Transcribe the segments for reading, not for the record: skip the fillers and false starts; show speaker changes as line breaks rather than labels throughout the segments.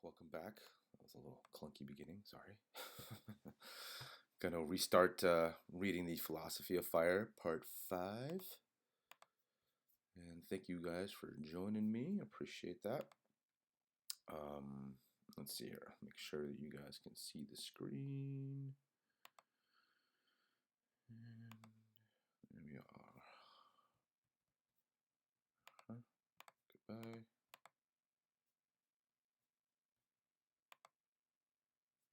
Welcome back. That was a little clunky beginning, sorry. Gonna restart reading the Philosophy of Fire, Part 5. And thank you guys for joining me. Appreciate that. Let's see here. Make sure that you guys can see the screen. And there we are. Goodbye.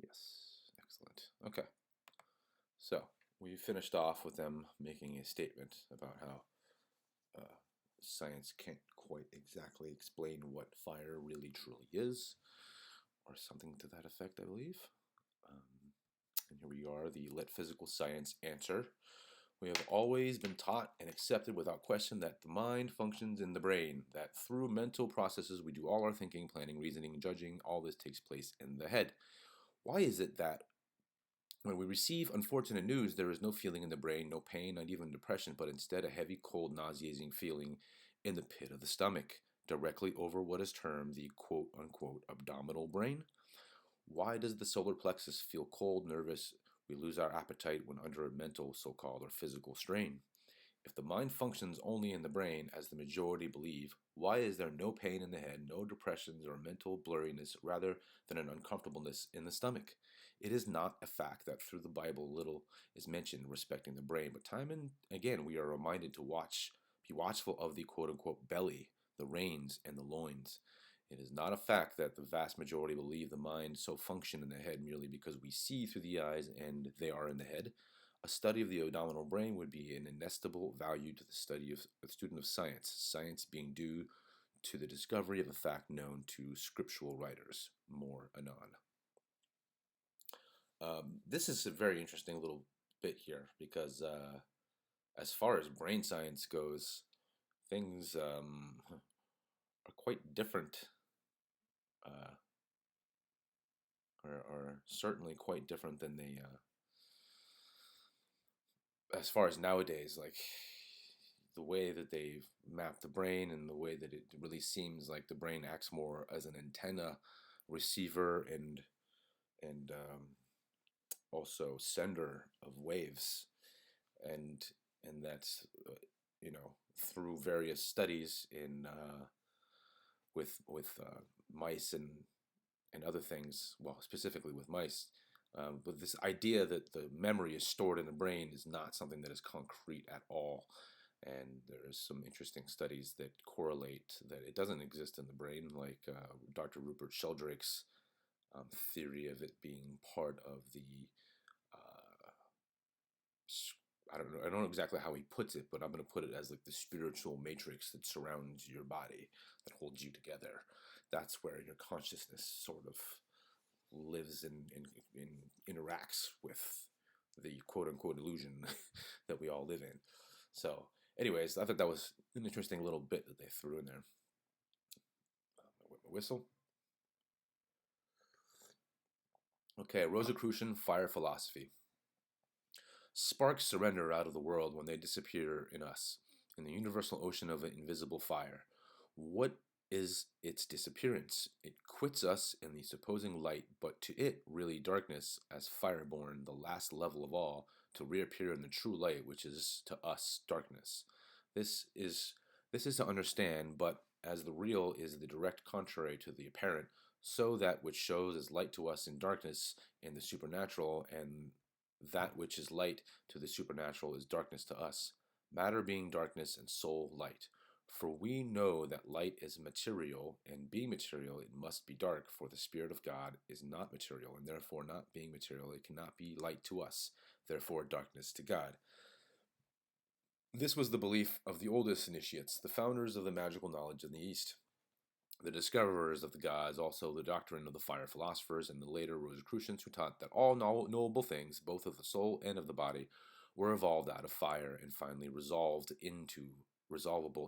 Yes, excellent. Okay. So we finished off with them making a statement about how science can't quite exactly explain what fire really truly is, or something to that effect, I believe. And here we are, the Let Physical Science answer. We have always been taught and accepted without question that the mind functions in the brain, that through mental processes we do all our thinking, planning, reasoning, judging, all this takes place in the head. Why is it that when we receive unfortunate news, there is no feeling in the brain, no pain, not even depression, but instead a heavy, cold, nauseating feeling in the pit of the stomach, directly over what is termed the quote-unquote abdominal brain? Why does the solar plexus feel cold, nervous? We lose our appetite when under a mental, so-called, or physical strain. If the mind functions only in the brain, as the majority believe, why is there no pain in the head, no depressions or mental blurriness, rather than an uncomfortableness in the stomach? It is not a fact that through the Bible little is mentioned respecting the brain, but time and again we are reminded to be watchful of the quote-unquote belly, the reins, and the loins. It is not a fact that the vast majority believe the mind so function in the head merely because we see through the eyes and they are in the head. A study of the abdominal brain would be an inestimable value to the study of a student of science, science being due to the discovery of a fact known to scriptural writers. More anon. This is a very interesting little bit here because as far as brain science goes, things are quite different, uh, are certainly quite different than they, as far as nowadays, like the way that they've mapped the brain and the way that it really seems like the brain acts more as an antenna, receiver, and also sender of waves, and that's you know, through various studies in with mice and other things, well, specifically with mice. But this idea that the memory is stored in the brain is not something that is concrete at all. And there's some interesting studies that correlate that it doesn't exist in the brain, like Dr. Rupert Sheldrake's theory of it being part of the uh, I don't know exactly how he puts it, but I'm going to put it as like the spiritual matrix that surrounds your body, that holds you together. That's where your consciousness sort of lives and interacts with the quote unquote illusion that we all live in. So, anyways, I thought that was an interesting little bit that they threw in there. With my whistle. Okay, Rosicrucian fire philosophy. Sparks surrender out of the world when they disappear in us, in the universal ocean of invisible fire. What is its disappearance? It quits us in the supposing light, but to it, really darkness, as fireborn, the last level of all, to reappear in the true light, which is to us darkness. This is this is to understand, but as the real is the direct contrary to the apparent, so that which shows as light to us in darkness in the supernatural, and that which is light to the supernatural is darkness to us, matter being darkness and soul light. For we know that light is material, and being material, it must be dark, for the Spirit of God is not material, and therefore, not being material, it cannot be light to us, therefore, darkness to God. This was the belief of the oldest initiates, the founders of the magical knowledge in the East, the discoverers of the gods, also the doctrine of the fire philosophers, and the later Rosicrucians, who taught that all knowable things, both of the soul and of the body, were evolved out of fire and finally resolvable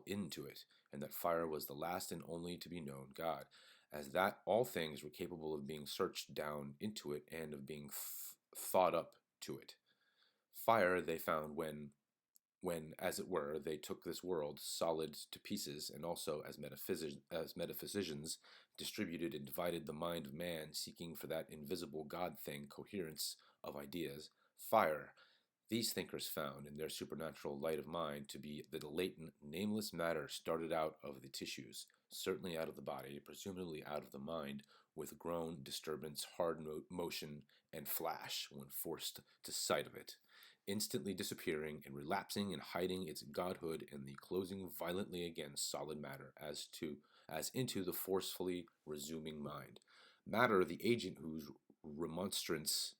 into it, and that fire was the last and only to be known God, as that all things were capable of being searched down into it and of being thought up to it. Fire they found when, as it were, they took this world solid to pieces, and also as metaphysicians distributed and divided the mind of man, seeking for that invisible God thing, coherence of ideas, fire. These thinkers found in their supernatural light of mind to be the latent, nameless matter started out of the tissues, certainly out of the body, presumably out of the mind, with groan, disturbance, hard motion, and flash when forced to sight of it, instantly disappearing and relapsing and hiding its godhood in the closing violently against solid matter as into the forcefully resuming mind. Matter, the agent whose remonstrance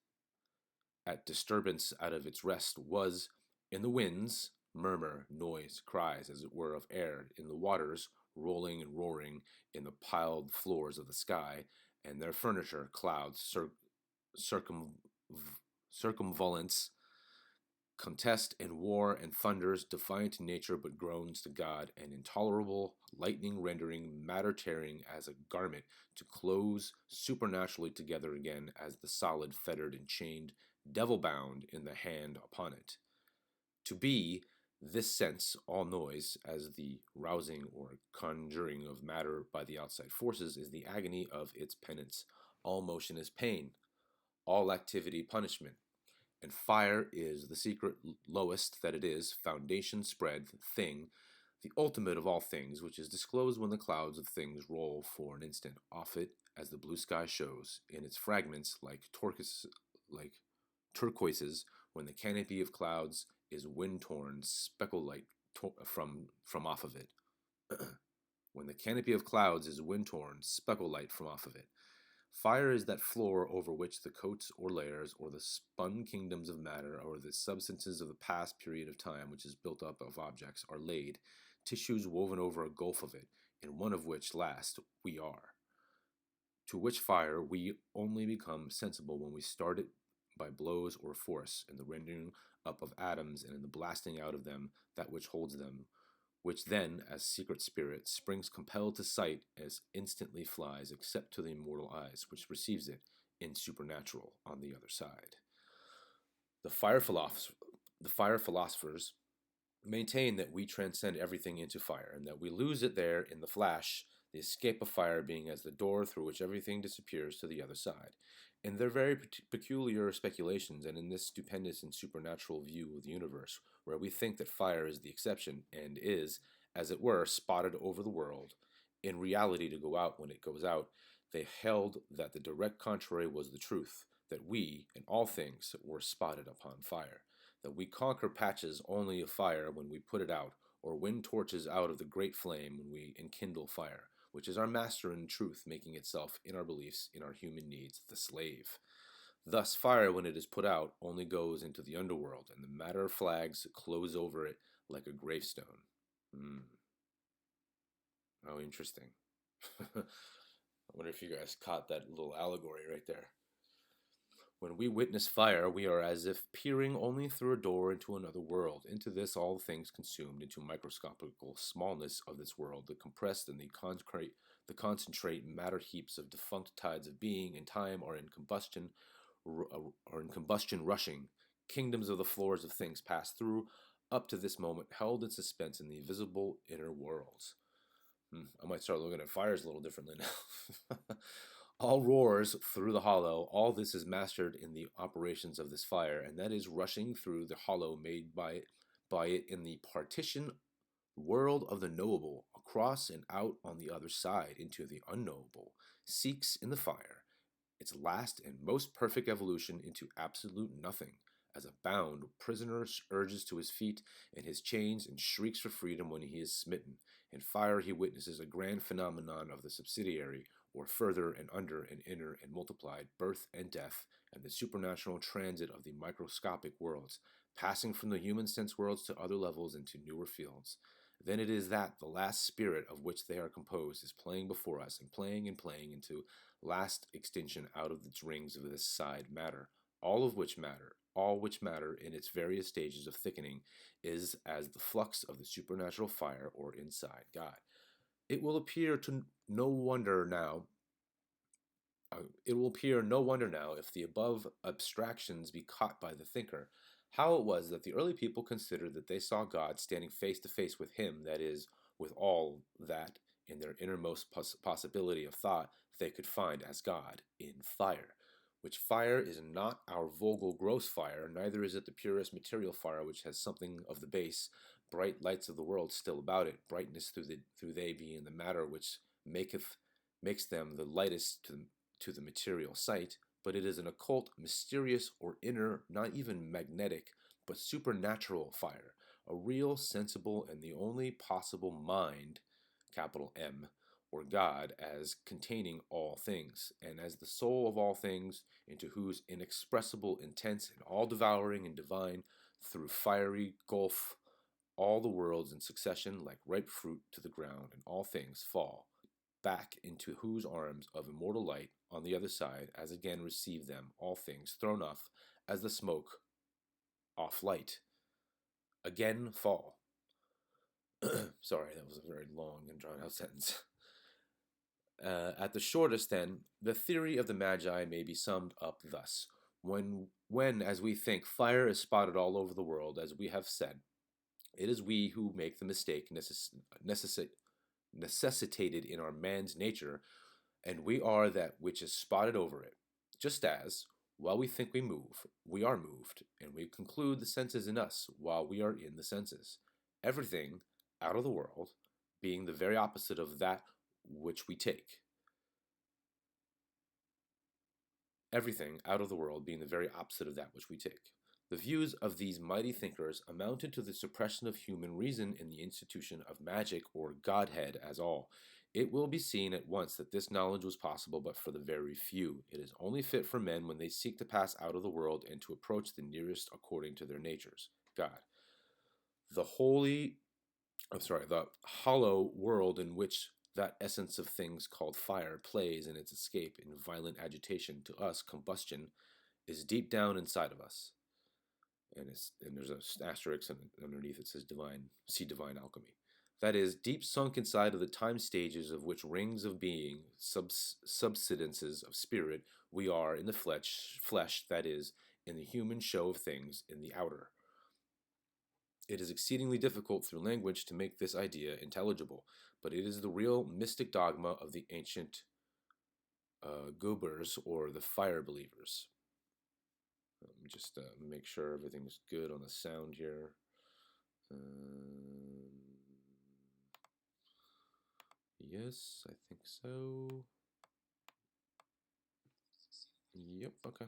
at disturbance out of its rest was, in the winds, murmur, noise, cries, as it were, of air, in the waters, rolling and roaring, in the piled floors of the sky, and their furniture, clouds, circumvolence, contest and war and thunders, defiant to nature but groans to God, and intolerable lightning rendering matter tearing as a garment to close supernaturally together again as the solid fettered and chained, devil bound in the hand upon it. To be, this sense, all noise, as the rousing or conjuring of matter by the outside forces, is the agony of its penance. All motion is pain, all activity punishment. And fire is the secret lowest that it is, foundation spread thing, the ultimate of all things, which is disclosed when the clouds of things roll for an instant off it, as the blue sky shows, in its fragments like turquoises, when the canopy of clouds is wind-torn, speckle light from off of it. When the canopy of clouds is wind-torn, speckle light from off of it. Fire is that floor over which the coats or layers or the spun kingdoms of matter or the substances of the past period of time which is built up of objects are laid, tissues woven over a gulf of it, in one of which last we are. To which fire we only become sensible when we start it by blows or force, in the rending up of atoms and in the blasting out of them that which holds them, which then, as secret spirit, springs compelled to sight as instantly flies, except to the immortal eyes, which receives it in supernatural on the other side. The fire philosophers maintain that we transcend everything into fire, and that we lose it there in the flash, the escape of fire being as the door through which everything disappears to the other side. In their very peculiar speculations, and in this stupendous and supernatural view of the universe, where we think that fire is the exception, and is, as it were, spotted over the world, in reality to go out when it goes out, they held that the direct contrary was the truth, that we, in all things, were spotted upon fire, that we conquer patches only of fire when we put it out, or win torches out of the great flame when we enkindle fire, which is our master in truth, making itself, in our beliefs, in our human needs, the slave. Thus fire, when it is put out, only goes into the underworld, and the matter flags close over it like a gravestone. Oh, interesting. I wonder if you guys caught that little allegory right there. When we witness fire, we are as if peering only through a door into another world. Into this all things consumed, into microscopical smallness of this world, the compressed and the concentrate matter heaps of defunct tides of being and time are in combustion rushing. Kingdoms of the floors of things pass through, up to this moment, held in suspense in the visible inner worlds. I might start looking at fires a little differently now. All roars through the hollow. All this is mastered in the operations of this fire, and that is rushing through the hollow made by it in the partition world of the knowable, across and out on the other side into the unknowable, seeks in the fire its last and most perfect evolution into absolute nothing, as a bound prisoner urges to his feet in his chains and shrieks for freedom when he is smitten. In fire he witnesses a grand phenomenon of the subsidiary, or further and under and inner and multiplied, birth and death, and the supernatural transit of the microscopic worlds, passing from the human sense worlds to other levels into newer fields. Then it is that the last spirit of which they are composed is playing before us, and playing into last extinction out of its rings of this side matter, all which matter in its various stages of thickening is as the flux of the supernatural fire or inside God. It will appear no wonder now if the above abstractions be caught by the thinker, how it was that the early people considered that they saw God standing face to face with him, that is, with all that in their innermost possibility of thought they could find as God in fire, which fire is not our vulgar gross fire, neither is it the purest material fire, which has something of the base, bright lights of the world still about it, brightness through they being the matter which makes them the lightest to the material sight, but it is an occult, mysterious, or inner, not even magnetic, but supernatural fire, a real, sensible, and the only possible mind, capital M, or God, as containing all things, and as the soul of all things, into whose inexpressible, intense, and all devouring and divine, through fiery gulf, all the worlds in succession, like ripe fruit to the ground, and all things fall back into whose arms of immortal light on the other side, as again receive them, all things thrown off, as the smoke off light, again fall. Sorry, that was a very long and drawn out sentence. At the shortest, then, the theory of the Magi may be summed up thus. When, as we think, fire is spotted all over the world, as we have said, it is we who make the mistake necessitated in our man's nature, and we are that which is spotted over it. Just as, while we think we move, we are moved, and we conclude the senses in us while we are in the senses. Everything out of the world being the very opposite of that which we take. Everything out of the world being the very opposite of that which we take. The views of these mighty thinkers amounted to the suppression of human reason in the institution of magic or Godhead as all. It will be seen at once that this knowledge was possible but for the very few. It is only fit for men when they seek to pass out of the world and to approach the nearest according to their natures, God. The hollow world in which that essence of things called fire plays in its escape in violent agitation, to us combustion, is deep down inside of us. And there's an asterisk, and underneath it says divine alchemy. That is, deep sunk inside of the time stages of which rings of being, subsidences of spirit, we are in the flesh, that is, in the human show of things in the outer. It is exceedingly difficult through language to make this idea intelligible, but it is the real mystic dogma of the ancient Goobers, or the fire believers. Let me just make sure everything's good on the sound here. Yes, I think so. Yep, okay.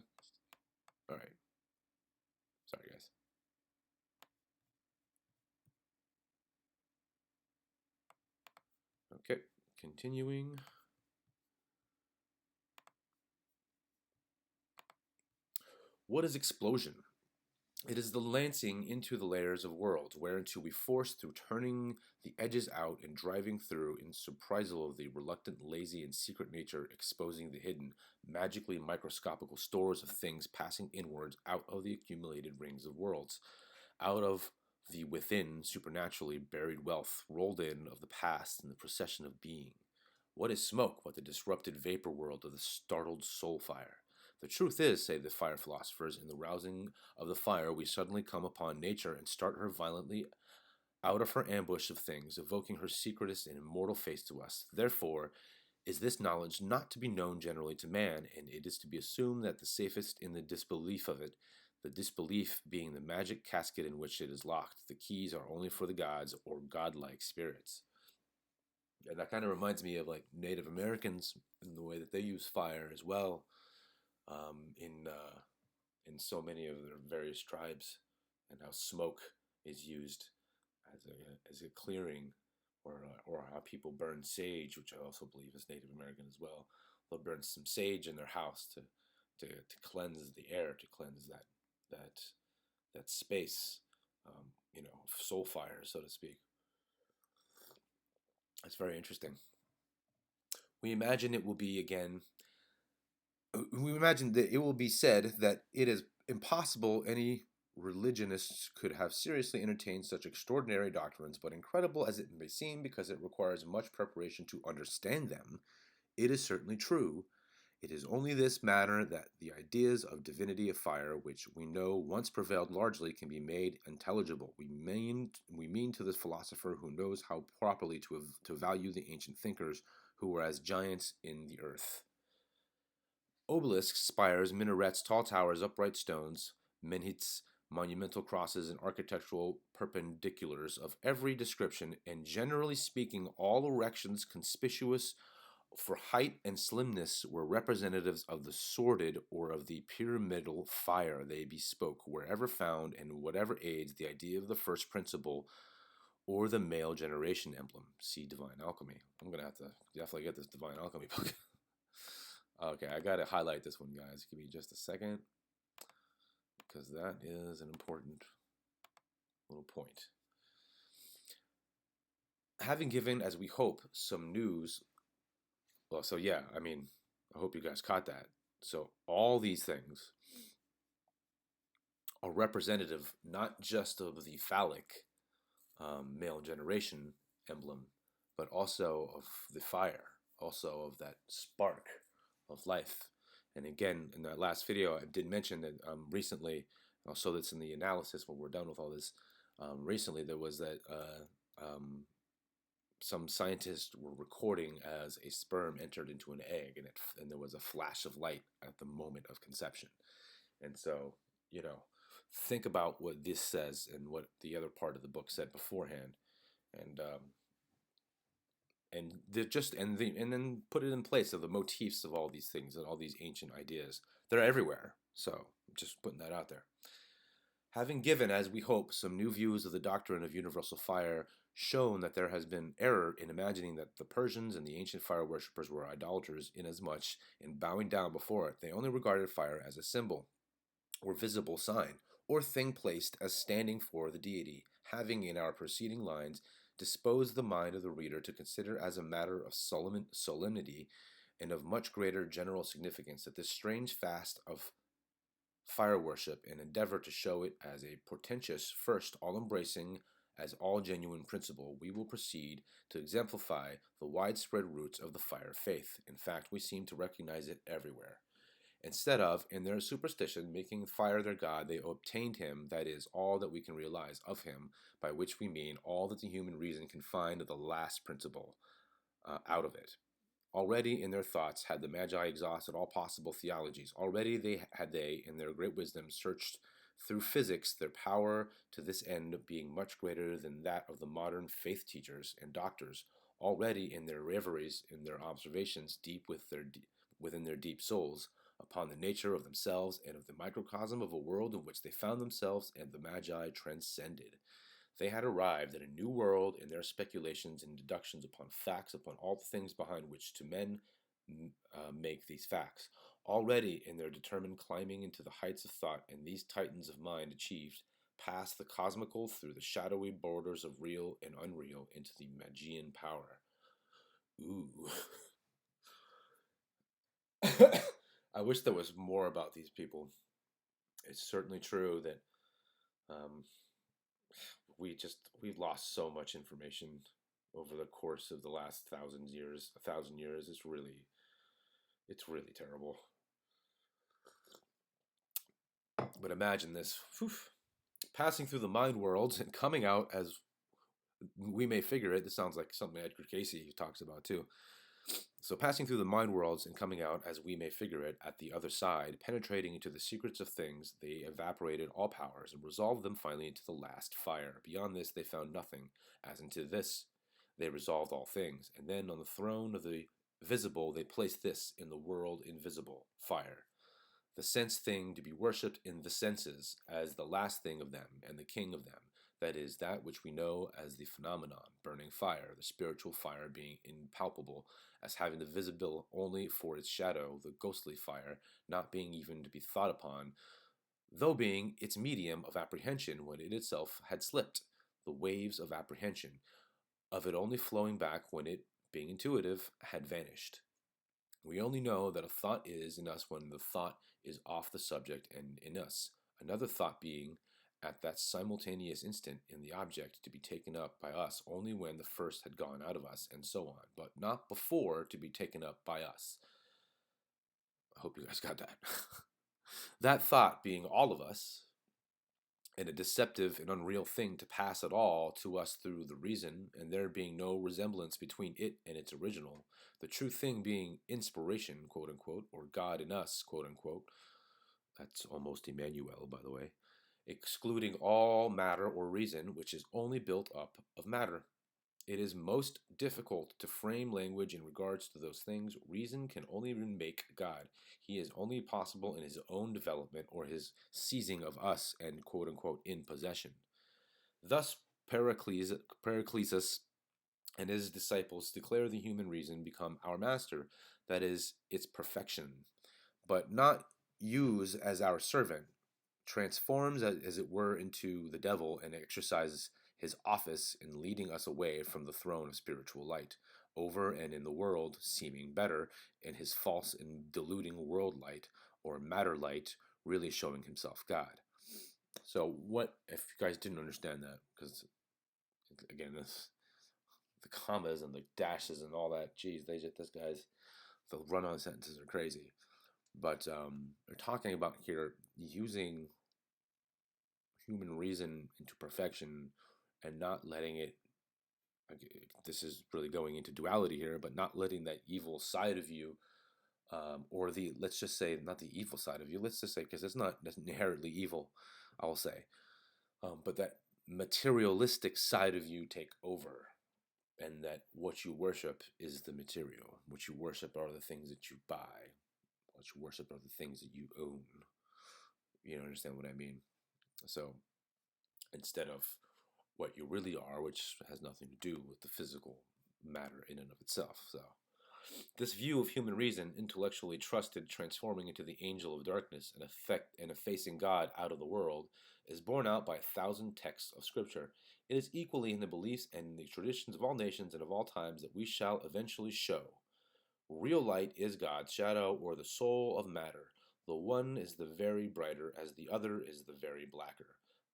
All right. Sorry, guys. Okay, continuing. What is explosion? It is the lancing into the layers of worlds, whereunto we force through turning the edges out and driving through in surprisal of the reluctant, lazy, and secret nature, exposing the hidden, magically microscopical stores of things passing inwards out of the accumulated rings of worlds, out of the within supernaturally buried wealth rolled in of the past in the procession of being. What is smoke but the disrupted vapor world of the startled soul fire? The truth is, say the fire philosophers, in the rousing of the fire we suddenly come upon nature and start her violently out of her ambush of things, evoking her secretest and immortal face to us. Therefore, is this knowledge not to be known generally to man, and it is to be assumed that the safest in the disbelief of it, the disbelief being the magic casket in which it is locked, the keys are only for the gods or godlike spirits. And that kind of reminds me of like Native Americans and the way that they use fire as well, in so many of their various tribes, and how smoke is used as a clearing, or how people burn sage, which I also believe is Native American as well. They'll burn some sage in their house to cleanse the air, to cleanse that space, soul fire, so to speak. It's very interesting. We imagine that it will be said that it is impossible any religionists could have seriously entertained such extraordinary doctrines, but incredible as it may seem because it requires much preparation to understand them, it is certainly true. It is only this manner that the ideas of divinity of fire, which we know once prevailed largely, can be made intelligible. We mean to this philosopher who knows how properly to value the ancient thinkers who were as giants in the earth. Obelisks, spires, minarets, tall towers, upright stones, menhits, monumental crosses, and architectural perpendiculars of every description, and generally speaking, all erections conspicuous for height and slimness, were representatives of the sordid or of the pyramidal fire they bespoke wherever found, and whatever aids the idea of the first principle or the male generation emblem. See Divine Alchemy. I'm going to have to definitely get this Divine Alchemy book. Okay, I got to highlight this one, guys. Give me just a second, because that is an important little point. Having given, as we hope, some news. Well, so yeah, I mean, I hope you guys caught that. So all these things are representative not just of the phallic male generation emblem, but also of the fire, also of that spark of life. And again, in that last video, I did mention that recently, I'll show this in the analysis when we're done with all this. Recently, there was that some scientists were recording as a sperm entered into an egg, and there was a flash of light at the moment of conception. And so, think about what this says and what the other part of the book said beforehand, and then put it in place of the motifs of all these things and all these ancient ideas. They're everywhere. So just putting that out there. Having given, as we hope, some new views of the doctrine of universal fire, shown that there has been error in imagining that the Persians and the ancient fire worshippers were idolaters, inasmuch, in bowing down before it, they only regarded fire as a symbol, or visible sign, or thing placed as standing for the deity, having in our preceding lines disposed the mind of the reader to consider as a matter of solemnity and of much greater general significance that this strange fast of fire worship, and endeavor to show it as a portentous, first all-embracing, as all genuine principle, we will proceed to exemplify the widespread roots of the fire faith. In fact, we seem to recognize it everywhere. Instead of, in their superstition, making fire their god, they obtained him, that is, all that we can realize of him, by which we mean all that the human reason can find of the last principle out of it. Already in their thoughts had the Magi exhausted all possible theologies. Already they, in their great wisdom, searched through physics their power to this end being much greater than that of the modern faith teachers and doctors. Already in their reveries, in their observations within their deep souls, upon the nature of themselves and of the microcosm of a world in which they found themselves and the Magi transcended. They had arrived at a new world in their speculations and deductions upon facts, upon all the things behind which to men make these facts. Already in their determined climbing into the heights of thought, and these titans of mind achieved, past the cosmical through the shadowy borders of real and unreal into the Magian power. Ooh. I wish there was more about these people. It's certainly true that we've lost so much information over the course of the last 1,000 years. It's really terrible. But imagine this: passing through the mind worlds and coming out as we may figure it. This sounds like something Edgar Cayce talks about too. So passing through the mind worlds and coming out as we may figure it at the other side, penetrating into the secrets of things, they evaporated all powers and resolved them finally into the last fire. Beyond this they found nothing, as into this they resolved all things. And then on the throne of the visible they placed this in the world invisible, fire. The sense thing to be worshipped in the senses as the last thing of them and the king of them. That is, that which we know as the phenomenon, burning fire, the spiritual fire being impalpable, as having the visible only for its shadow, the ghostly fire not being even to be thought upon, though being its medium of apprehension when it itself had slipped, the waves of apprehension, of it only flowing back when it, being intuitive, had vanished. We only know that a thought is in us when the thought is off the subject and in us, another thought being at that simultaneous instant in the object to be taken up by us only when the first had gone out of us, and so on, but not before to be taken up by us. hope you guys got that. That thought being all of us, and a deceptive and unreal thing to pass at all to us through the reason, and there being no resemblance between it and its original, the true thing being inspiration, quote unquote, or God in us, quote unquote. That's almost Emmanuel, by the way. Excluding all matter or reason, which is only built up of matter. It is most difficult to frame language in regards to those things. Reason can only make God. He is only possible in his own development or his seizing of us and quote unquote in possession. Thus, Pericletus and his disciples declare the human reason become our master, that is, its perfection, but not use as our servant, transforms as it were into the devil and exercises his office in leading us away from the throne of spiritual light, over and in the world seeming better, in his false and deluding world light or matter light, really showing himself God. So what, if you guys didn't understand that, because again, the commas and the dashes and all that, geez, this guys, the run-on sentences are crazy. But they're talking about here using human reason into perfection and not letting it, this is really going into duality here, but not letting that evil side of you, or the, let's just say, not the evil side of you, let's just say, because it's not inherently evil, I will say, but that materialistic side of you take over, and that what you worship is the material. What you worship are the things that you buy. What you worship are the things that you own. You understand what I mean? So instead of what you really are, which has nothing to do with the physical matter in and of itself. So this view of human reason, intellectually trusted, transforming into the angel of darkness and effacing God out of the world, is borne out by 1,000 texts of Scripture. It is equally in the beliefs and in the traditions of all nations and of all times that we shall eventually show. Real light is God's shadow or the soul of matter. The one is the very brighter as the other is the very blacker.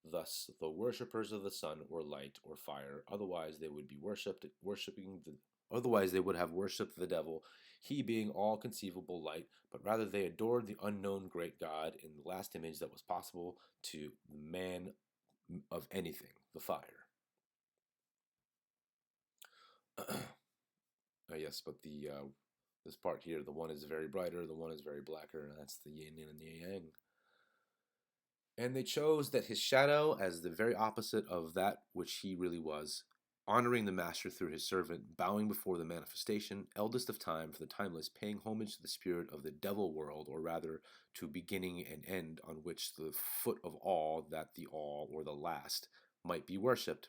Thus, the worshippers of the sun or light or fire, otherwise they would be otherwise they would have worshipped the devil, he being all conceivable light, but rather they adored the unknown great God in the last image that was possible to man of anything, the fire. Yes, but the this part here, the one is very brighter, the one is very blacker, and that's the yin and the yang. And they chose that his shadow as the very opposite of that which he really was, honoring the master through his servant, bowing before the manifestation, eldest of time for the timeless, paying homage to the spirit of the devil world, or rather to beginning and end, on which the foot of all, that the all or the last, might be worshipped,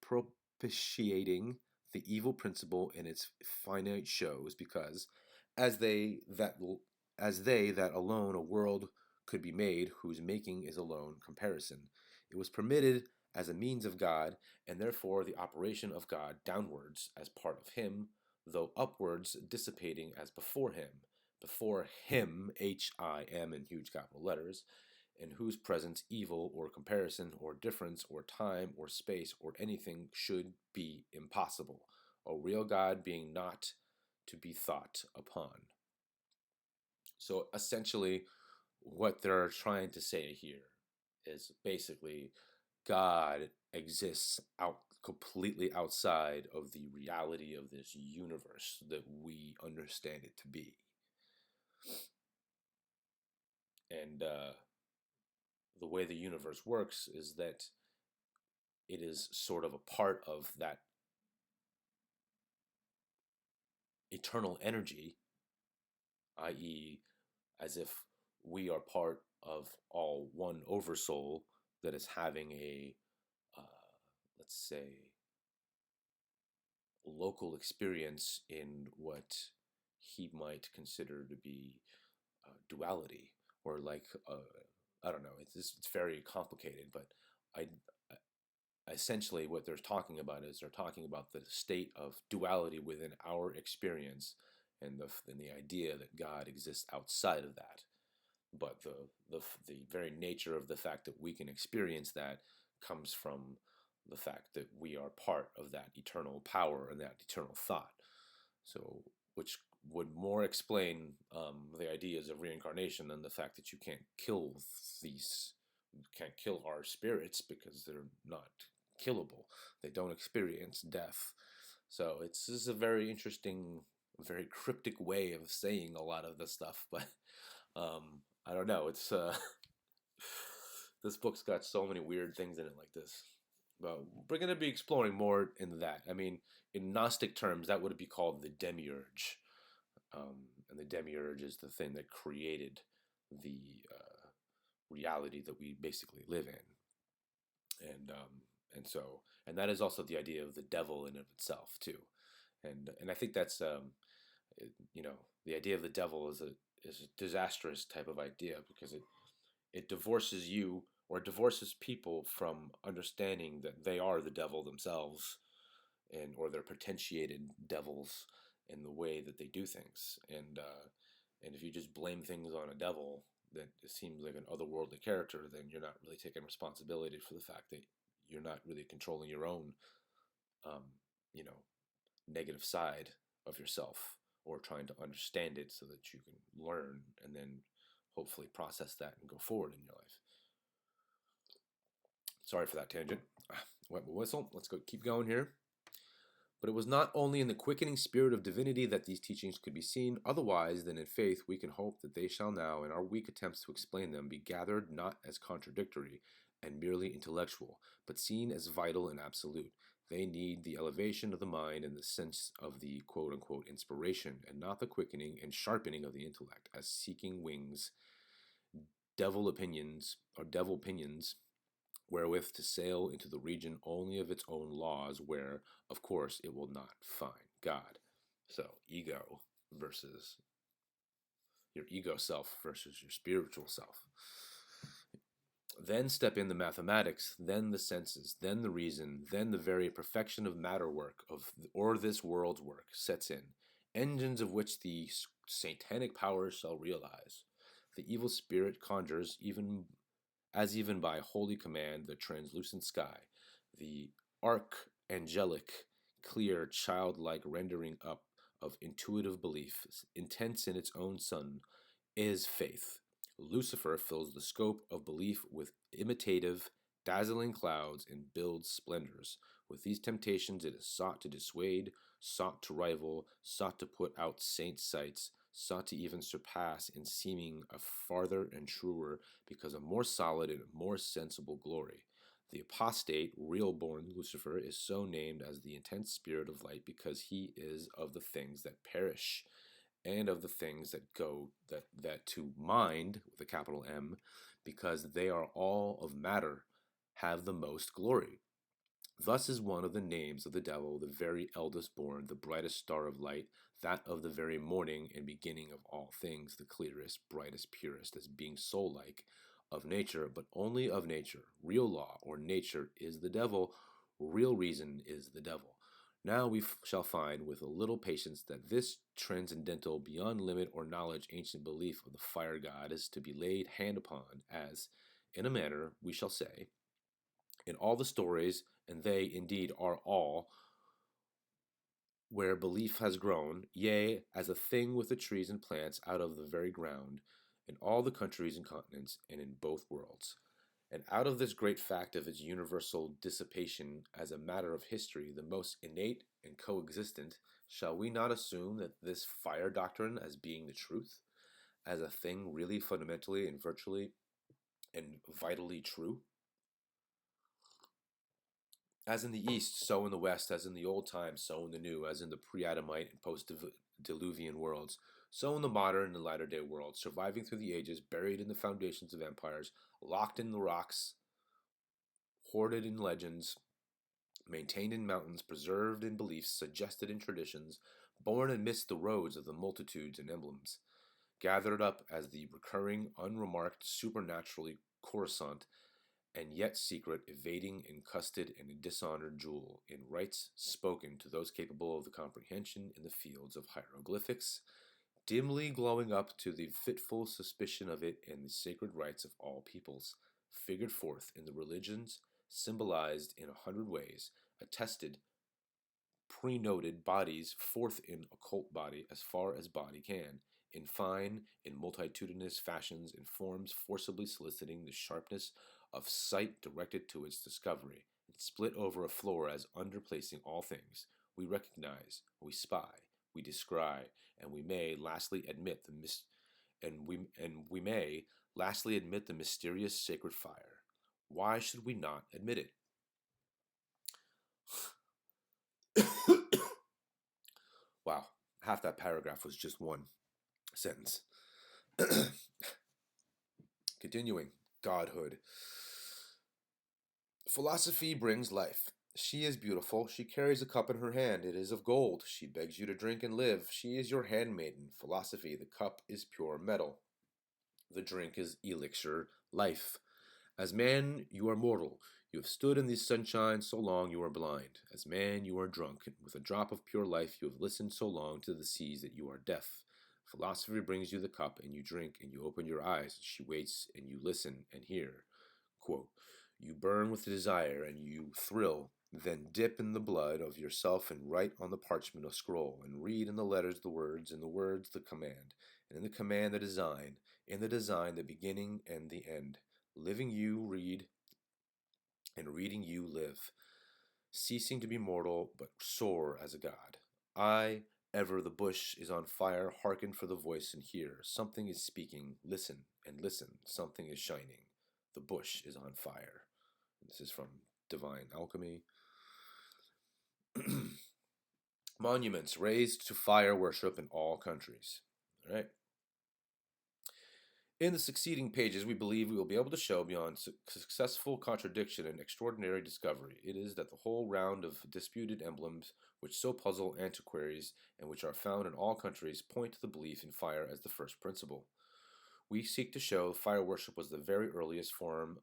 propitiating the evil principle in its finite shows, because as they that alone a world could be made whose making is alone comparison. It was permitted as a means of God, and therefore the operation of God downwards as part of him, though upwards dissipating as before him, H-I-M in huge capital letters, in whose presence evil or comparison or difference or time or space or anything should be impossible, a real God being not to be thought upon. So essentially, what they're trying to say here is basically God exists completely outside of the reality of this universe that we understand it to be. And the way the universe works is that it is sort of a part of that eternal energy, i.e., as if we are part of all one oversoul that is having a, uh, let's say, local experience in what he might consider to be duality, or like, I don't know, it's very complicated, but I essentially what they're talking about is they're talking about the state of duality within our experience, and the idea that God exists outside of that. But the very nature of the fact that we can experience that comes from the fact that we are part of that eternal power and that eternal thought. So, which would more explain the ideas of reincarnation than the fact that you these, can't kill our spirits because they're not killable. They don't experience death. So this is a very interesting, very cryptic way of saying a lot of this stuff. But I don't know. It's this book's got so many weird things in it like this. But we're going to be exploring more in that. I mean, in Gnostic terms, that would be called the demiurge. And the demiurge is the thing that created the reality that we basically live in. And that is also the idea of the devil in of itself too. And I think that's you know, the idea of the devil is a disastrous type of idea because it divorces you or divorces people from understanding that they are the devil themselves, and or they're potentiated devils in the way that they do things. And if you just blame things on a devil that seems like an otherworldly character, then you're not really taking responsibility for the fact that you're not really controlling your own um, you know, negative side of yourself, or trying to understand it so that you can learn and then hopefully process that and go forward in your life. Sorry for that tangent. Wet my whistle. Let's go. Keep going here. But it was not only in the quickening spirit of divinity that these teachings could be seen, otherwise than in faith we can hope that they shall now, in our weak attempts to explain them, be gathered not as contradictory and merely intellectual, but seen as vital and absolute. They need the elevation of the mind in the sense of the quote-unquote inspiration, and not the quickening and sharpening of the intellect, as seeking wings, devil opinions, wherewith to sail into the region only of its own laws, where, of course, it will not find God. So, ego versus your ego self versus your spiritual self. Then step in the mathematics, then the senses, then the reason, then the very perfection of matter work, or this world's work, sets in, engines of which the satanic powers shall realize. The evil spirit conjures, even by holy command, the translucent sky, the archangelic, clear, childlike rendering up of intuitive belief, intense in its own sun, is faith. Lucifer fills the scope of belief with imitative, dazzling clouds and builds splendors. With these temptations it is sought to dissuade, sought to rival, sought to put out saint sights, sought to even surpass in seeming a farther and truer, because a more solid and more sensible glory. The apostate, real-born Lucifer is so named as the intense spirit of light because he is of the things that perish, and of the things that go that to mind with a capital M, because they are all of matter, have the most glory. Thus is one of the names of the devil, the very eldest born, the brightest star of light, that of the very morning and beginning of all things, the clearest, brightest, purest, as being soul-like, of nature, but only of nature. Real law, or nature, is the devil. Real reason is the devil. Now we shall find with a little patience that this transcendental, beyond limit or knowledge, ancient belief of the fire god is to be laid hand upon, as, in a manner, we shall say, in all the stories, and they indeed are all, where belief has grown, yea, as a thing with the trees and plants out of the very ground, in all the countries and continents, and in both worlds. And out of this great fact of its universal dissipation as a matter of history, the most innate and coexistent, shall we not assume that this fire doctrine as being the truth, as a thing really fundamentally and virtually and vitally true? As in the East, so in the West, as in the old times, so in the new, as in the pre-Adamite and post-Diluvian worlds, so in the modern and latter-day world, surviving through the ages, buried in the foundations of empires, locked in the rocks, hoarded in legends, maintained in mountains, preserved in beliefs, suggested in traditions, born amidst the roads of the multitudes and emblems, gathered up as the recurring, unremarked, supernaturally coruscant, and yet secret, evading, encusted, and a dishonored jewel, in rites spoken to those capable of the comprehension in the fields of hieroglyphics, dimly glowing up to the fitful suspicion of it in the sacred rites of all peoples, figured forth in the religions, symbolized in 100 ways, attested prenoted bodies forth in occult body as far as body can, in fine, in multitudinous fashions, in forms forcibly soliciting the sharpness of sight directed to its discovery, and split over a floor as underplacing all things. We recognize, we spy, we descry, and we may lastly admit the mysterious sacred fire. Why should we not admit it? Wow, half that paragraph was just one sentence. Continuing, godhood. Philosophy brings life. She is beautiful. She carries a cup in her hand. It is of gold. She begs you to drink and live. She is your handmaiden. Philosophy, the cup is pure metal. The drink is elixir, life. As man, you are mortal. You have stood in the sunshine so long you are blind. As man, you are drunk. With a drop of pure life, you have listened so long to the seas that you are deaf. Philosophy brings you the cup, and you drink, and you open your eyes. She waits, and you listen and hear. Quote, you burn with desire, and you thrill. Then dip in the blood of yourself and write on the parchment a scroll, and read in the letters the words, in the words the command, and in the command the design, in the design the beginning and the end. Living you read, and reading you live, ceasing to be mortal, but soar as a god. I, ever the bush is on fire, hearken for the voice and hear. Something is speaking, listen and listen, something is shining. The bush is on fire. This is from Divine Alchemy. Monuments raised to fire worship in all countries. All right. In the succeeding pages, we believe we will be able to show beyond successful contradiction and extraordinary discovery. It is that the whole round of disputed emblems which so puzzle antiquaries and which are found in all countries point to the belief in fire as the first principle. We seek to show fire worship was the very earliest form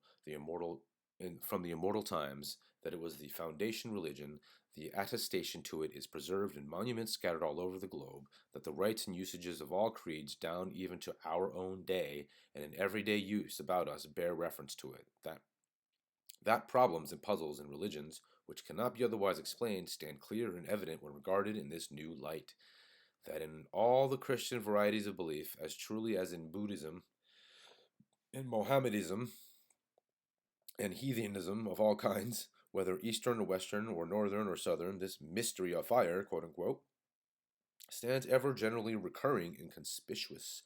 from the immortal times, that it was the foundation religion. The attestation to it is preserved in monuments scattered all over the globe, that the rites and usages of all creeds down even to our own day and in everyday use about us bear reference to it, that problems and puzzles in religions, which cannot be otherwise explained, stand clear and evident when regarded in this new light, that in all the Christian varieties of belief, as truly as in Buddhism and Mohammedanism and heathenism of all kinds, whether Eastern or Western or Northern or Southern, this mystery of fire, quote unquote, stands ever generally recurring and conspicuous,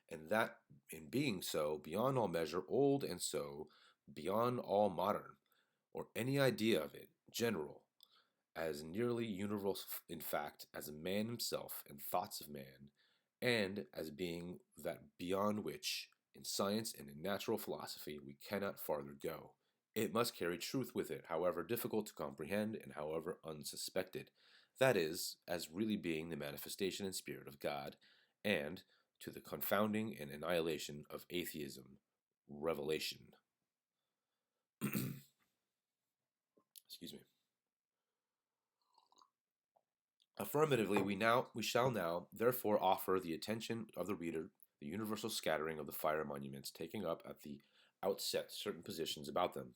and that in being so, beyond all measure, old, and so beyond all modern, or any idea of it, general, as nearly universal in fact as a man himself and thoughts of man, and as being that beyond which, in science and in natural philosophy, we cannot farther go. It must carry truth with it, however difficult to comprehend and however unsuspected. That is, as really being the manifestation and spirit of God, and to the confounding and annihilation of atheism, revelation. Excuse me. Affirmatively, we shall now therefore offer the attention of the reader the universal scattering of the fire monuments, taking up at the outset certain positions about them.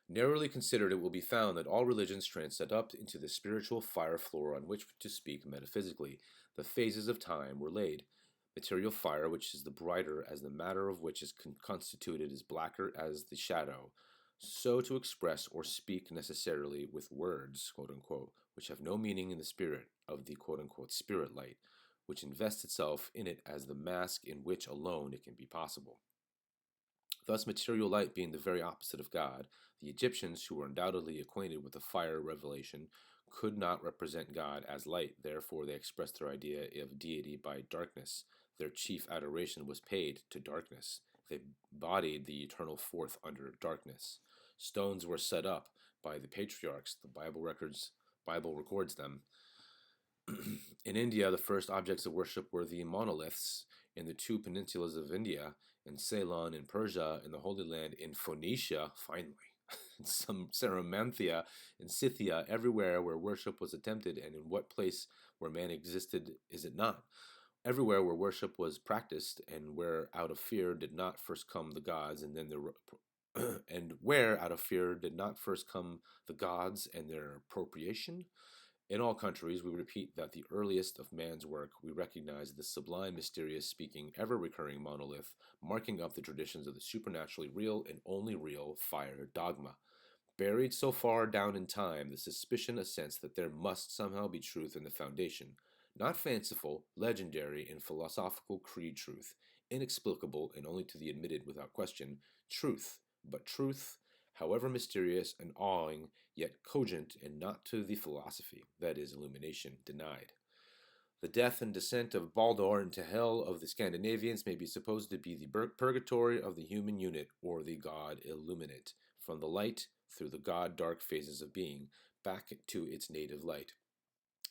Narrowly considered, it will be found that all religions transcend up into the spiritual fire floor on which, to speak metaphysically, the phases of time were laid. Material fire, which is the brighter as the matter of which is constituted, is blacker as the shadow. So to express or speak necessarily with words, quote unquote, which have no meaning in the spirit of the quote unquote spirit light, which invests itself in it as the mask in which alone it can be possible. Thus, material light being the very opposite of God, the Egyptians, who were undoubtedly acquainted with the fire revelation, could not represent God as light. Therefore, they expressed their idea of deity by darkness. Their chief adoration was paid to darkness. They bodied the eternal forth under darkness. Stones were set up by the patriarchs. The Bible records them. In India, the first objects of worship were the monoliths in the two peninsulas of India, in Ceylon, in Persia, in the Holy Land, in Phoenicia, finally, in some Ceremanthia, in Scythia, everywhere where worship was attempted, and in what place where man existed is it not? Everywhere where worship was practiced, and where out of fear did not first come the gods and then the And where, out of fear, did not first come the gods and their appropriation? In all countries, we repeat that the earliest of man's work, we recognize the sublime, mysterious, speaking, ever recurring monolith, marking up the traditions of the supernaturally real and only real fire dogma. Buried so far down in time, the suspicion assents that there must somehow be truth in the foundation, not fanciful, legendary, and philosophical creed truth, inexplicable and only to the admitted without question, truth, but truth, however mysterious and awing, yet cogent and not to the philosophy, that is, illumination, denied. The death and descent of Baldur into hell of the Scandinavians may be supposed to be the purgatory of the human unit, or the god illuminate, from the light through the god dark phases of being, back to its native light.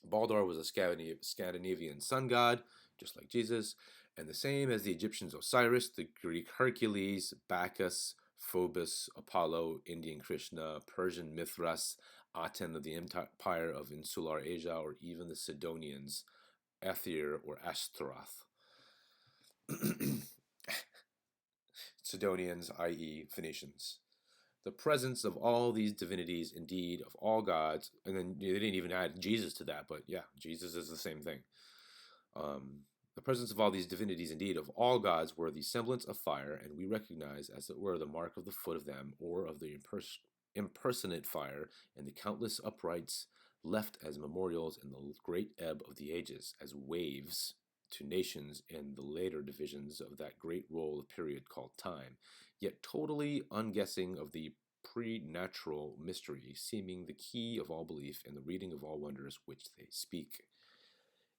Baldur was a Scandinavian sun god, just like Jesus, and the same as the Egyptians Osiris, the Greek Hercules, Bacchus, Phobos, Apollo, Indian Krishna, Persian Mithras, Aten of the Empire of Insular Asia, or even the Sidonians, Aether or Ashtaroth. Sidonians, i.e., Phoenicians. The presence of all these divinities, indeed, of all gods, and then they didn't even add Jesus to that, but yeah, Jesus is the same thing. The presence of all these divinities, indeed, of all gods, were the semblance of fire, and we recognize, as it were, the mark of the foot of them, or of the impersonate fire, and the countless uprights left as memorials in the great ebb of the ages, as waves to nations in the later divisions of that great roll of period called time, yet totally unguessing of the preternatural mystery, seeming the key of all belief and the reading of all wonders which they speak.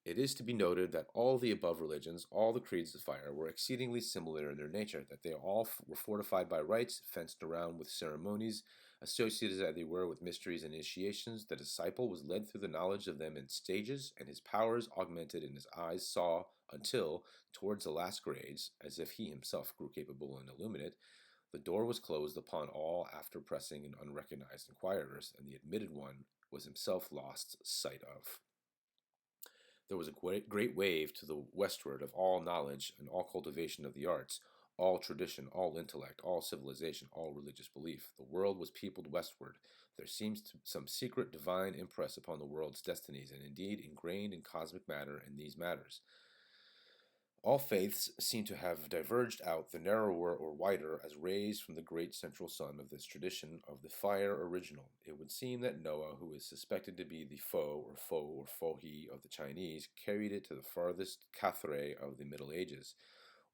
It is to be noted that all the above religions, all the creeds of fire, were exceedingly similar in their nature, that they all were fortified by rites, fenced around with ceremonies, associated as they were with mysteries and initiations. The disciple was led through the knowledge of them in stages, and his powers augmented, and his eyes saw until, towards the last grades, as if he himself grew capable and illuminate, the door was closed upon all after pressing and unrecognized inquirers, and the admitted one was himself lost sight of. There was a great wave to the westward of all knowledge and all cultivation of the arts, all tradition, all intellect, all civilization, all religious belief. The world was peopled westward. There seems some secret divine impress upon the world's destinies, and indeed ingrained in cosmic matter in these matters. All faiths seem to have diverged out the narrower or wider as rays from the great central sun of this tradition of the fire original. It would seem that Noah, who is suspected to be the foe or fohi of the Chinese, carried it to the farthest Cathay of the Middle Ages.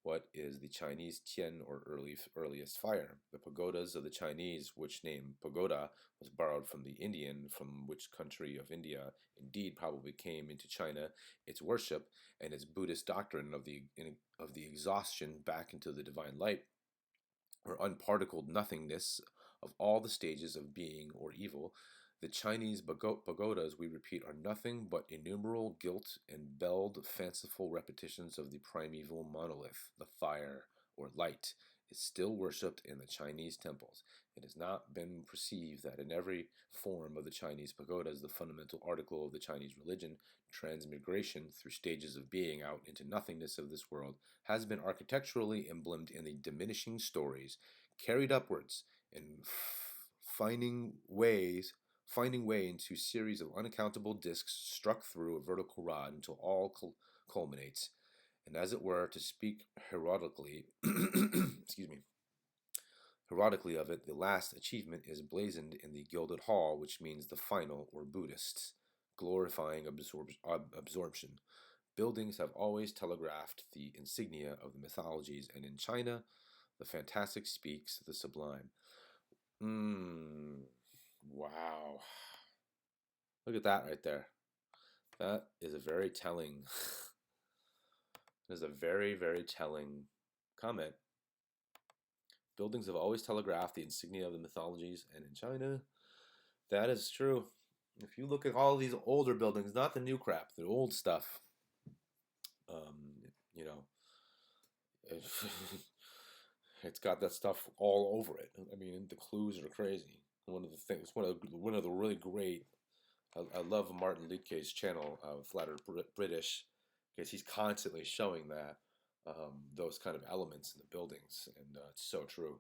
What is the Chinese Tian or earliest fire? The pagodas of the Chinese, which name pagoda was borrowed from the Indian, from which country of India indeed probably came into China, its worship and its Buddhist doctrine of the exhaustion back into the divine light, or unparticled nothingness of all the stages of being or evil. The Chinese pagodas, we repeat, are nothing but innumerable gilt and belled fanciful repetitions of the primeval monolith. The fire, or light, is still worshipped in the Chinese temples. It has not been perceived that in every form of the Chinese pagodas, the fundamental article of the Chinese religion, transmigration through stages of being out into nothingness of this world, has been architecturally emblemed in the diminishing stories, carried upwards, and finding way into series of unaccountable discs struck through a vertical rod until all culminates. And as it were, to speak heroically, heroically of it, the last achievement is blazoned in the gilded hall, which means the final, or Buddhists, glorifying absorption. Buildings have always telegraphed the insignia of the mythologies, and in China, the fantastic speaks the sublime. Wow. Look at that right there. That is a very telling, very telling comment. Buildings have always telegraphed the insignia of the mythologies, and in China, that is true. If you look at all these older buildings, not the new crap, the old stuff, you know, it's got that stuff all over it. I mean, the clues are crazy. One of the things, one of the really great. I love Martin Luke's channel, Flattered British, because he's constantly showing that those kind of elements in the buildings, and it's so true.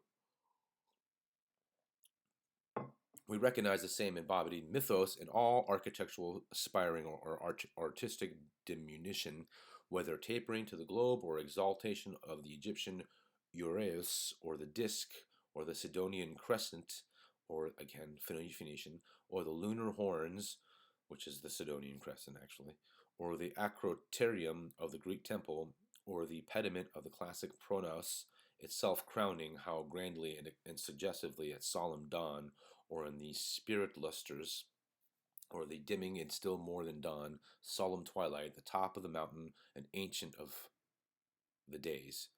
We recognize the same embodied mythos in all architectural aspiring or artistic diminution, whether tapering to the globe or exaltation of the Egyptian uraeus or the disc or the Sidonian crescent, or again Phoenician, or the lunar horns, which is the Sidonian crescent actually, or the acroterium of the Greek temple, or the pediment of the classic pronaos, itself crowning how grandly and suggestively at solemn dawn, or in the spirit lusters, or the dimming and still more than dawn, solemn twilight, the top of the mountain, an ancient of the days.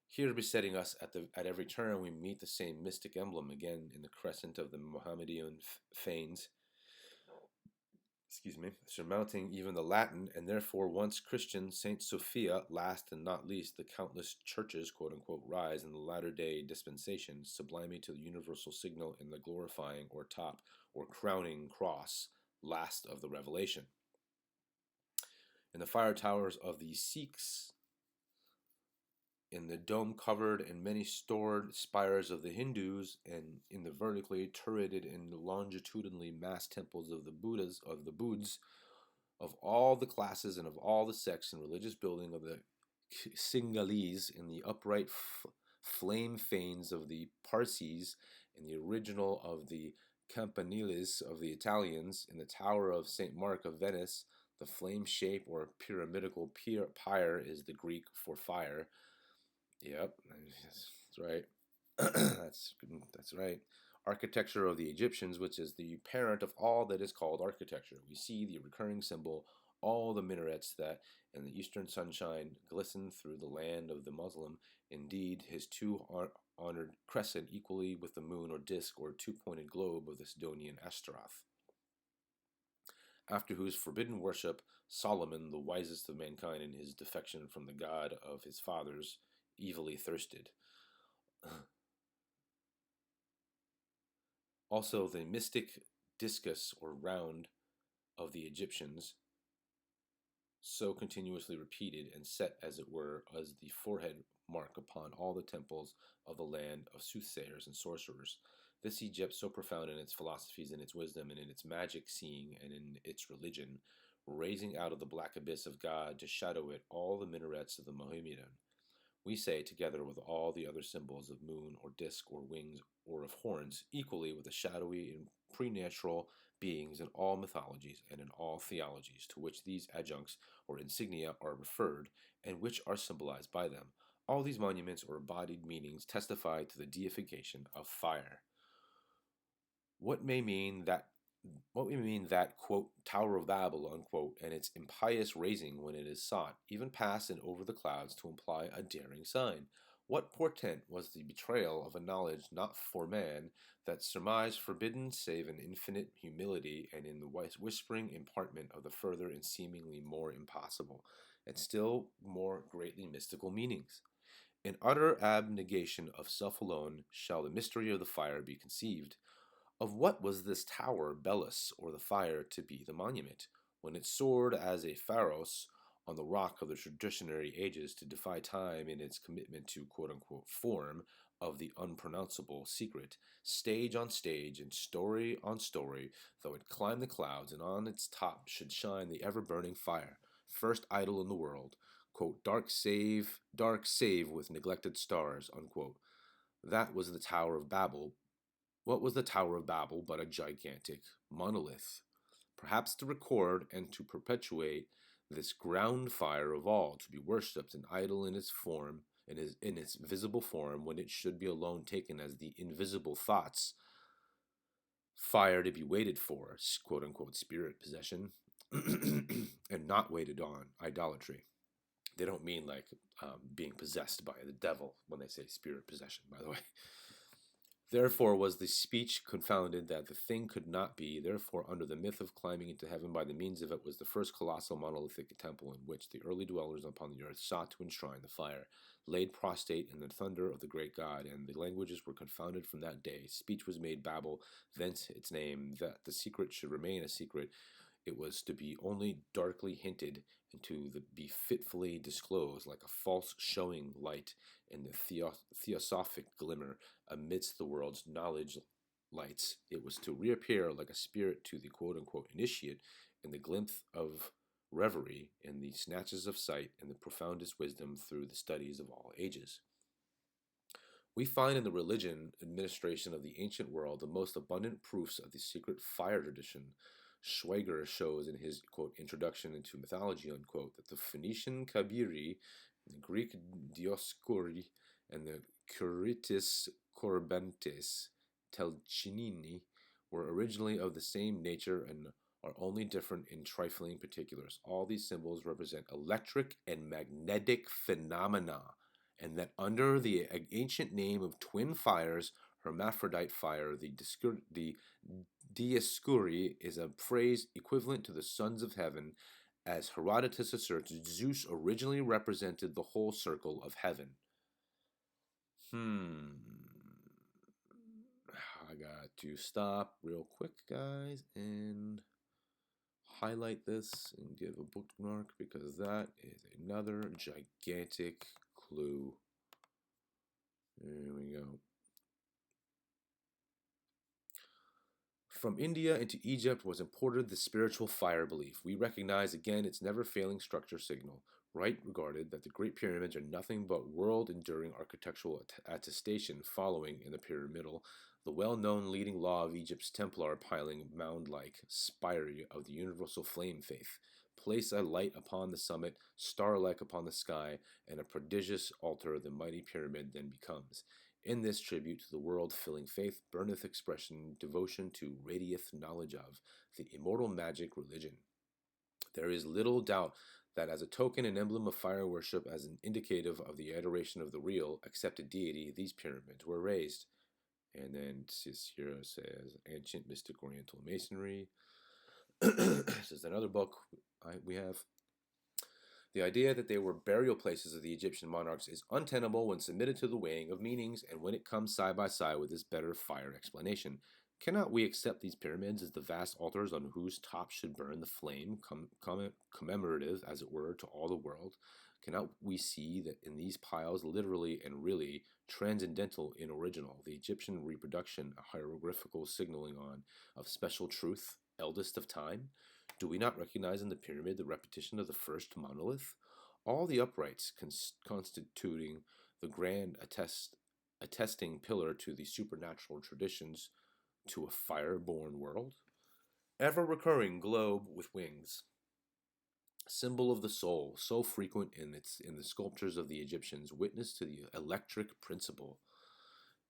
Here besetting us at every turn, we meet the same mystic emblem again in the crescent of the Mohammedan fanes, surmounting even the Latin and therefore once Christian Saint Sophia, last and not least the countless churches, quote unquote, rise in the latter day dispensation, subliming to the universal signal in the glorifying or top or crowning cross, last of the revelation. In the fire towers of the Sikhs, in the dome-covered and many-stored spires of the Hindus, and in the vertically turreted and longitudinally massed temples of the Buddhas, of all the classes and of all the sects and religious building of the Sinhalese, in the upright flame fanes of the Parsis, in the original of the Campaniles of the Italians, in the tower of St. Mark of Venice, the flame shape or pyramidical pyre is the Greek for fire. Yep, that's right. that's right. Architecture of the Egyptians, which is the parent of all that is called architecture. We see the recurring symbol, all the minarets that in the eastern sunshine glisten through the land of the Muslim. Indeed, his two-honored crescent equally with the moon or disk or two-pointed globe of the Sidonian Ashtaroth, after whose forbidden worship Solomon, the wisest of mankind in his defection from the God of his fathers, evilly thirsted. Also, the mystic discus or round of the Egyptians, so continuously repeated and set, as it were, as the forehead mark upon all the temples of the land of soothsayers and sorcerers. This Egypt, so profound in its philosophies and its wisdom and in its magic seeing and in its religion, raising out of the black abyss of God to shadow it all the minarets of the Mohammedan. We say, together with all the other symbols of moon or disk or wings or of horns, equally with the shadowy and preternatural beings in all mythologies and in all theologies to which these adjuncts or insignia are referred and which are symbolized by them. All these monuments or embodied meanings testify to the deification of fire. What we mean that, quote, Tower of Babel, unquote, and its impious raising when it is sought, even past and over the clouds, to imply a daring sign? What portent was the betrayal of a knowledge not for man, that surmise forbidden save in infinite humility and in the whispering impartment of the further and seemingly more impossible, and still more greatly mystical meanings? In utter abnegation of self alone shall the mystery of the fire be conceived. Of what was this tower, Belus, or the fire, to be the monument, when it soared as a pharos on the rock of the traditionary ages to defy time in its commitment to quote-unquote form of the unpronounceable secret, stage on stage and story on story, though it climbed the clouds, and on its top should shine the ever-burning fire, first idol in the world, quote, dark save with neglected stars, unquote. That was the Tower of Babel. What was the Tower of Babel but a gigantic monolith? Perhaps to record and to perpetuate this ground fire of all, to be worshipped and idol in its form, in its visible form, when it should be alone taken as the invisible thoughts, fire to be waited for, quote unquote, spirit possession, and not waited on, idolatry. They don't mean like being possessed by the devil when they say spirit possession, by the way. Therefore was the speech confounded that the thing could not be. Therefore, under the myth of climbing into heaven by the means of it was the first colossal monolithic temple in which the early dwellers upon the earth sought to enshrine the fire, laid prostrate in the thunder of the great God, and the languages were confounded from that day. Speech was made Babel, thence its name, that the secret should remain a secret. It was to be only darkly hinted and to be fitfully disclosed like a false showing light in the theosophic glimmer amidst the world's knowledge lights, it was to reappear like a spirit to the quote-unquote initiate in the glimpse of reverie, in the snatches of sight, and the profoundest wisdom through the studies of all ages. We find in the religion administration of the ancient world the most abundant proofs of the secret fire tradition. Schweger shows in his, quote, introduction into mythology, unquote, that the Phoenician Kabiri, the Greek Dioscuri, and the Curitis Corbentes Telchinini were originally of the same nature and are only different in trifling particulars. All these symbols represent electric and magnetic phenomena, and that under the ancient name of twin fires, hermaphrodite fire, the Dioscuri is a phrase equivalent to the sons of heaven. As Herodotus asserts, Zeus originally represented the whole circle of heaven. I got to stop real quick, guys, and highlight this and give a bookmark because that is another gigantic clue. There we go. From India into Egypt was imported the spiritual fire belief. We recognize again its never-failing structure signal. Wright regarded that the Great Pyramids are nothing but world-enduring architectural attestation following, in the pyramidal, the well-known leading law of Egypt's Templar piling mound-like spire of the universal flame faith. Place a light upon the summit, star-like upon the sky, and a prodigious altar the mighty pyramid then becomes. In this tribute to the world-filling faith burneth expression, devotion to, radieth knowledge of, the immortal magic religion. There is little doubt that as a token and emblem of fire worship, as an indicative of the adoration of the real, accepted deity, these pyramids were raised. And then here says Ancient Mystic Oriental Masonry. This is another book we have. The idea that they were burial places of the Egyptian monarchs is untenable when submitted to the weighing of meanings and when it comes side by side with this better fire explanation. Cannot we accept these pyramids as the vast altars on whose tops should burn the flame, commemorative, as it were, to all the world? Cannot we see that in these piles, literally and really, transcendental in original, the Egyptian reproduction, a hieroglyphical signaling on, of special truth, eldest of time? Do we not recognize in the pyramid the repetition of the first monolith? All the uprights constituting the grand attesting pillar to the supernatural traditions to a fire-born world? Ever-recurring globe with wings, symbol of the soul, so frequent in the sculptures of the Egyptians, witness to the electric principle.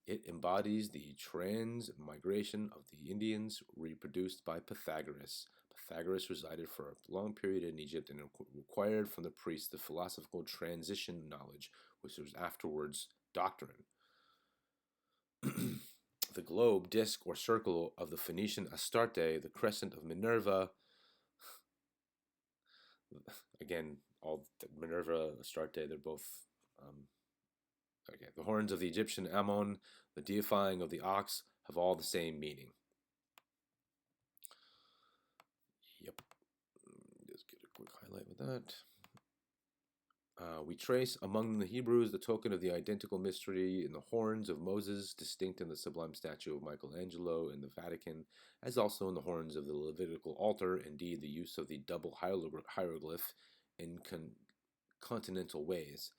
It embodies the transmigration of the Indians reproduced by Pythagoras. Pythagoras resided for a long period in Egypt and acquired from the priests the philosophical transition knowledge, which was afterwards doctrine. The globe, disc, or circle of the Phoenician Astarte, the crescent of Minerva. Again, all Minerva, Astarte, they're both okay. The horns of the Egyptian Ammon, the deifying of the ox, have all the same meaning. Yep. Just get a quick highlight with that. We trace among the Hebrews the token of the identical mystery in the horns of Moses, distinct in the sublime statue of Michelangelo in the Vatican, as also in the horns of the Levitical altar. Indeed, the use of the double hieroglyph in continental ways.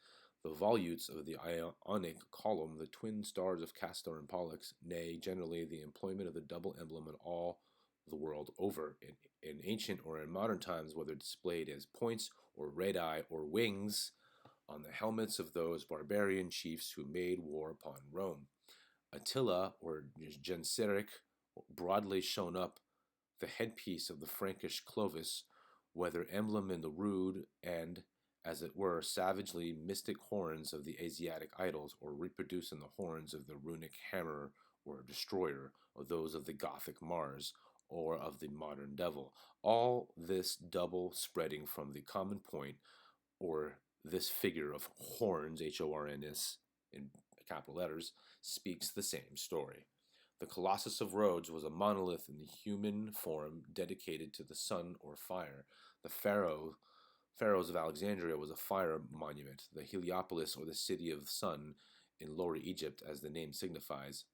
The volutes of the Ionic column, the twin stars of Castor and Pollux, nay, generally the employment of the double emblem in all the world over, in ancient or in modern times, whether displayed as points or radii or wings on the helmets of those barbarian chiefs who made war upon Rome. Attila or Genseric broadly shown up the headpiece of the Frankish Clovis, whether emblem in the rude and, as it were, savagely mystic horns of the Asiatic idols, or reproduced in the horns of the runic hammer or destroyer, or those of the Gothic Mars, or of the modern devil. All this double spreading from the common point, or this figure of horns, H-O-R-N-S, in capital letters, speaks the same story. The Colossus of Rhodes was a monolith in the human form dedicated to the sun or fire. The Pharaohs of Alexandria was a fire monument. The Heliopolis, or the city of the sun, in Lower Egypt, as the name signifies,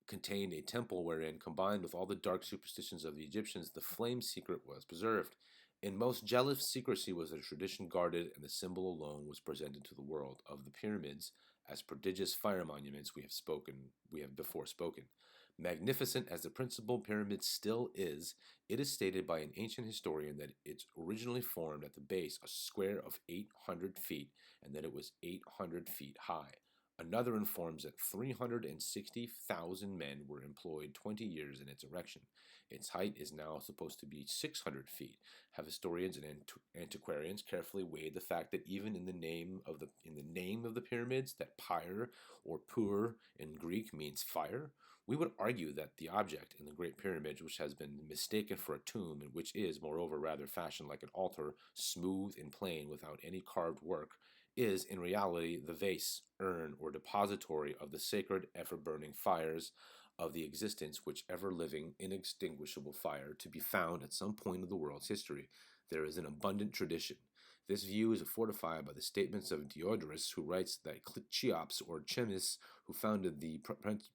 contained a temple wherein, combined with all the dark superstitions of the Egyptians, the flame secret was preserved. In most jealous secrecy was the tradition guarded, and the symbol alone was presented to the world of the pyramids as prodigious fire monuments we have before spoken. Magnificent as the principal pyramid still is, it is stated by an ancient historian that it originally formed at the base a square of 800 feet and that it was 800 feet high. Another informs that 360,000 men were employed 20 years in its erection. Its height is now supposed to be 600 feet. Have historians and antiquarians carefully weighed the fact that even in the name of the pyramids, that pyre or pur in Greek means fire? We would argue that the object in the Great Pyramid, which has been mistaken for a tomb and which is, moreover, rather fashioned like an altar, smooth and plain without any carved work, is in reality the vase, urn, or depository of the sacred, ever-burning fires of the existence, which ever-living, inextinguishable fire to be found at some point of the world's history. There is an abundant tradition. This view is fortified by the statements of Diodorus, who writes that Cheops or Chemmis, who founded the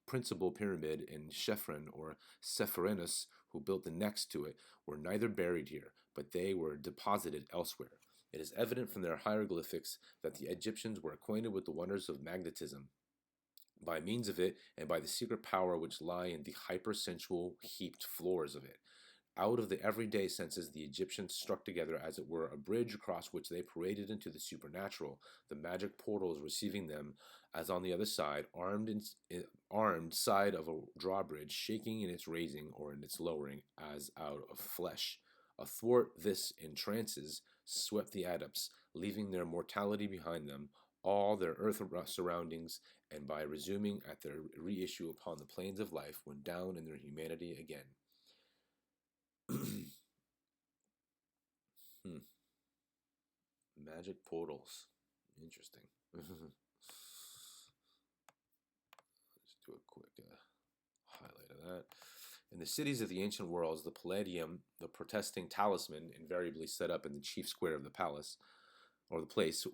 principal pyramid, and Chephren or Cepherenus, who built the next to it, were neither buried here, but they were deposited elsewhere. It is evident from their hieroglyphics that the Egyptians were acquainted with the wonders of magnetism, by means of it, and by the secret power which lie in the hypersensual heaped floors of it. Out of the everyday senses, the Egyptians struck together, as it were, a bridge across which they paraded into the supernatural, the magic portals receiving them, as on the other side, armed side of a drawbridge, shaking in its raising or in its lowering, as out of flesh. Athwart this, in trances, swept the adepts, leaving their mortality behind them, all their earth surroundings, and by resuming at their reissue upon the plains of life, went down in their humanity again. Magic portals. Interesting. Let's do a quick highlight of that. In the cities of the ancient worlds, the Palladium, the protesting talisman invariably set up in the chief square of the palace, or the place,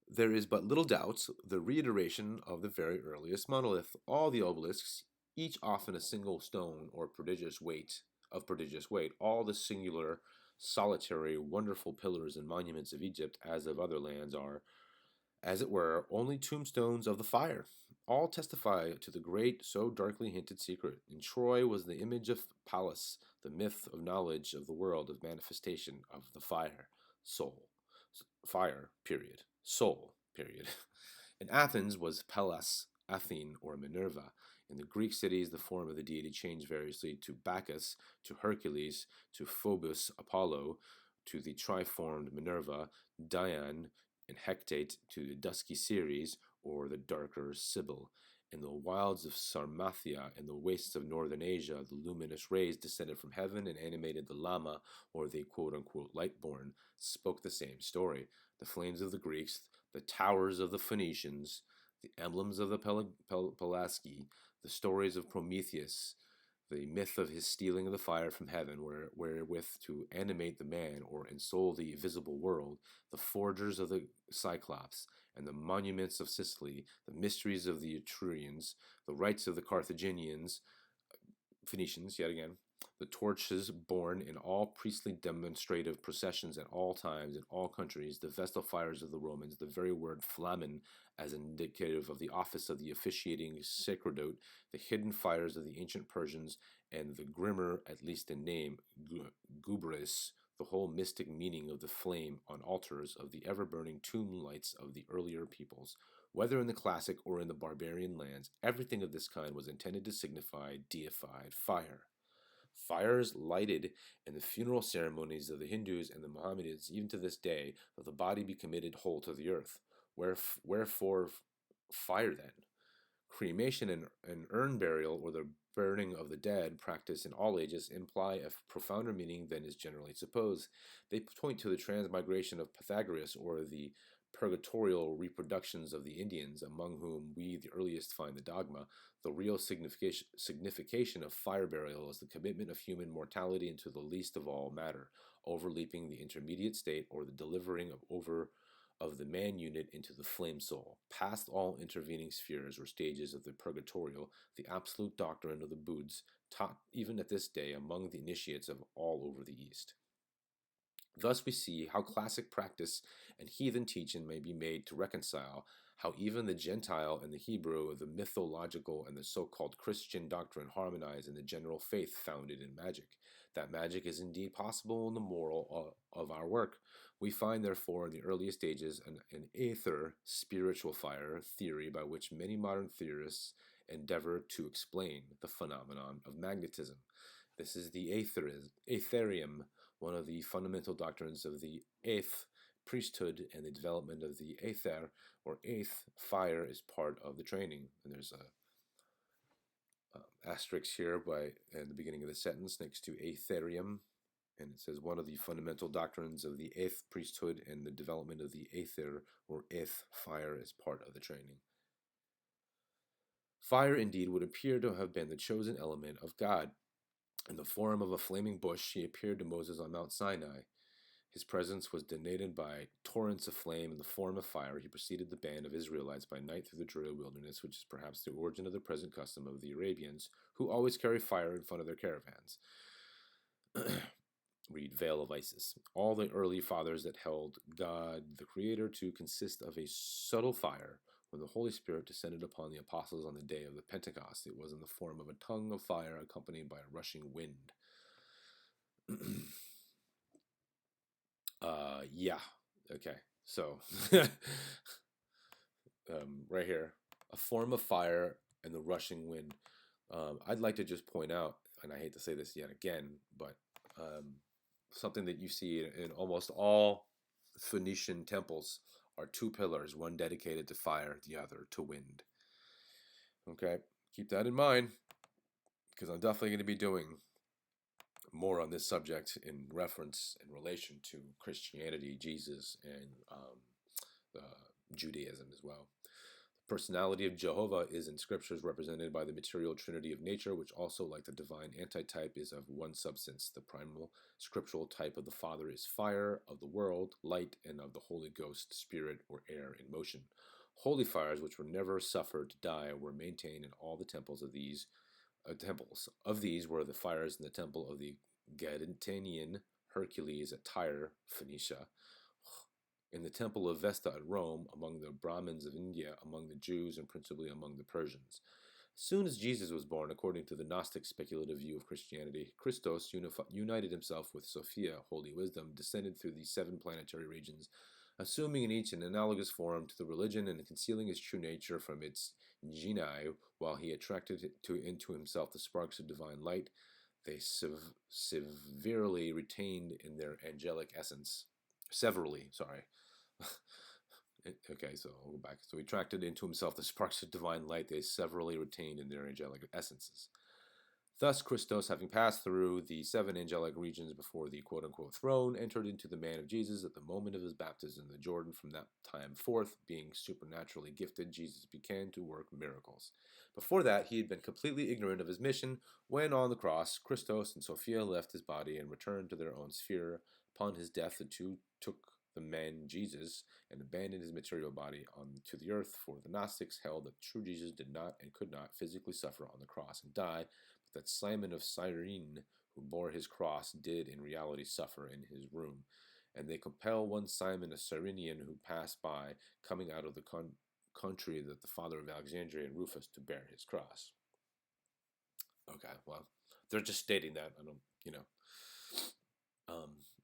there is but little doubt, the reiteration of the very earliest monolith. All the obelisks, each often a single stone or prodigious weight, all the singular, solitary, wonderful pillars and monuments of Egypt, as of other lands, are, as it were, only tombstones of the fire. All testify to the great, so darkly hinted secret. In Troy was the image of Pallas, the myth of knowledge of the world of manifestation of the fire, soul. Fire, period. Soul, period. In Athens was Pallas, Athene, or Minerva. In the Greek cities, the form of the deity changed variously to Bacchus, to Hercules, to Phobos, Apollo, to the triformed Minerva, Dian, and Hecate, to the dusky Ceres, or the darker Sibyl. In the wilds of Sarmathia and the wastes of northern Asia, the luminous rays descended from heaven and animated the Lama, or the quote-unquote light-born, spoke the same story. The flames of the Greeks, the towers of the Phoenicians, the emblems of the Pelasgi, the stories of Prometheus, the myth of his stealing of the fire from heaven wherewith to animate the man or ensoul the visible world, the forgers of the Cyclops, and the monuments of Sicily, the mysteries of the Etrurians, the rites of the Carthaginians, Phoenicians, yet again, the torches borne in all priestly demonstrative processions at all times, in all countries, the vestal fires of the Romans, the very word flamen as indicative of the office of the officiating sacerdote, the hidden fires of the ancient Persians, and the grimmer, at least in name, gubris, the whole mystic meaning of the flame on altars of the ever-burning tomb lights of the earlier peoples. Whether in the classic or in the barbarian lands, everything of this kind was intended to signify deified fire. Fires lighted in the funeral ceremonies of the Hindus and the Mohammedans, even to this day, that the body be committed whole to the earth. Wherefore fire then? Cremation and urn burial, or the burning of the dead, practiced in all ages, imply a profounder meaning than is generally supposed. They point to the transmigration of Pythagoras, or the purgatorial reproductions of the Indians, among whom we the earliest find the dogma. The real signification of fire burial is the commitment of human mortality into the least of all matter, overleaping the intermediate state, or the delivering of over of the man unit into the flame soul. Past all intervening spheres or stages of the purgatorial, the absolute doctrine of the Buddhas, taught even at this day among the initiates of all over the East. Thus we see how classic practice and heathen teaching may be made to reconcile, how even the Gentile and the Hebrew, the mythological and the so-called Christian doctrine harmonize in the general faith founded in magic. That magic is indeed possible in the moral of our work. We find, therefore, in the earliest stages an aether, spiritual fire theory by which many modern theorists endeavor to explain the phenomenon of magnetism. This is the aetherium, one of the fundamental doctrines of the eighth priesthood, and the development of the aether, or eighth fire, is part of the training. And there's a asterisk here in the beginning of the sentence next to aetherium, and it says one of the fundamental doctrines of the eighth priesthood and the development of the aether, or eighth fire, is part of the training. Fire indeed would appear to have been the chosen element of God. In the form of a flaming bush, he appeared to Moses on Mount Sinai. His presence was denoted by torrents of flame in the form of fire. He preceded the band of Israelites by night through the Judea wilderness, which is perhaps the origin of the present custom of the Arabians, who always carry fire in front of their caravans. Read Veil of Isis. All the early fathers that held God, the Creator, to consist of a subtle fire. When the Holy Spirit descended upon the apostles on the day of the Pentecost, it was in the form of a tongue of fire accompanied by a rushing wind. Yeah. Okay. So, right here, a form of fire and the rushing wind. I'd like to just point out, and I hate to say this yet again, but something that you see in almost all Phoenician temples are two pillars, one dedicated to fire, the other to wind. Okay, keep that in mind, because I'm definitely going to be doing more on this subject in reference, in relation to Christianity, Jesus, and Judaism as well. The personality of Jehovah is in scriptures represented by the material trinity of nature, which also, like the divine antitype, is of one substance. The primal scriptural type of the Father is fire, of the world, light, and of the Holy Ghost, spirit, or air in motion. Holy fires, which were never suffered to die, were maintained in all the temples of these. Of these were the fires in the temple of the Gaditanian Hercules at Tyre, Phoenicia, in the temple of Vesta at Rome, among the Brahmins of India, among the Jews, and principally among the Persians. As soon as Jesus was born, according to the Gnostic speculative view of Christianity, Christos united himself with Sophia, holy wisdom, descended through the 7 planetary regions, assuming in each an analogous form to the religion and concealing his true nature from its genii, while he attracted into himself the sparks of divine light. They severely retained in their angelic essence. Severally, sorry. Okay, so I'll go back. So he attracted into himself the sparks of divine light they severally retained in their angelic essences. Thus, Christos, having passed through the 7 angelic regions before the quote-unquote throne, entered into the man of Jesus at the moment of his baptism in the Jordan. From that time forth, being supernaturally gifted, Jesus began to work miracles. Before that, he had been completely ignorant of his mission. When on the cross, Christos and Sophia left his body and returned to their own sphere. Upon his death, the two took the man Jesus and abandoned his material body to the earth, for the Gnostics held that true Jesus did not and could not physically suffer on the cross and die, but that Simon of Cyrene, who bore his cross, did in reality suffer in his room. And they compel one Simon, a Cyrenian, who passed by, coming out of the country, that the father of Alexandria and Rufus, to bear his cross. Okay, well, they're just stating that. I don't,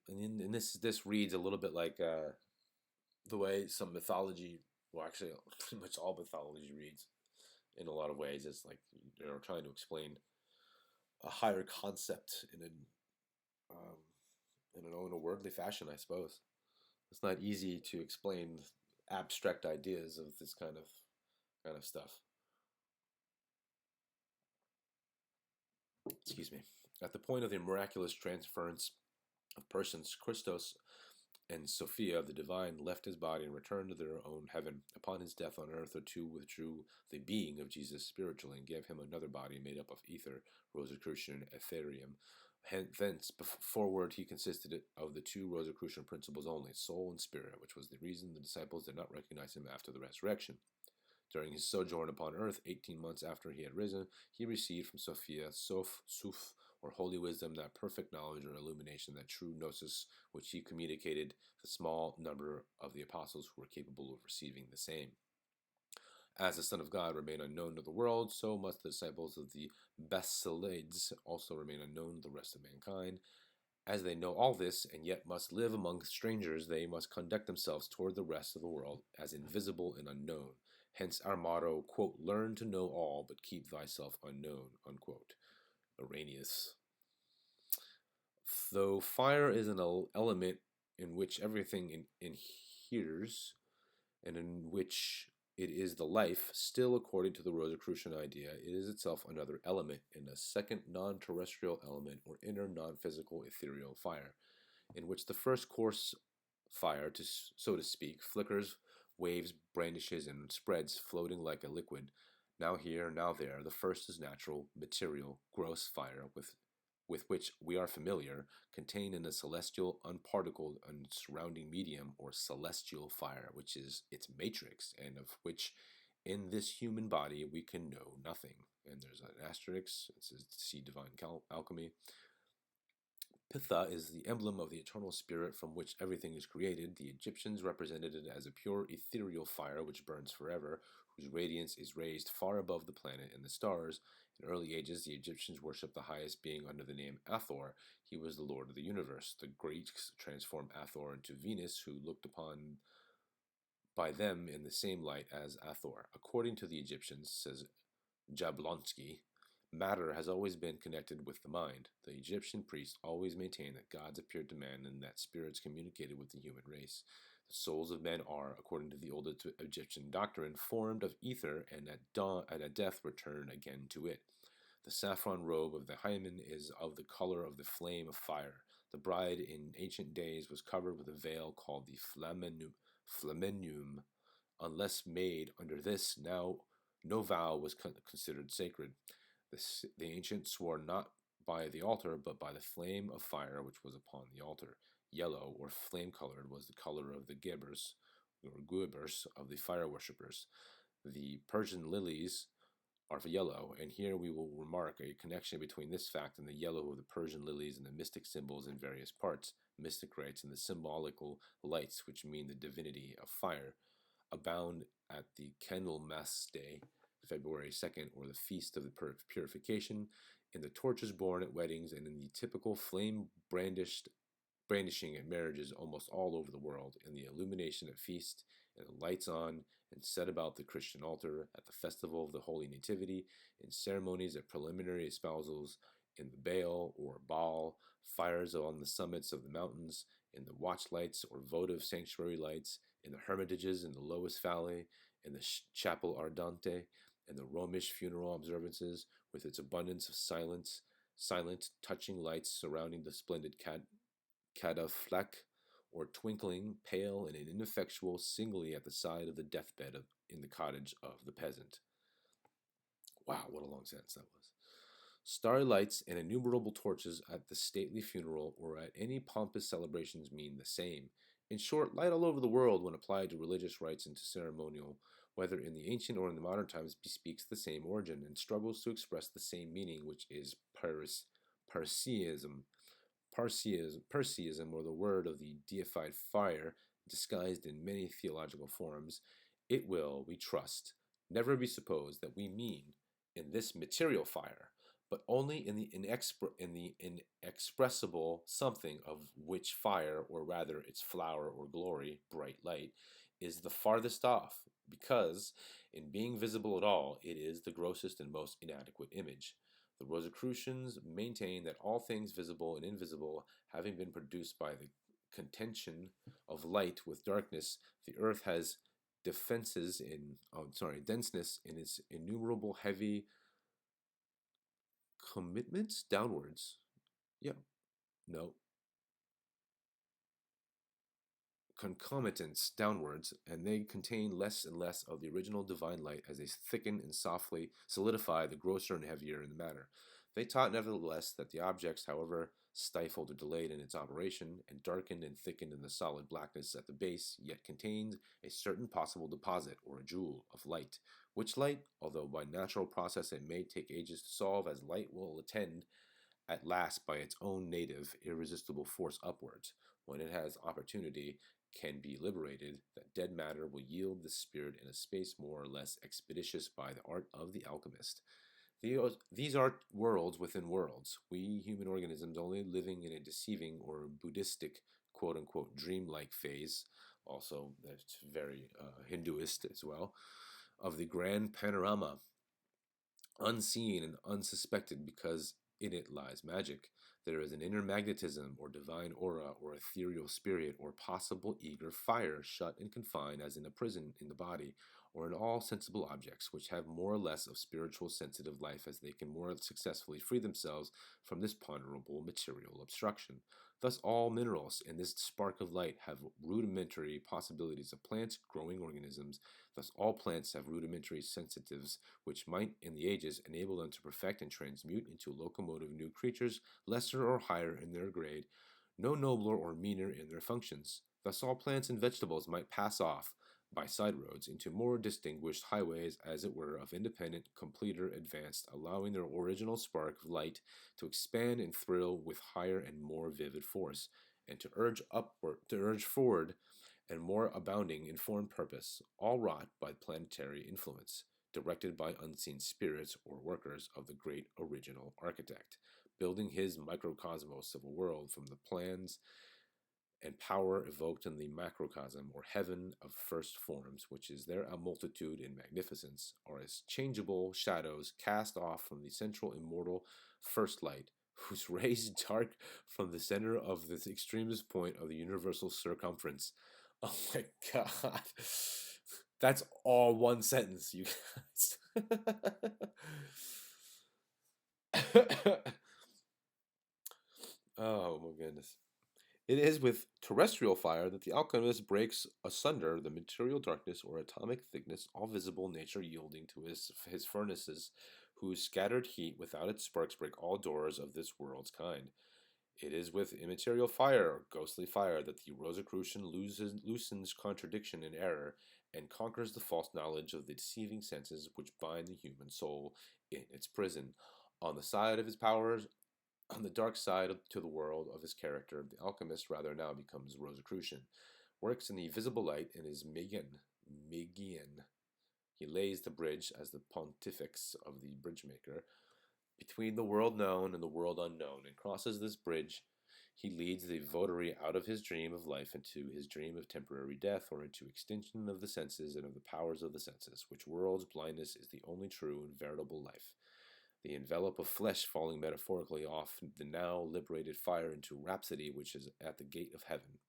and this reads a little bit like the way some mythology, well, actually, pretty much all mythology reads in a lot of ways. It's like they're trying to explain a higher concept in a worldly fashion, I suppose. It's not easy to explain abstract ideas of this kind of stuff. Excuse me. At the point of the miraculous transference of persons, Christos and Sophia, the divine, left his body and returned to their own heaven. Upon his death on earth, the two withdrew the being of Jesus spiritually and gave him another body made up of ether, Rosicrucian, etherium, Forward, he consisted of the two Rosicrucian principles only, soul and spirit, which was the reason the disciples did not recognize him after the resurrection. During his sojourn upon earth, 18 months after he had risen, he received from Sophia, Suf, or holy wisdom, that perfect knowledge or illumination, that true gnosis, which he communicated the small number of the apostles who were capable of receiving the same. As the Son of God remained unknown to the world, so must the disciples of the Basilides also remain unknown to the rest of mankind. As they know all this, and yet must live among strangers, they must conduct themselves toward the rest of the world as invisible and unknown. Hence our motto, quote, learn to know all, but keep thyself unknown, unquote. Arrhenius. Though fire is an element in which everything inheres, and in which it is the life, still according to the Rosicrucian idea, it is itself another element, in a second non-terrestrial element or inner non-physical ethereal fire, in which the first coarse fire, so to speak, flickers, waves, brandishes, and spreads, floating like a liquid, now here, now there. The first is natural, material, gross fire, with which we are familiar, contained in a celestial, unparticled, and surrounding medium, or celestial fire, which is its matrix, and of which in this human body we can know nothing. And there's an asterisk, it says see Divine Alchemy. Pitha is the emblem of the eternal spirit from which everything is created. The Egyptians represented it as a pure ethereal fire which burns forever, whose radiance is raised far above the planet and the stars. In early ages, the Egyptians worshipped the highest being under the name Hathor. He was the Lord of the universe. The Greeks transformed Hathor into Venus, who looked upon by them in the same light as Hathor. According to the Egyptians, says Jablonski, matter has always been connected with the mind. The Egyptian priests always maintained that gods appeared to man and that spirits communicated with the human race. The souls of men are, according to the old Egyptian doctrine, formed of ether, and at death return again to it. The saffron robe of the hymen is of the color of the flame of fire. The bride in ancient days was covered with a veil called the flamenum. Unless made under this, now no vow was considered sacred. The ancients swore not by the altar, but by the flame of fire which was upon the altar. Yellow, or flame-colored, was the color of the gebers, or guebers, of the fire worshippers. The Persian lilies are yellow, and here we will remark a connection between this fact and the yellow of the Persian lilies and the mystic symbols in various parts. Mystic rites and the symbolical lights, which mean the divinity of fire, abound at the Candlemas Day, February 2nd, or the Feast of the Purification, in the torches borne at weddings, and in the typical flame brandishing at marriages almost all over the world, in the illumination at feast, and the lights on and set about the Christian altar, at the festival of the Holy Nativity, in ceremonies at preliminary espousals, in the Baal or Baal, fires on the summits of the mountains, in the watch lights or votive sanctuary lights, in the hermitages in the lowest valley, in the chapel ardente, in the Romish funeral observances, with its abundance of silent, touching lights surrounding the splendid cadaflak, or twinkling, pale, and ineffectual, singly at the side of the deathbed in the cottage of the peasant. Wow, what a long sentence that was. Starry lights and innumerable torches at the stately funeral or at any pompous celebrations mean the same. In short, light all over the world, when applied to religious rites and to ceremonial, whether in the ancient or in the modern times, bespeaks the same origin and struggles to express the same meaning, which is Parsiism. Parsiism, or the word of the deified fire, disguised in many theological forms. It will, we trust, never be supposed that we mean in this material fire, but only in the inexpressible something of which fire, or rather its flower or glory, bright light, is the farthest off, because, in being visible at all, it is the grossest and most inadequate image. The Rosicrucians maintain that all things visible and invisible, having been produced by the contention of light with darkness, the earth has denseness in its innumerable heavy commitments downwards. Yeah, no. Concomitants downwards, and they contain less and less of the original divine light as they thicken and softly solidify the grosser and heavier in the matter. They taught, nevertheless, that the objects, however stifled or delayed in its operation, and darkened and thickened in the solid blackness at the base, yet contained a certain possible deposit, or a jewel, of light, which light, although by natural process it may take ages to solve, as light will attend at last by its own native, irresistible force upwards. When it has opportunity, can be liberated, that dead matter will yield the spirit in a space more or less expeditious by the art of the alchemist. These are worlds within worlds. We human organisms only living in a deceiving or Buddhistic quote unquote dreamlike phase, also that's very Hinduist as well, of the grand panorama, unseen and unsuspected because in it lies magic. There is an inner magnetism or divine aura or ethereal spirit or possible eager fire shut and confined as in a prison in the body or in all sensible objects which have more or less of spiritual sensitive life as they can more successfully free themselves from this ponderable material obstruction. Thus all minerals in this spark of light have rudimentary possibilities of plants, growing organisms. Thus all plants have rudimentary sensitives which might, in the ages, enable them to perfect and transmute into locomotive new creatures, lesser or higher in their grade, no nobler or meaner in their functions. Thus all plants and vegetables might pass off, by side roads, into more distinguished highways, as it were, of independent, completer advanced, allowing their original spark of light to expand and thrill with higher and more vivid force, and to urge forward and more abounding in form purpose, all wrought by planetary influence, directed by unseen spirits or workers of the great original architect, building his microcosmos of a world from the plans and power evoked in the macrocosm or heaven of first forms, which is their multitude in magnificence, are as changeable shadows cast off from the central immortal first light, whose rays dart from the center of the extremest point of the universal circumference. Oh my god. That's all one sentence, you guys. Oh my goodness. It is with terrestrial fire that the alchemist breaks asunder the material darkness or atomic thickness, all visible nature yielding to his furnaces, whose scattered heat without its sparks break all doors of this world's kind. It is with immaterial fire, or ghostly fire, that the Rosicrucian loosens contradiction and error, and conquers the false knowledge of the deceiving senses which bind the human soul in its prison. On the side of his powers, on the dark side to the world of his character, the alchemist rather now becomes Rosicrucian, works in the visible light and is Magian. He lays the bridge as the pontifex of the bridge maker between the world known and the world unknown, and crosses this bridge. He leads the votary out of his dream of life into his dream of temporary death, or into extinction of the senses and of the powers of the senses, which world's blindness is the only true and veritable life. The envelope of flesh falling metaphorically off the now liberated fire into rhapsody which is at the gate of heaven.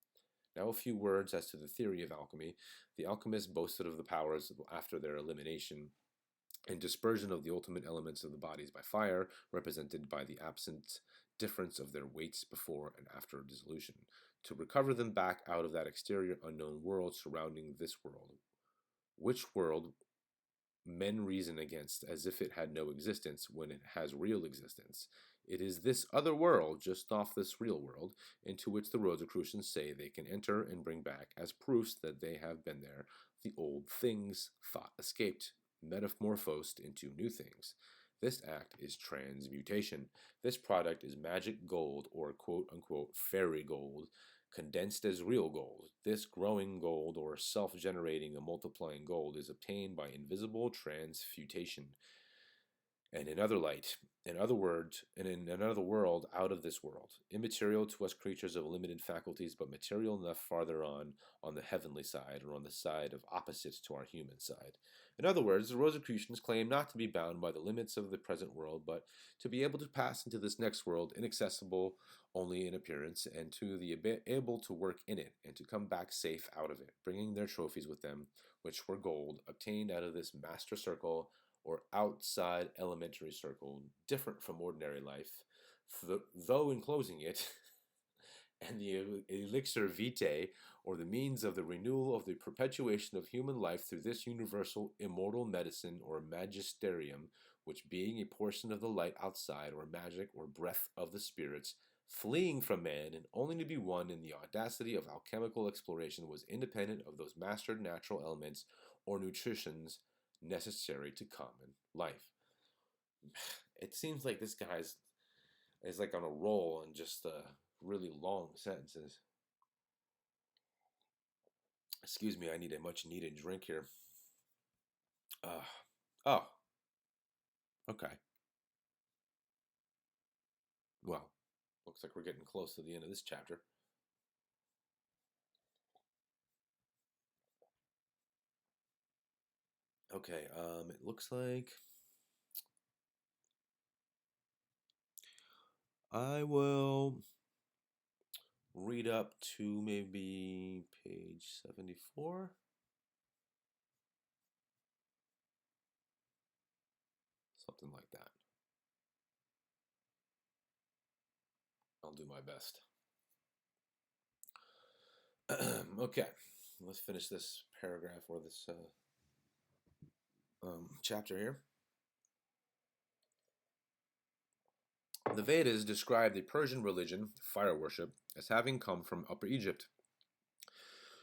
Now a few words as to the theory of alchemy. The alchemists boasted of the powers after their elimination and dispersion of the ultimate elements of the bodies by fire, represented by the absent difference of their weights before and after dissolution, to recover them back out of that exterior unknown world surrounding this world, which world men reason against as if it had no existence when it has real existence. It is this other world, just off this real world, into which the Rosicrucians say they can enter and bring back, as proofs that they have been there, the old things thought escaped, metamorphosed into new things. This act is transmutation. This product is magic gold, or quote unquote fairy gold, condensed as real gold. This growing gold, or self-generating and multiplying gold, is obtained by invisible transfutation, and in other light, in other words, and in another world out of this world, immaterial to us creatures of limited faculties, but material enough farther on the heavenly side, or on the side of opposites to our human side. In other words, the Rosicrucians claim not to be bound by the limits of the present world, but to be able to pass into this next world, inaccessible only in appearance, and to be able to work in it, and to come back safe out of it, bringing their trophies with them, which were gold, obtained out of this master circle, or outside elementary circle, different from ordinary life, though enclosing it, and the elixir vitae, or the means of the renewal of the perpetuation of human life through this universal immortal medicine or magisterium, which being a portion of the light outside, or magic, or breath of the spirits, fleeing from man and only to be won in the audacity of alchemical exploration, was independent of those mastered natural elements or nutritions necessary to common life. It seems like this guy's is like on a roll and just really long sentences. Excuse me, I need a much needed drink here. Oh, okay. Well, looks like we're getting close to the end of this chapter. Okay, it looks like I will read up to maybe page 74. Something like that. I'll do my best. Okay, let's finish this paragraph or this chapter here. The Vedas describe the Persian religion, fire worship, as having come from Upper Egypt.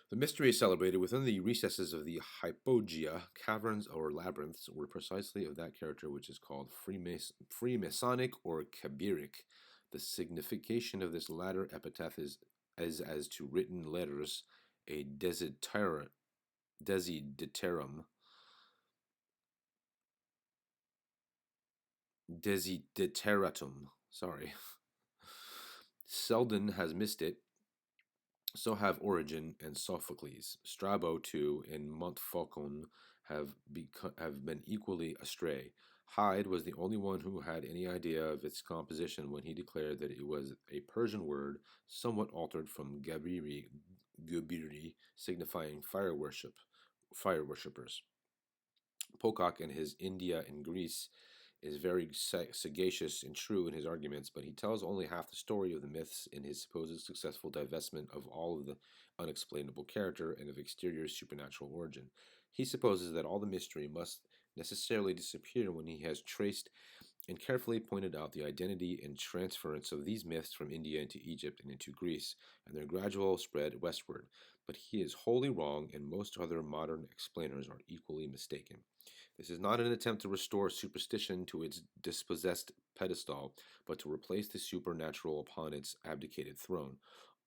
The mysteries celebrated within the recesses of the hypogea, caverns or labyrinths, were precisely of that character which is called Freemasonic or Kabiric. The signification of this latter epithet is as to written letters, a desideratum, sorry. Selden has missed it, so have Origen and Sophocles. Strabo, too, and Montfaucon have been equally astray. Hyde was the only one who had any idea of its composition when he declared that it was a Persian word, somewhat altered from gabiri, signifying fire worshippers. Pocock in his India and Greece is very sagacious and true in his arguments, but he tells only half the story of the myths in his supposed successful divestment of all of the unexplainable character and of exterior supernatural origin. He supposes that all the mystery must necessarily disappear when he has traced and carefully pointed out the identity and transference of these myths from India into Egypt and into Greece, and their gradual spread westward. But he is wholly wrong, and most other modern explainers are equally mistaken. This is not an attempt to restore superstition to its dispossessed pedestal, but to replace the supernatural upon its abdicated throne.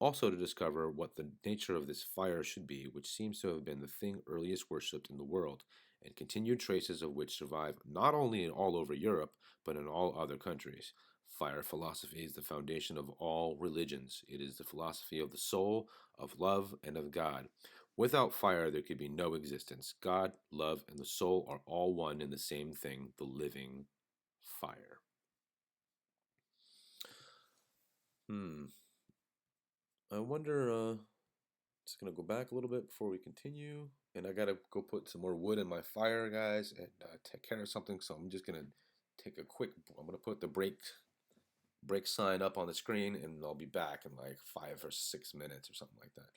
Also to discover what the nature of this fire should be, which seems to have been the thing earliest worshipped in the world, and continued traces of which survive not only in all over Europe, but in all other countries. Fire philosophy is the foundation of all religions. It is the philosophy of the soul, of love, and of God. Without fire, there could be no existence. God, love, and the soul are all one in the same thing, the living fire. I wonder, just going to go back a little bit before we continue. And I got to go put some more wood in my fire, guys, and take care of something. So I'm just going to take a quick, I'm going to put the break sign up on the screen, and I'll be back in like 5 or 6 minutes or something like that.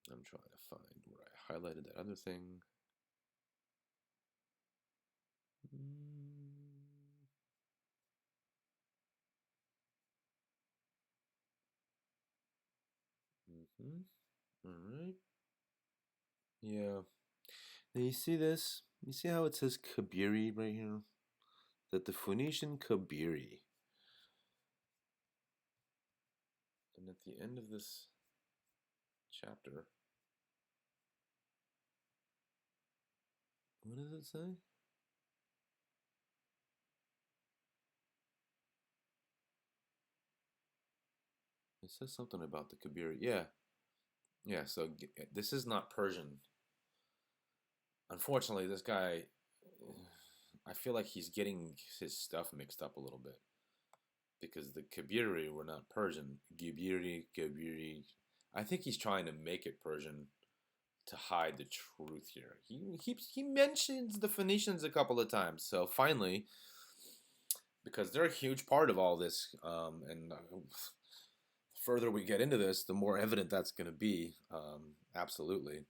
I'm trying to find where I highlighted that other thing. All right. Yeah. Now you see this? You see how it says Kabiri right here? That the Phoenician Kabiri. And at the end of this chapter, what does it say? It says something about the Kabiri. Yeah. Yeah, so this is not Persian. Unfortunately, this guy, I feel like he's getting his stuff mixed up a little bit. Because the Kabiri were not Persian. Kabiri. I think he's trying to make it Persian to hide the truth here. He mentions the Phoenicians a couple of times. So finally, because they're a huge part of all this, and the further we get into this, the more evident that's going to be. Absolutely.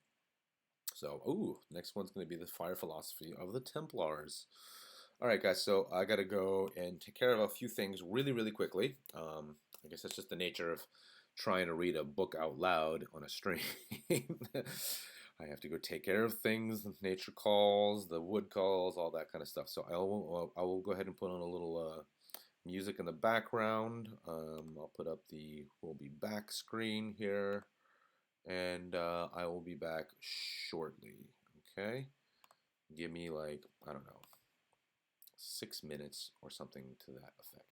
So, ooh, next one's going to be the fire philosophy of the Templars. All right, guys, so I got to go and take care of a few things really, really quickly. I guess that's just the nature of trying to read a book out loud on a stream. I have to go take care of things, the nature calls, the wood calls, all that kind of stuff. So I will go ahead and put on a little music in the background. I'll put up the "We'll Be Back" screen here, and I will be back shortly. Okay, give me like, I don't know, 6 minutes or something to that effect.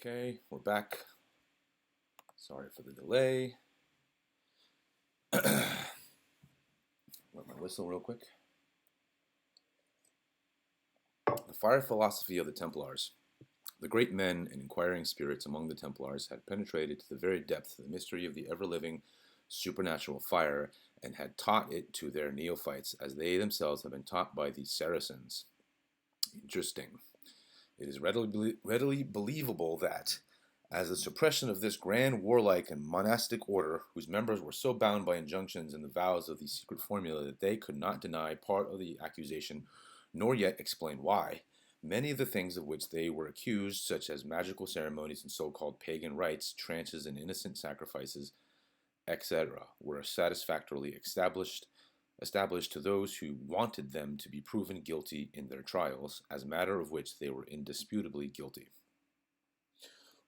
Okay, we're back. Sorry for the delay. Let my whistle real quick. The fire philosophy of the Templars. The great men and inquiring spirits among the Templars had penetrated to the very depth of the mystery of the ever-living supernatural fire and had taught it to their neophytes as they themselves have been taught by the Saracens. Interesting. It is readily believable that, as the suppression of this grand warlike and monastic order, whose members were so bound by injunctions and the vows of the secret formula that they could not deny part of the accusation, nor yet explain why, many of the things of which they were accused, such as magical ceremonies and so-called pagan rites, trances and innocent sacrifices, etc., were satisfactorily established to those who wanted them to be proven guilty in their trials, as matter of which they were indisputably guilty.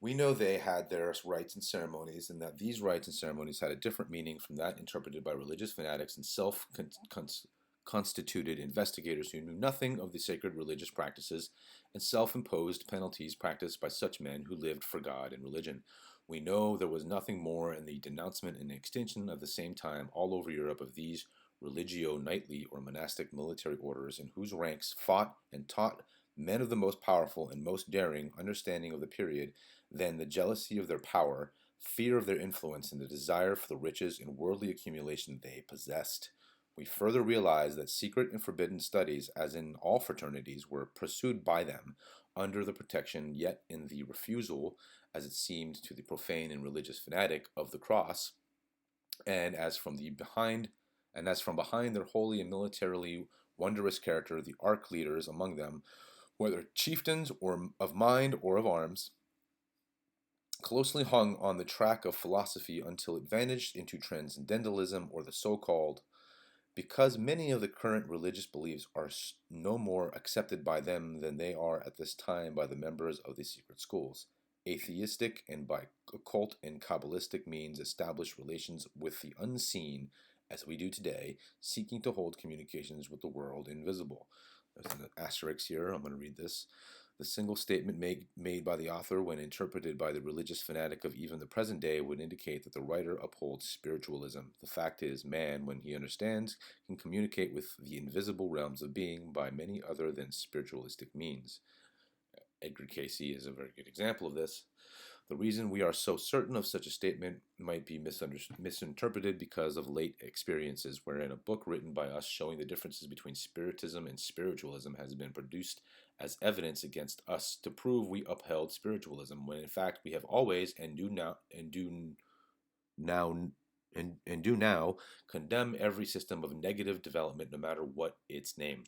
We know they had their rites and ceremonies, and that these rites and ceremonies had a different meaning from that interpreted by religious fanatics and self-constituted investigators who knew nothing of the sacred religious practices and self-imposed penalties practiced by such men who lived for God and religion. We know there was nothing more in the denouncement and extinction at the same time all over Europe of these religio knightly or monastic military orders in whose ranks fought and taught men of the most powerful and most daring understanding of the period than the jealousy of their power, fear of their influence, and the desire for the riches and worldly accumulation they possessed. We further realize that secret and forbidden studies, as in all fraternities, were pursued by them under the protection, yet in the refusal, as it seemed to the profane and religious fanatic, of the cross, and as from behind their holy and militarily wondrous character, the arch leaders among them, whether chieftains or of mind or of arms, closely hung on the track of philosophy until it vanished into transcendentalism or the so-called, because many of the current religious beliefs are no more accepted by them than they are at this time by the members of the secret schools, atheistic and by occult and Kabbalistic means establish relations with the unseen, as we do today, seeking to hold communications with the world invisible. There's an asterisk here. I'm going to read this. The single statement made by the author, when interpreted by the religious fanatic of even the present day, would indicate that the writer upholds spiritualism. The fact is, man, when he understands, can communicate with the invisible realms of being by many other than spiritualistic means. Edgar Cayce is a very good example of this. The reason we are so certain of such a statement might be misinterpreted because of late experiences, wherein a book written by us showing the differences between spiritism and spiritualism has been produced as evidence against us to prove we upheld spiritualism, when in fact we have always and do now condemn every system of negative development, no matter what its name.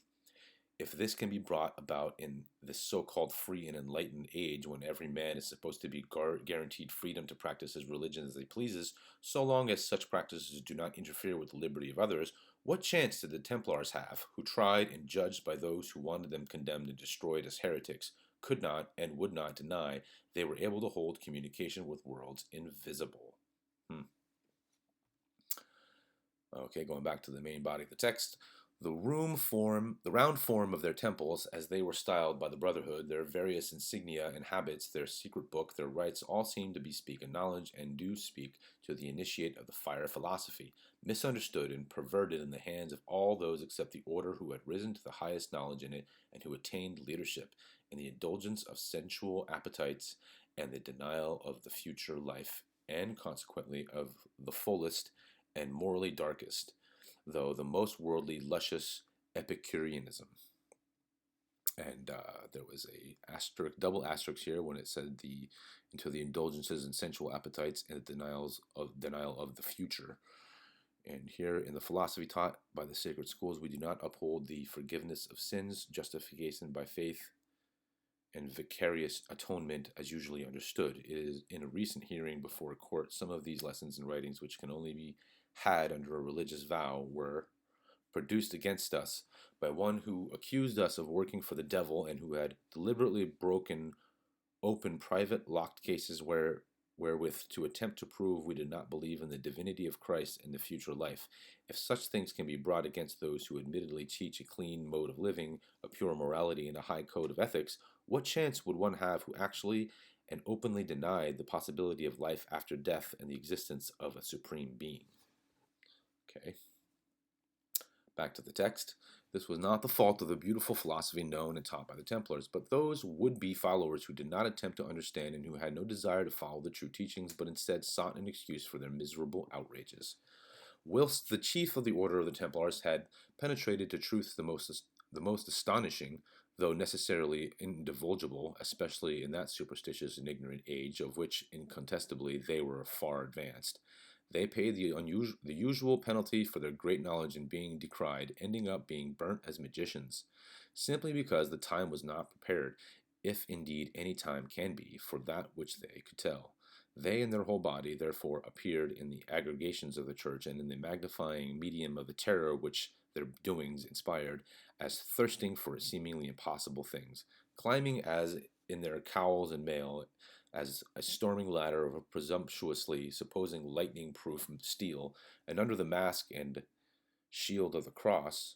If this can be brought about in this so-called free and enlightened age, when every man is supposed to be guaranteed freedom to practice his religion as he pleases, so long as such practices do not interfere with the liberty of others, what chance did the Templars have, who tried and judged by those who wanted them condemned and destroyed as heretics, could not and would not deny they were able to hold communication with worlds invisible? Okay, going back to the main body of the text. The round form of their temples, as they were styled by the Brotherhood, their various insignia and habits, their secret book, their rites, all seem to bespeak a knowledge, and do speak to the initiate of the fire philosophy, misunderstood and perverted in the hands of all those except the order who had risen to the highest knowledge in it, and who attained leadership in the indulgence of sensual appetites and the denial of the future life, and consequently of the fullest and morally darkest, though the most worldly, luscious Epicureanism. And there was a double asterisk here when it said into the indulgences and sensual appetites and the denial of the future. And here in the philosophy taught by the sacred schools, we do not uphold the forgiveness of sins, justification by faith, and vicarious atonement as usually understood. It is in a recent hearing before a court, some of these lessons and writings, which can only be had under a religious vow, were produced against us by one who accused us of working for the devil, and who had deliberately broken open private locked cases wherewith to attempt to prove we did not believe in the divinity of Christ and the future life. If such things can be brought against those who admittedly teach a clean mode of living, a pure morality, and a high code of ethics, what chance would one have who actually and openly denied the possibility of life after death and the existence of a supreme being. Okay. Back to the text. This was not the fault of the beautiful philosophy known and taught by the Templars, but those would-be followers who did not attempt to understand and who had no desire to follow the true teachings, but instead sought an excuse for their miserable outrages. Whilst the chief of the order of the Templars had penetrated to truths the most astonishing, though necessarily indivulgeable, especially in that superstitious and ignorant age of which incontestably they were far advanced, they paid the usual penalty for their great knowledge in being decried, ending up being burnt as magicians, simply because the time was not prepared, if indeed any time can be, for that which they could tell. They and their whole body, therefore, appeared in the aggregations of the church and in the magnifying medium of the terror which their doings inspired, as thirsting for seemingly impossible things, climbing as in their cowls and mail, as a storming ladder of a presumptuously supposing lightning-proof steel, and under the mask and shield of the cross,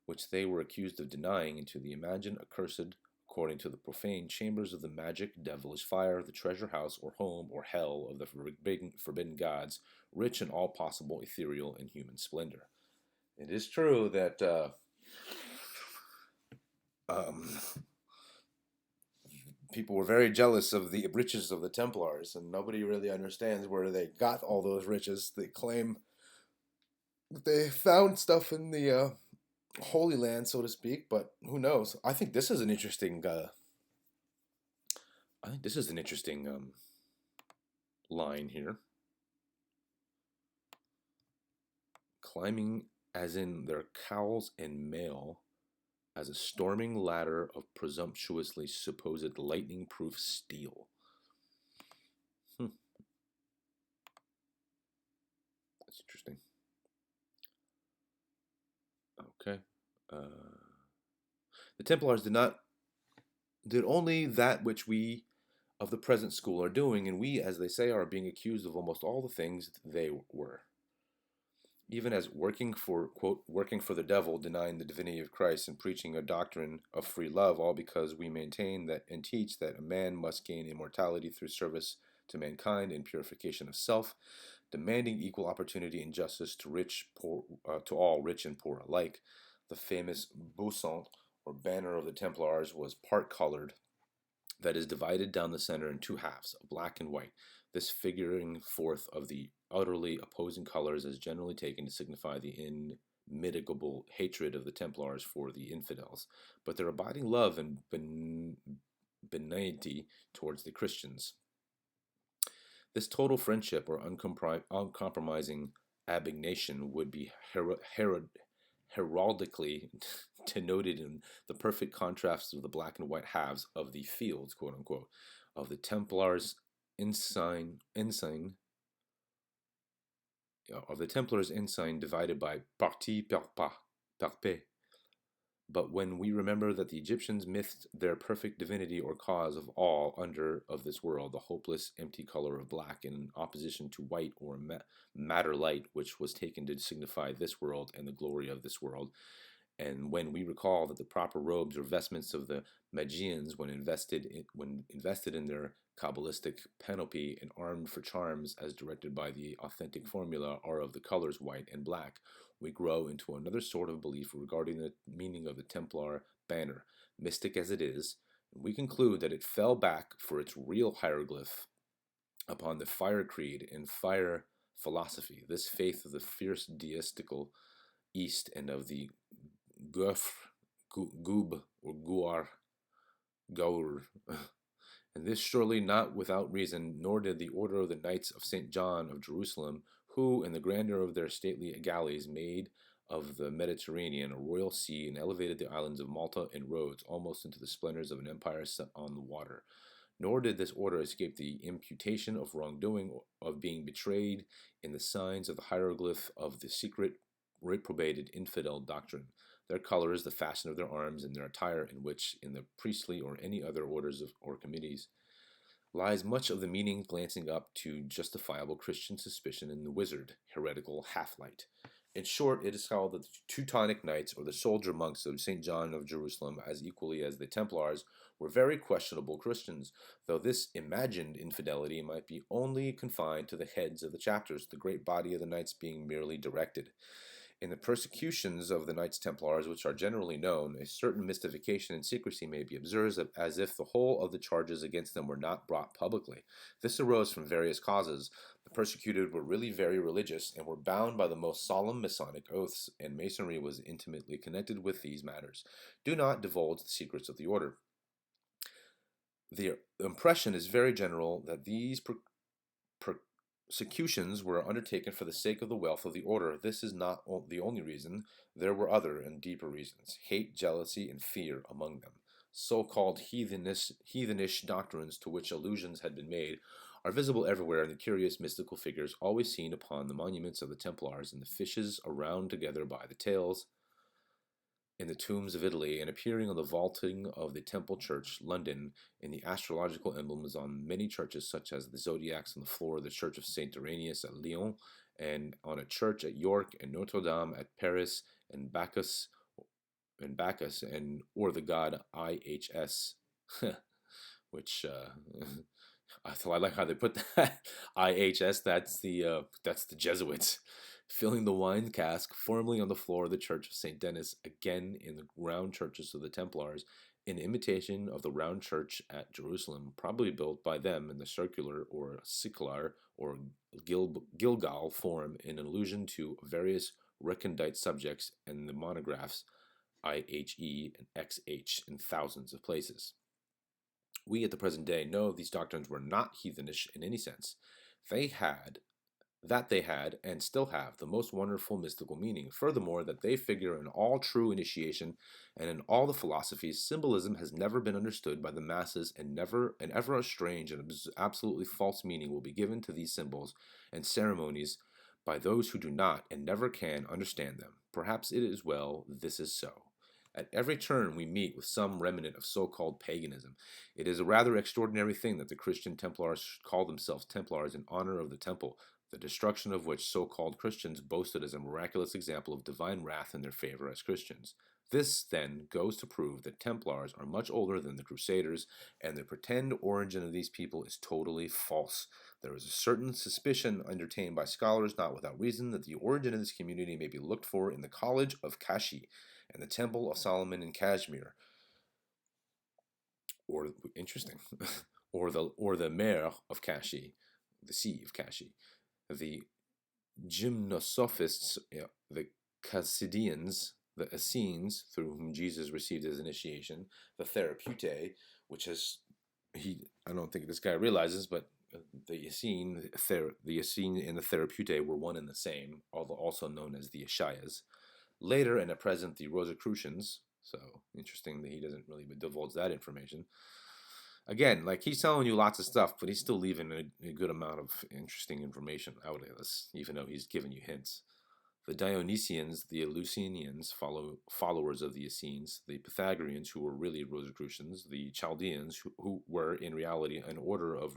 which they were accused of denying, into the imagined accursed, according to the profane chambers of the magic, devilish fire, the treasure house, or home, or hell of the forbidden gods, rich in all possible ethereal and human splendor. It is true that people were very jealous of the riches of the Templars, and nobody really understands where they got all those riches. They claim that they found stuff in the Holy Land, so to speak, but who knows? I think this is an interesting. Line here. Climbing, as in their cowls and mail, as a storming ladder of presumptuously supposed lightning-proof steel. That's interesting. Okay. The Templars did only that which we of the present school are doing, and we, as they say, are being accused of almost all the things they were. Even as working for, quote, working for the devil, denying the divinity of Christ, and preaching a doctrine of free love, all because we maintain that and teach that a man must gain immortality through service to mankind and purification of self, demanding equal opportunity and justice to all, rich and poor alike. The famous boussant, or banner of the Templars, was part-colored, that is divided down the center in two halves, black and white, this figuring forth of the utterly opposing colors as generally taken to signify the immitigable hatred of the Templars for the infidels, but their abiding love and benignity towards the Christians. This total friendship or uncompromising abnegation would be heraldically denoted in the perfect contrast of the black and white halves of the fields, quote unquote, of the Templars' ensign divided by parti per paix. But when we remember that the Egyptians mythed their perfect divinity or cause of all under of this world, the hopeless empty color of black, in opposition to white or matter light, which was taken to signify this world and the glory of this world, and when we recall that the proper robes or vestments of the Magians, when invested in their Kabbalistic panoply and armed for charms as directed by the authentic formula, are of the colors white and black, we grow into another sort of belief regarding the meaning of the Templar banner, mystic as it is, and we conclude that it fell back for its real hieroglyph upon the fire creed and fire philosophy, this faith of the fierce deistical East and of the Gub or Gaur, and this surely not without reason, nor did the order of the Knights of St. John of Jerusalem, who, in the grandeur of their stately galleys, made of the Mediterranean a royal sea and elevated the islands of Malta and Rhodes almost into the splendors of an empire set on the water. Nor did this order escape the imputation of wrongdoing, of being betrayed in the signs of the hieroglyph of the secret reprobated infidel doctrine. Their colors, the fashion of their arms, and their attire, in which, in the priestly or any other orders or committees, lies much of the meaning glancing up to justifiable Christian suspicion in the wizard, heretical half-light. In short, it is held that the Teutonic Knights, or the soldier monks of St. John of Jerusalem, as equally as the Templars, were very questionable Christians, though this imagined infidelity might be only confined to the heads of the chapters, the great body of the knights being merely directed. In the persecutions of the Knights Templars, which are generally known, a certain mystification and secrecy may be observed, as if the whole of the charges against them were not brought publicly. This arose from various causes. The persecuted were really very religious, and were bound by the most solemn Masonic oaths, and Masonry was intimately connected with these matters. Do not divulge the secrets of the order. The impression is very general that these persecutions were undertaken for the sake of the wealth of the order. This is not the only reason. There were other and deeper reasons: hate, jealousy, and fear among them. So-called heathenish doctrines to which allusions had been made are visible everywhere in the curious mystical figures always seen upon the monuments of the Templars, and the fishes around together by the tails in the tombs of Italy, and appearing on the vaulting of the Temple Church, London, in the astrological emblems on many churches, such as the zodiacs on the floor of the Church of Saint Irenaeus at Lyon, and on a church at York, and Notre Dame at Paris, and Bacchus, or the god IHS, which I like how they put that IHS. That's the Jesuits. Filling the wine cask formerly on the floor of the Church of St. Denis, again in the round churches of the Templars, in imitation of the round church at Jerusalem, probably built by them in the circular or sicular or Gilgal form, in allusion to various recondite subjects and the monographs IHE and XH in thousands of places. We at the present day know these doctrines were not heathenish in any sense. They had and still have the most wonderful mystical meaning. Furthermore, that they figure in all true initiation and in all the philosophies. Symbolism has never been understood by the masses, and ever a strange and absolutely false meaning will be given to these symbols and ceremonies by those who do not and never can understand them. Perhaps it is well this is so. At every turn we meet with some remnant of so-called paganism. It is a rather extraordinary thing that the Christian Templars should call themselves Templars in honor of the temple, the destruction of which so-called Christians boasted as a miraculous example of divine wrath in their favor as Christians. This, then, goes to prove that Templars are much older than the Crusaders, and the pretend origin of these people is totally false. There is a certain suspicion entertained by scholars, not without reason, that the origin of this community may be looked for in the College of Kashi and the Temple of Solomon in Kashmir, or interesting, or the Mer of Kashi, the Sea of Kashi. The Gymnosophists, the Chalcidians, the Essenes, through whom Jesus received his initiation, the Therapeutae, which I don't think this guy realizes, but the Essene and the Therapeutae were one and the same, also known as the Ishayas. Later and at present, the Rosicrucians. So interesting that he doesn't really divulge that information. Again, like, he's telling you lots of stuff, but he's still leaving a good amount of interesting information out of this, even though he's giving you hints. The Dionysians, the Eleusinians, followers of the Essenes, the Pythagoreans, who were really Rosicrucians, the Chaldeans, who were in reality an order of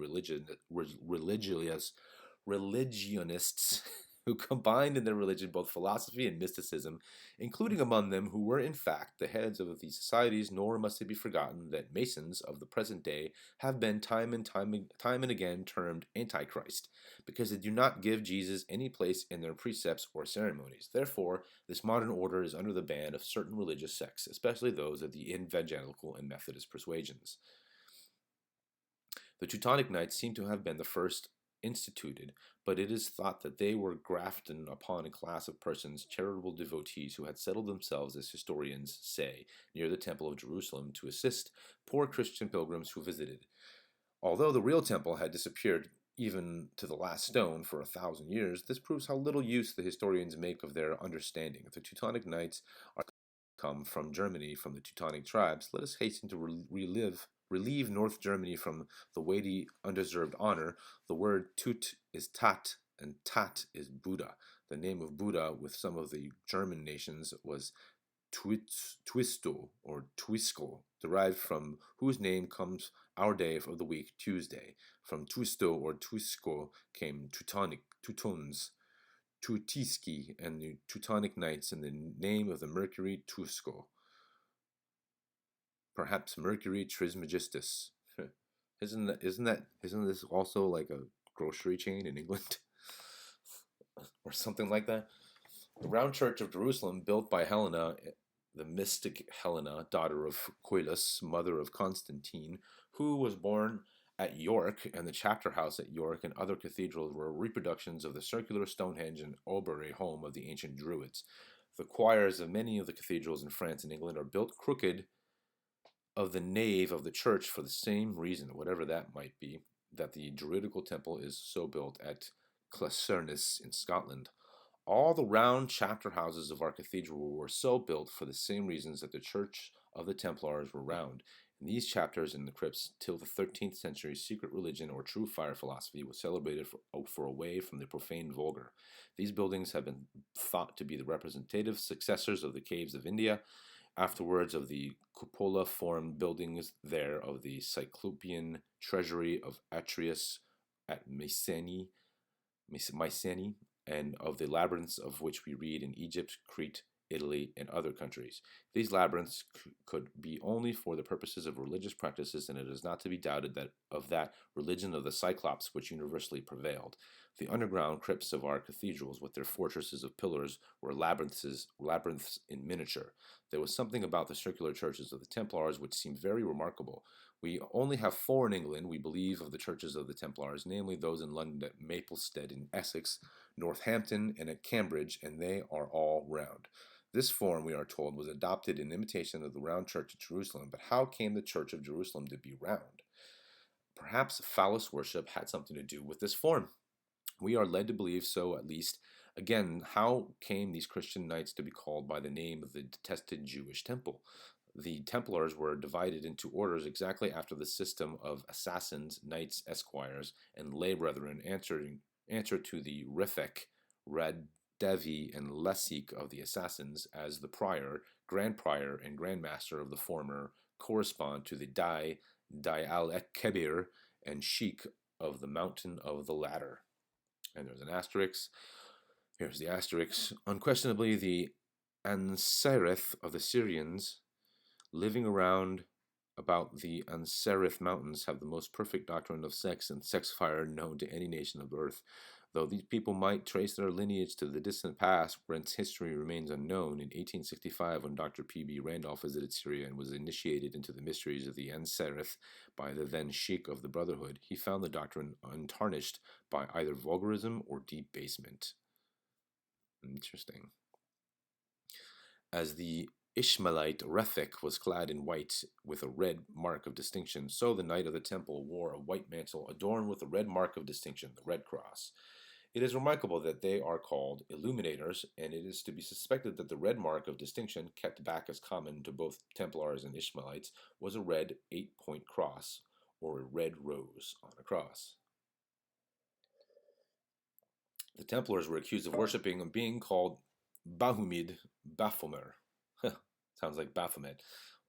religionists who combined in their religion both philosophy and mysticism, including among them who were in fact the heads of these societies. Nor must it be forgotten that Masons of the present day have been time and again termed Antichrist, because they do not give Jesus any place in their precepts or ceremonies. Therefore, this modern order is under the ban of certain religious sects, especially those of the evangelical and Methodist persuasions. The Teutonic Knights seem to have been the first instituted, but it is thought that they were grafted upon a class of persons, charitable devotees, who had settled themselves, as historians say, near the Temple of Jerusalem to assist poor Christian pilgrims who visited. Although the real temple had disappeared even to the last stone for 1,000 years, this proves how little use the historians make of their understanding. If the Teutonic Knights are come from Germany, from the Teutonic tribes, let us hasten to relieve North Germany from the weighty, undeserved honor. The word Tut is Tat, and Tat is Buddha. The name of Buddha with some of the German nations was Twisto or Twiskel, derived from whose name comes our day of the week, Tuesday. From Twisto or Twisko came Teutons, Tutiski, and the Teutonic Knights in the name of the Mercury Tusko. Perhaps Mercury Trismegistus. Isn't this also like a grocery chain in England or something like that? The round church of Jerusalem, built by Helena, the mystic Helena, daughter of Coelus, mother of Constantine, who was born at York, and the chapter house at York and other cathedrals were reproductions of the circular Stonehenge and Aubery home of the ancient Druids. The choirs of many of the cathedrals in France and England are built crooked of the nave of the church for the same reason, whatever that might be, that the Druidical temple is so built at Classernis in Scotland. All the round chapter houses of our cathedral were so built for the same reasons that the church of the Templars were round. In these chapters in the crypts, till the 13th century, secret religion or true fire philosophy was celebrated for away from the profane vulgar. These buildings have been thought to be the representative successors of the caves of India, afterwards of the cupola-formed buildings there of the Cyclopean treasury of Atreus at Mycenae, and of the labyrinths of which we read in Egypt, Crete, Italy, and other countries. These labyrinths could be only for the purposes of religious practices, and it is not to be doubted that of that religion of the Cyclops which universally prevailed. The underground crypts of our cathedrals, with their fortresses of pillars, were labyrinths in miniature. There was something about the circular churches of the Templars which seemed very remarkable. We only have 4 in England, we believe, of the churches of the Templars, namely those in London at Maplestead in Essex, Northampton, and at Cambridge, and they are all round. This form, we are told, was adopted in imitation of the round church at Jerusalem, but how came the church of Jerusalem to be round? Perhaps phallus worship had something to do with this form. We are led to believe so, at least. Again, how came these Christian knights to be called by the name of the detested Jewish temple? The Templars were divided into orders exactly after the system of assassins, knights, esquires, and lay brethren answer to the Rethek, Radevi, and Lesik of the assassins, as the prior, grand prior, and grand master of the former correspond to the Dai al-Kebir, and Sheik of the mountain of the latter. And there's an asterisk. Here's the asterisk. Unquestionably, the Ansareth of the Syrians, living around about the Ansareth Mountains, have the most perfect doctrine of sex and sex fire known to any nation of earth. Though these people might trace their lineage to the distant past, whence history remains unknown, in 1865, when Dr. P.B. Randolph visited Syria and was initiated into the mysteries of the Ansareth by the then Sheikh of the Brotherhood, he found the doctrine untarnished by either vulgarism or debasement. Interesting. As the Ishmaelite Rethek was clad in white with a red mark of distinction, so the knight of the temple wore a white mantle adorned with a red mark of distinction, the red cross. It is remarkable that they are called illuminators, and it is to be suspected that the red mark of distinction, kept back as common to both Templars and Ishmaelites, was a red 8-point cross, or a red rose on a cross. The Templars were accused of worshipping a being called Baphomet. Sounds like Baphomet,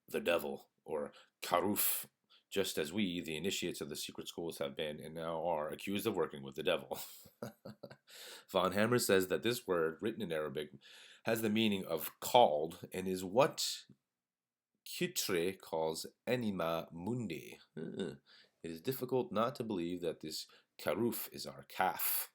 the devil, or Karuf, just as we, the initiates of the secret schools, have been and now are accused of working with the devil. Von Hammer says that this word, written in Arabic, has the meaning of called and is what Kutre calls anima mundi. It is difficult not to believe that this Karuf is our calf.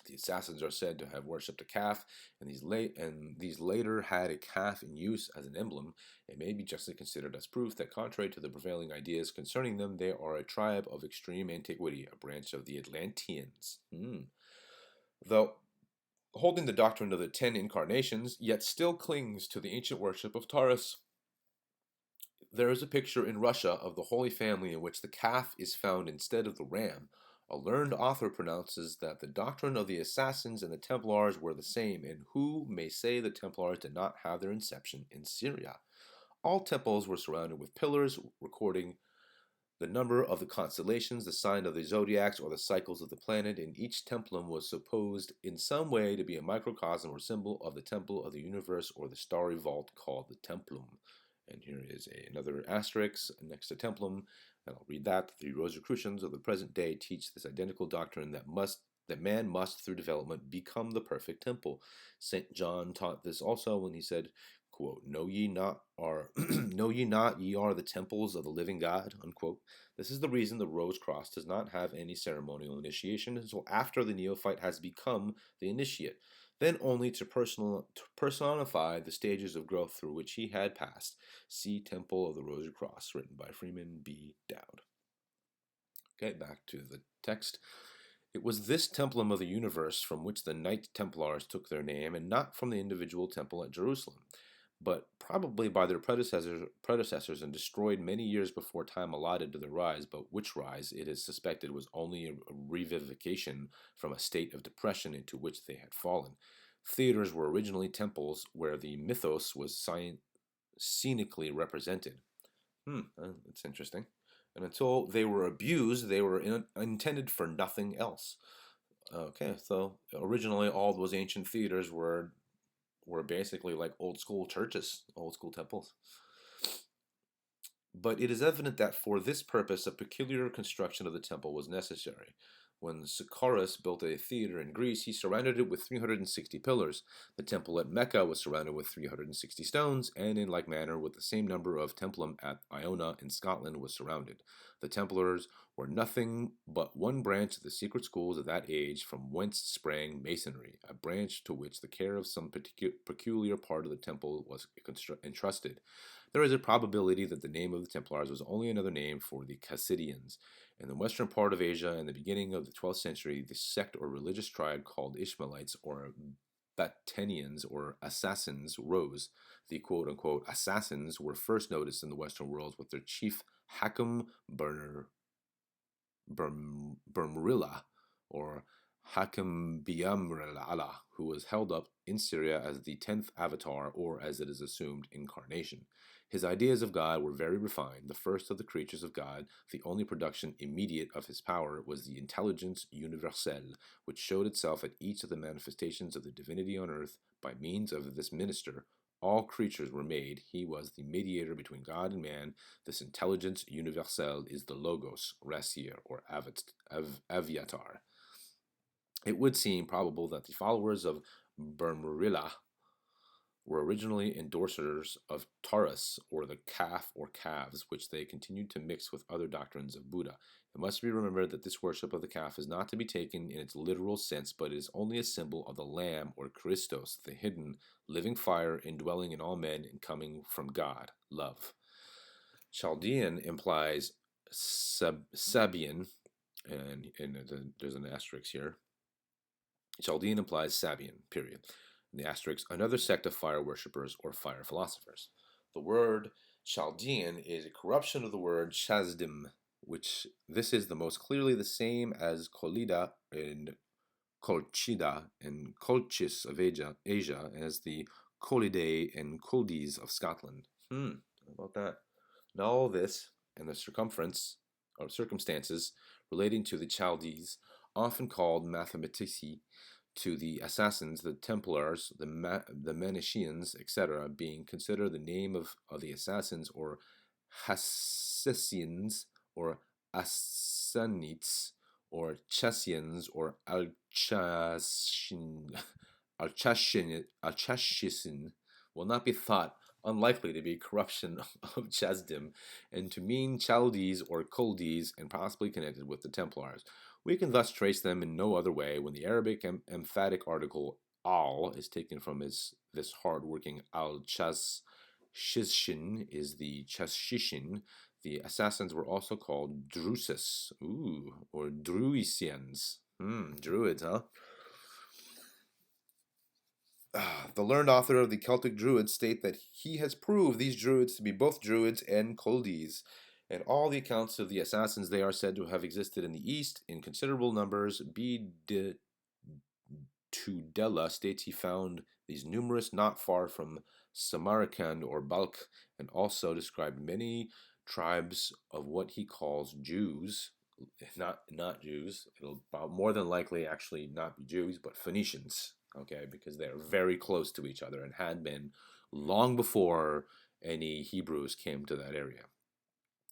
The assassins are said to have worshipped a calf, and these later had a calf in use as an emblem. It may be justly considered as proof that, contrary to the prevailing ideas concerning them, they are a tribe of extreme antiquity, a branch of the Atlanteans. Though holding the doctrine of the 10 incarnations, yet still clings to the ancient worship of Taurus. There is a picture in Russia of the Holy Family in which the calf is found instead of the ram. A learned author pronounces that the doctrine of the Assassins and the Templars were the same, and who may say the Templars did not have their inception in Syria? All temples were surrounded with pillars recording the number of the constellations, the sign of the zodiacs, or the cycles of the planet, and each templum was supposed in some way to be a microcosm or symbol of the temple of the universe, or the starry vault called the templum. And here is another asterisk next to templum, and I'll read that. The Rosicrucians of the present day teach this identical doctrine that man must, through development, become the perfect temple. St. John taught this also when he said, quote, know ye not are know ye not ye are the temples of the living God, unquote. This is the reason the Rose Cross does not have any ceremonial initiation until after the neophyte has become the initiate, then only to personify the stages of growth through which he had passed. See Temple of the Rosary Cross, written by Freeman B. Dowd. Okay, back to the text. It was this templum of the universe from which the Knight Templars took their name, and not from the individual temple at Jerusalem, but probably by their predecessors and destroyed many years before time allotted to their rise, but which rise, it is suspected, was only a revivification from a state of depression into which they had fallen. Theaters were originally temples where the mythos was scenically represented. That's interesting. And until they were abused, they were intended for nothing else. Okay, so originally all those ancient theaters were basically like old school churches, old school temples. But it is evident that for this purpose a peculiar construction of the temple was necessary. When Sicarius built a theater in Greece, he surrounded it with 360 pillars. The temple at Mecca was surrounded with 360 stones, and in like manner with the same number of templum at Iona in Scotland was surrounded. The Templars were nothing but one branch of the secret schools of that age, from whence sprang Masonry, a branch to which the care of some peculiar part of the temple was entrusted. There is a probability that the name of the Templars was only another name for the Chassidians. In the western part of Asia, in the beginning of the 12th century, the sect or religious tribe called Ishmaelites or Batanians or Assassins rose. The quote-unquote assassins were first noticed in the Western world with their chief Hakem Bermrilla or Hakem Biamrilla, who was held up in Syria as the 10th avatar, or as it is assumed, incarnation. His ideas of God were very refined. The first of the creatures of God, the only production immediate of his power, was the intelligence universelle, which showed itself at each of the manifestations of the divinity on earth by means of this minister. All creatures were made. He was the mediator between God and man. This intelligence universelle is the Logos, Rassier, or Aviatar. It would seem probable that the followers of Bermurilla were originally endorsers of Taurus, or the calf or calves, which they continued to mix with other doctrines of Buddha. It must be remembered that this worship of the calf is not to be taken in its literal sense, but is only a symbol of the Lamb, or Christos, the hidden, living fire indwelling in all men and coming from God, love. Chaldean implies Sabian, and there's an asterisk here. Chaldean implies Sabian, period. And the asterisk, another sect of fire worshippers or fire philosophers. The word Chaldean is a corruption of the word Chazdim, which this is the most clearly the same as Kolida and Colchida and Colchis of Asia as the Colidae and Coldes of Scotland. How about that? Now all this and the circumstances relating to the Chaldees, often called mathematici, to the assassins, the Templars, the Manichaeans, etc., being considered the name of the assassins, or Hassasians, or Assanites, or Chassians, or Alchashisin, will not be thought unlikely to be corruption of Chazdim, and to mean Chaldees or Coldes, and possibly connected with the Templars. We can thus trace them in no other way when the Arabic emphatic article al is taken from this hard-working al-Chashishin is the Chashishin. The assassins were also called Drusus, or Druisians. Druids, huh? The learned author of the Celtic Druids state that he has proved these Druids to be both Druids and Coldes. In all the accounts of the assassins, they are said to have existed in the East in considerable numbers. B. de Tudela states he found these numerous not far from Samarkand or Balkh, and also described many tribes of what he calls Jews, not Jews. It'll more than likely actually not be Jews, but Phoenicians. Okay, because they're very close to each other and had been long before any Hebrews came to that area.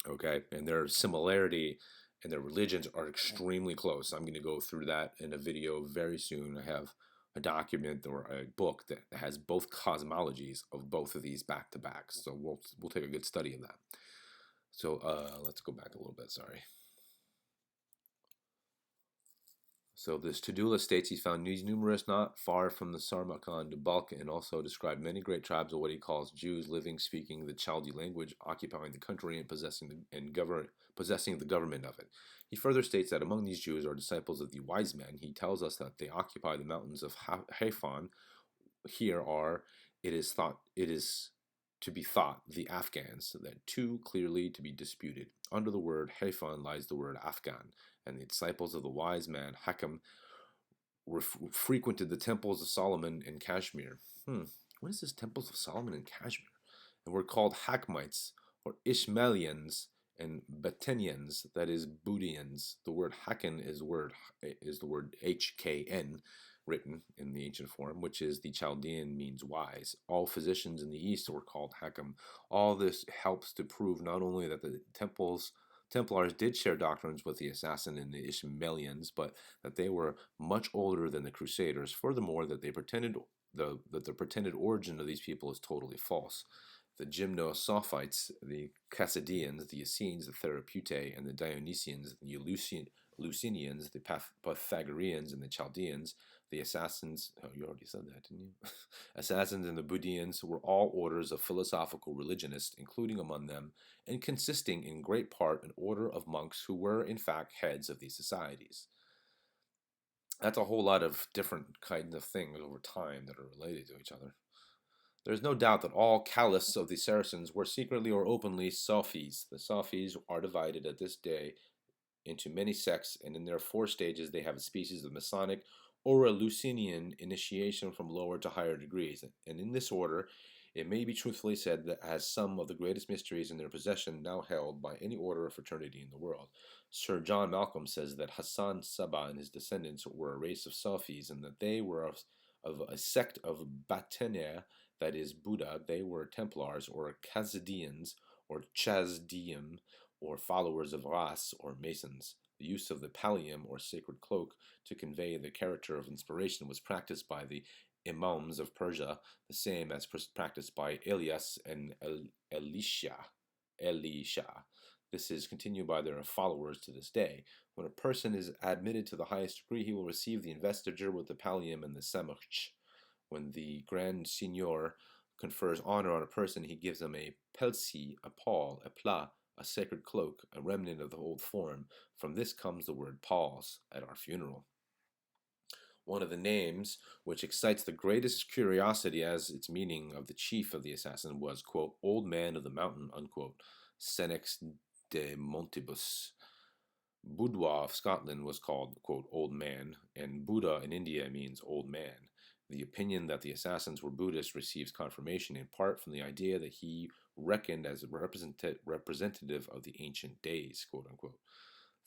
Okay, and their similarity and their religions are extremely close. I'm going to go through that in a video very soon. I have a document or a book that has both cosmologies of both of these back to back. So we'll take a good study of that. So let's go back a little bit. Sorry. So this to-do list states he found these numerous not far from the Sarmakhan to Balk, and also described many great tribes of what he calls Jews living, speaking the Chaldee language, occupying the country and possessing the government of it. He further states that among these Jews are disciples of the wise men. He tells us that they occupy the mountains of Haifan. Here are it is to be thought the Afghans, that too clearly to be disputed. Under the word Haifan lies the word Afghan, and the disciples of the wise man Hakam frequented the temples of Solomon in Kashmir. What is this temples of Solomon in Kashmir? And were called Hakmites or Ishmaelians and Betenians, that is Budians. The word Hakan is the word HKN, written in the ancient form, which is the Chaldean means wise. All physicians in the East were called Hakam. All this helps to prove not only that the Templars did share doctrines with the assassin and the Ishmaelians, but that they were much older than the Crusaders. Furthermore, that the pretended origin of these people is totally false. The Gymnosophites, the Chassidians, the Essenes, the Therapeutae, and the Dionysians, the Eleusinians, the Pythagoreans, and the Chaldeans, the assassins, oh, you already said that, didn't you? Assassins and the Budians were all orders of philosophical religionists, including among them, and consisting in great part an order of monks who were, in fact, heads of these societies. That's a whole lot of different kinds of things over time that are related to each other. There is no doubt that all caliphs of the Saracens were secretly or openly Sufis. The Sufis are divided at this day into many sects, and in their 4 stages they have a species of Masonic or Eleusinian initiation from lower to higher degrees. And in this order, it may be truthfully said that has some of the greatest mysteries in their possession now held by any order or fraternity in the world. Sir John Malcolm says that Hassan Sabah and his descendants were a race of Sufis, and that they were of a sect of Batenia, that is Buddha. They were Templars or Chassidians or Chasdium, or followers of Ras or Masons. The use of the pallium or sacred cloak to convey the character of inspiration was practiced by the imams of Persia, the same as practiced by Elias and Elisha. This is continued by their followers to this day. When a person is admitted to the highest degree, he will receive the investiture with the pallium and the samach. When the Grand Signior confers honor on a person, he gives him a pelsi, a pall, a plat, a sacred cloak, a remnant of the old form. From this comes the word palls at our funeral. One of the names which excites the greatest curiosity as its meaning of the chief of the assassin was, quote, Old Man of the Mountain, unquote, Senex de Montibus. Boudoir of Scotland was called, quote, Old Man, and Buddha in India means old man. The opinion that the assassins were Buddhists receives confirmation in part from the idea that he reckoned as a representative of the ancient days, quote unquote.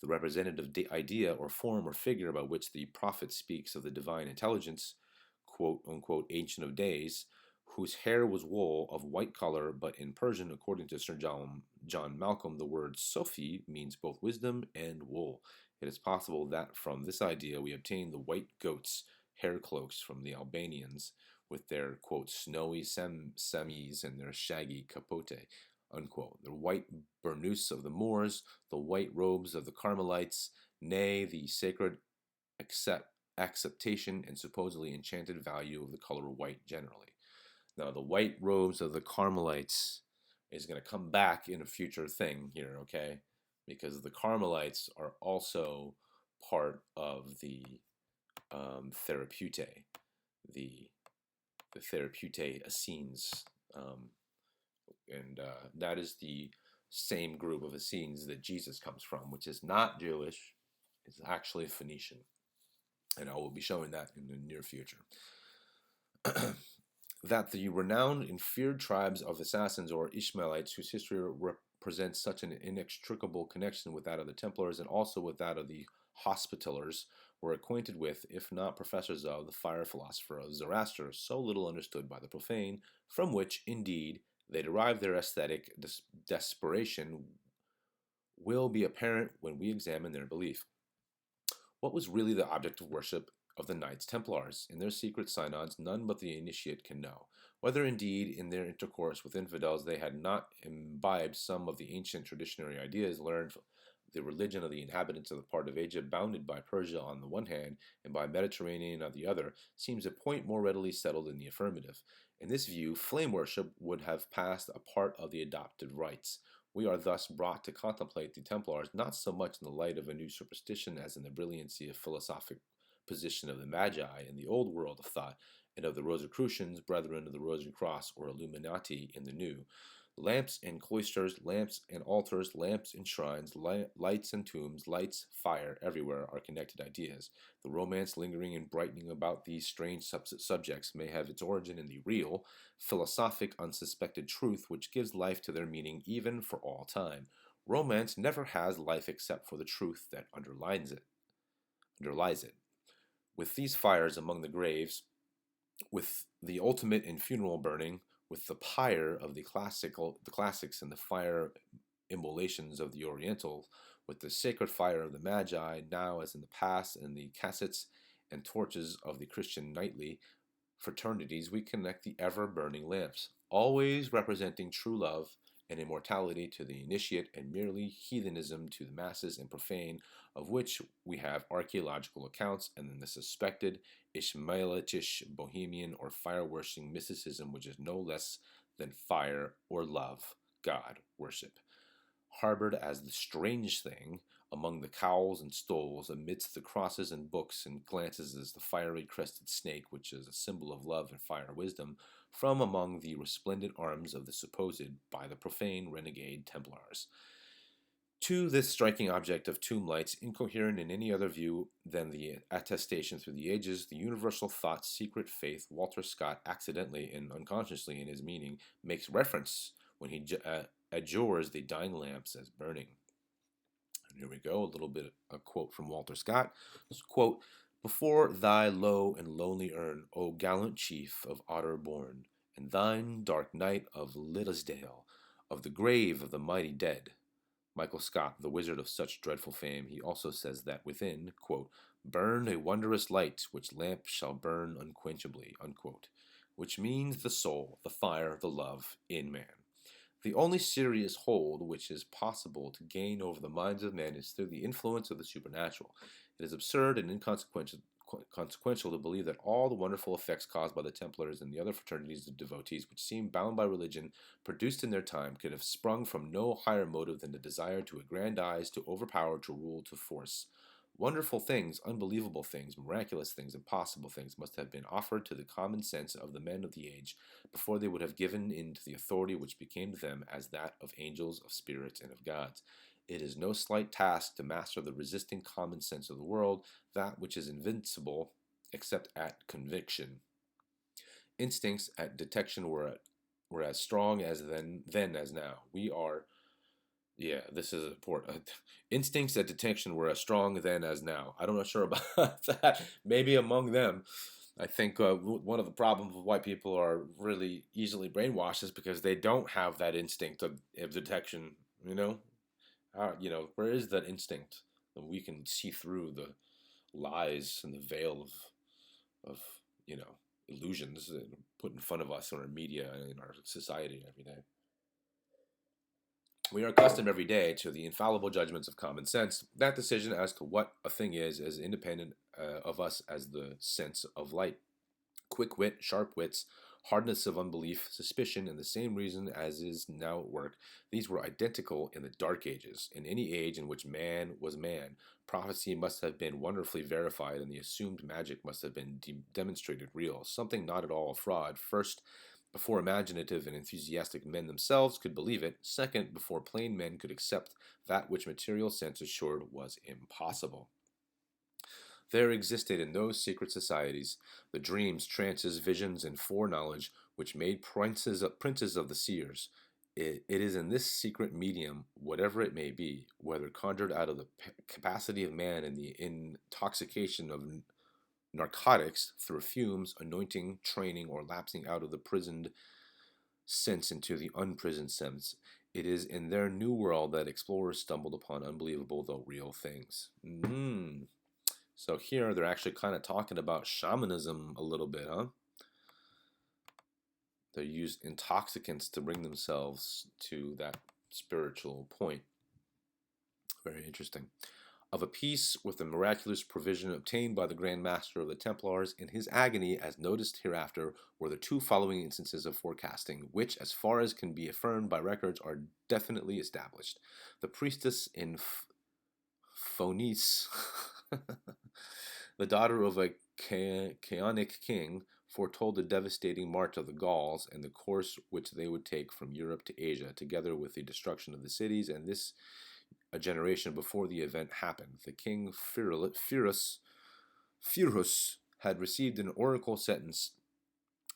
The representative idea or form or figure by which the prophet speaks of the divine intelligence, quote unquote, ancient of days, whose hair was wool of white color, but in Persian, according to Sir John Malcolm, the word Sophie means both wisdom and wool. It is possible that from this idea we obtain the white goats' hair cloaks from the Albanians, with their, quote, snowy semis and their shaggy capote, unquote. The white burnous of the Moors, the white robes of the Carmelites, nay, the sacred acceptation and supposedly enchanted value of the color white generally. Now, the white robes of the Carmelites is going to come back in a future thing here, okay? Because the Carmelites are also part of the Therapeutae, the Therapeutae Essenes, and that is the same group of Essenes that Jesus comes from, which is not Jewish, it's actually Phoenician, and I will be showing that in the near future. That the renowned and feared tribes of assassins or Ishmaelites, whose history represents such an inextricable connection with that of the Templars and also with that of the Hospitallers, were acquainted with, if not professors of, the fire philosopher of Zoroaster, so little understood by the profane, from which, indeed, they derive their aesthetic desperation, will be apparent when we examine their belief. What was really the object of worship of the Knights Templars. In their secret synods, none but the initiate can know. Whether indeed in their intercourse with infidels they had not imbibed some of the ancient traditionary ideas learned from the religion of the inhabitants of the part of Asia bounded by Persia on the one hand and by Mediterranean on the other, seems a point more readily settled in the affirmative. In this view, flame worship would have passed a part of the adopted rites. We are thus brought to contemplate the Templars not so much in the light of a new superstition as in the brilliancy of philosophic position of the Magi in the old world of thought, and of the Rosicrucians, brethren of the Rosary Cross, or Illuminati in the new. Lamps in cloisters, lamps in altars, lamps in shrines, lights in tombs, lights, fire, everywhere are connected ideas. The romance lingering and brightening about these strange subjects may have its origin in the real, philosophic, unsuspected truth which gives life to their meaning even for all time. Romance never has life except for the truth that underlies it. With these fires among the graves, with the ultimate in funeral burning, with the pyre of the classics and the fire immolations of the Orientals, with the sacred fire of the Magi, now as in the past, and the cassets and torches of the Christian knightly fraternities, we connect the ever-burning lamps, always representing true love and immortality to the initiate and merely heathenism to the masses and profane, of which we have archaeological accounts, and then the suspected Ishmaelitish Bohemian or fire-worshipping mysticism, which is no less than fire or love, God worship, harbored as the strange thing among the cowls and stoles, amidst the crosses and books, and glances as the fiery crested snake, which is a symbol of love and fire wisdom, from among the resplendent arms of the supposed, by the profane renegade Templars. To this striking object of tomb lights, incoherent in any other view than the attestation through the ages, the universal thought, secret faith, Walter Scott, accidentally and unconsciously in his meaning, makes reference when he adjures the dying lamps as burning. And here we go, a quote from Walter Scott. This quote, "Before thy low and lonely urn, O gallant chief of Otter born, and thine dark night of Liddesdale, of the grave of the mighty dead." Michael Scott, the wizard of such dreadful fame, he also says that within, quote, "burned a wondrous light, which lamp shall burn unquenchably," unquote, which means the soul, the fire, the love in man. The only serious hold which is possible to gain over the minds of men is through the influence of the supernatural. It is absurd and inconsequential to believe that all the wonderful effects caused by the Templars and the other fraternities of devotees, which seem bound by religion, produced in their time, could have sprung from no higher motive than the desire to aggrandize, to overpower, to rule, to force. Wonderful things, unbelievable things, miraculous things, impossible things must have been offered to the common sense of the men of the age before they would have given in to the authority which became to them as that of angels, of spirits, and of gods. It is no slight task to master the resisting common sense of the world, that which is invincible except at conviction. Instincts at detection were as strong as then as now. This is important. Instincts at detection were as strong then as now. I'm not sure about that. Maybe among them. I think one of the problems with white people are really easily brainwashed is because they don't have that instinct of detection. Where is that instinct that we can see through the lies and the veil of illusions that are put in front of us in our media and in our society every day? We are accustomed every day to the infallible judgments of common sense. That decision as to what a thing is independent of us as the sense of light. Quick wit, sharp wits, hardness of unbelief, suspicion, and the same reason as is now at work, these were identical in the Dark Ages. In any age in which man was man, prophecy must have been wonderfully verified, and the assumed magic must have been demonstrated real, something not at all a fraud. First, before imaginative and enthusiastic men themselves could believe it. Second, before plain men could accept that which material sense assured was impossible. There existed in those secret societies the dreams, trances, visions, and foreknowledge which made princes of the seers. It is in this secret medium, whatever it may be, whether conjured out of the capacity of man in the intoxication of narcotics through fumes, anointing, training, or lapsing out of the prisoned sense into the unprisoned sense. It is in their new world that explorers stumbled upon unbelievable though real things. So here they're actually kind of talking about shamanism a little bit, huh? They use intoxicants to bring themselves to that spiritual point. Very interesting. Of a piece with the miraculous provision obtained by the Grand Master of the Templars in his agony, as noticed hereafter, were the two following instances of forecasting, which, as far as can be affirmed by records, are definitely established. The priestess in Phoenice, the daughter of a Chaonic king, foretold the devastating march of the Gauls and the course which they would take from Europe to Asia, together with the destruction of the cities, and this a generation before the event happened. The king Furus had received an oracle sentence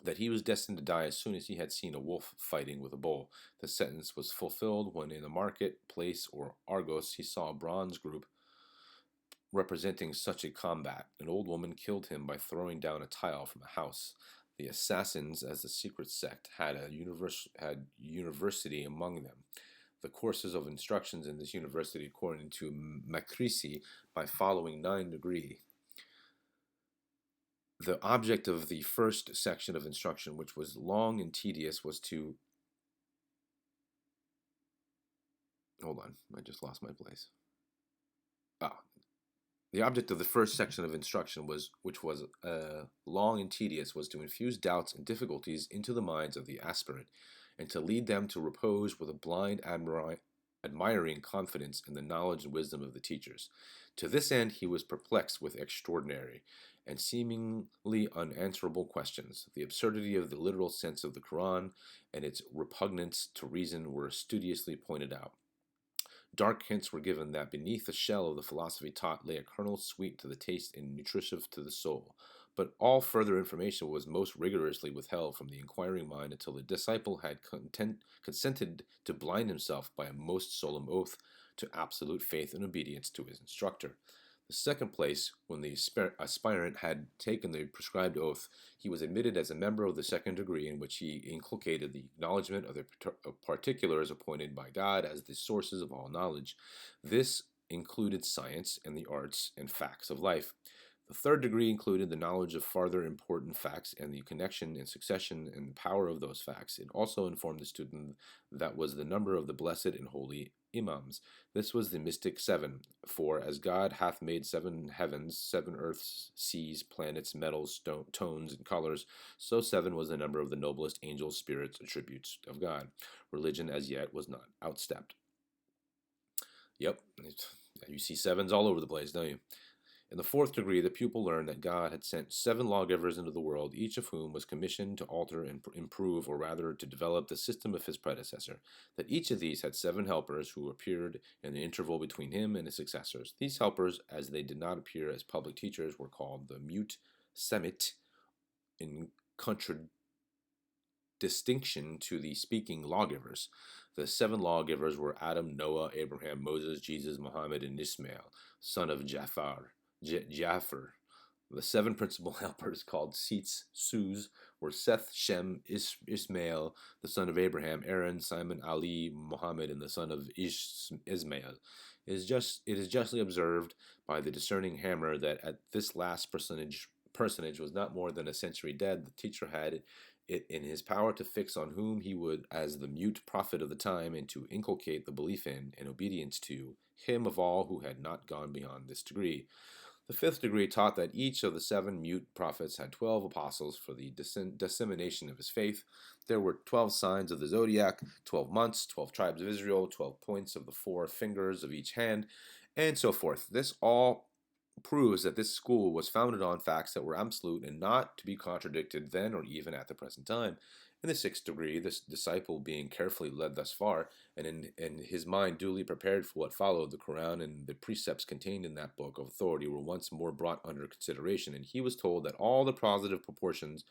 that he was destined to die as soon as he had seen a wolf fighting with a bull. The sentence was fulfilled when in the market place or Argos he saw a bronze group representing such a combat. An old woman killed him by throwing down a tile from a house. The assassins, as the secret sect, had university among them. The courses of instructions in this university, according to Macrisi, by following 9 degree. The object of the first section of instruction, which was long and tedious, was to... Hold on, I just lost my place. The object of the first section of instruction, which was long and tedious, was to infuse doubts and difficulties into the minds of the aspirant, and to lead them to repose with a blind, admiring confidence in the knowledge and wisdom of the teachers. To this end he was perplexed with extraordinary and seemingly unanswerable questions. The absurdity of the literal sense of the Quran and its repugnance to reason were studiously pointed out. Dark hints were given that beneath the shell of the philosophy taught lay a kernel sweet to the taste and nutritive to the soul. But all further information was most rigorously withheld from the inquiring mind until the disciple had consented to blind himself by a most solemn oath to absolute faith and obedience to his instructor. The second place, when the aspirant had taken the prescribed oath, he was admitted as a member of the second degree, in which he inculcated the acknowledgement of the particulars appointed by God as the sources of all knowledge. This included science and the arts and facts of life. The third degree included the knowledge of farther important facts and the connection and succession and the power of those facts. It also informed the student that was the number of the blessed and holy imams. This was the mystic 7, for as God hath made 7 heavens, 7 earths, seas, planets, metals, tones, and colors, so 7 was the number of the noblest angels, spirits, attributes of God. Religion as yet was not outstepped. Yep, you see 7s all over the place, don't you? In the fourth degree, the pupil learned that God had sent 7 lawgivers into the world, each of whom was commissioned to alter and improve, or rather to develop the system of his predecessor, that each of these had 7 helpers who appeared in the interval between him and his successors. These helpers, as they did not appear as public teachers, were called the mute semit, in contradistinction to the speaking lawgivers. The 7 lawgivers were Adam, Noah, Abraham, Moses, Jesus, Muhammad, and Ismail, son of Jafar. The 7 principal helpers, called Seats, Suz, were Seth, Shem, Ismail, the son of Abraham, Aaron, Simon, Ali, Muhammad, and the son of Ismail. It is justly observed by the discerning hammer that at this last personage was not more than a century dead. The teacher had it in his power to fix on whom he would as the mute prophet of the time, and to inculcate the belief in and obedience to him of all who had not gone beyond this degree. The 5th degree taught that each of the 7 mute prophets had 12 apostles for the dissemination of his faith. There were 12 signs of the zodiac, 12 months, 12 tribes of Israel, 12 points of the 4 fingers of each hand, and so forth. This all proves that this school was founded on facts that were absolute and not to be contradicted then or even at the present time. In the 6th degree, this disciple, being carefully led thus far, and in his mind duly prepared for what followed, the Quran and the precepts contained in that book of authority were once more brought under consideration, and he was told that all the positive portions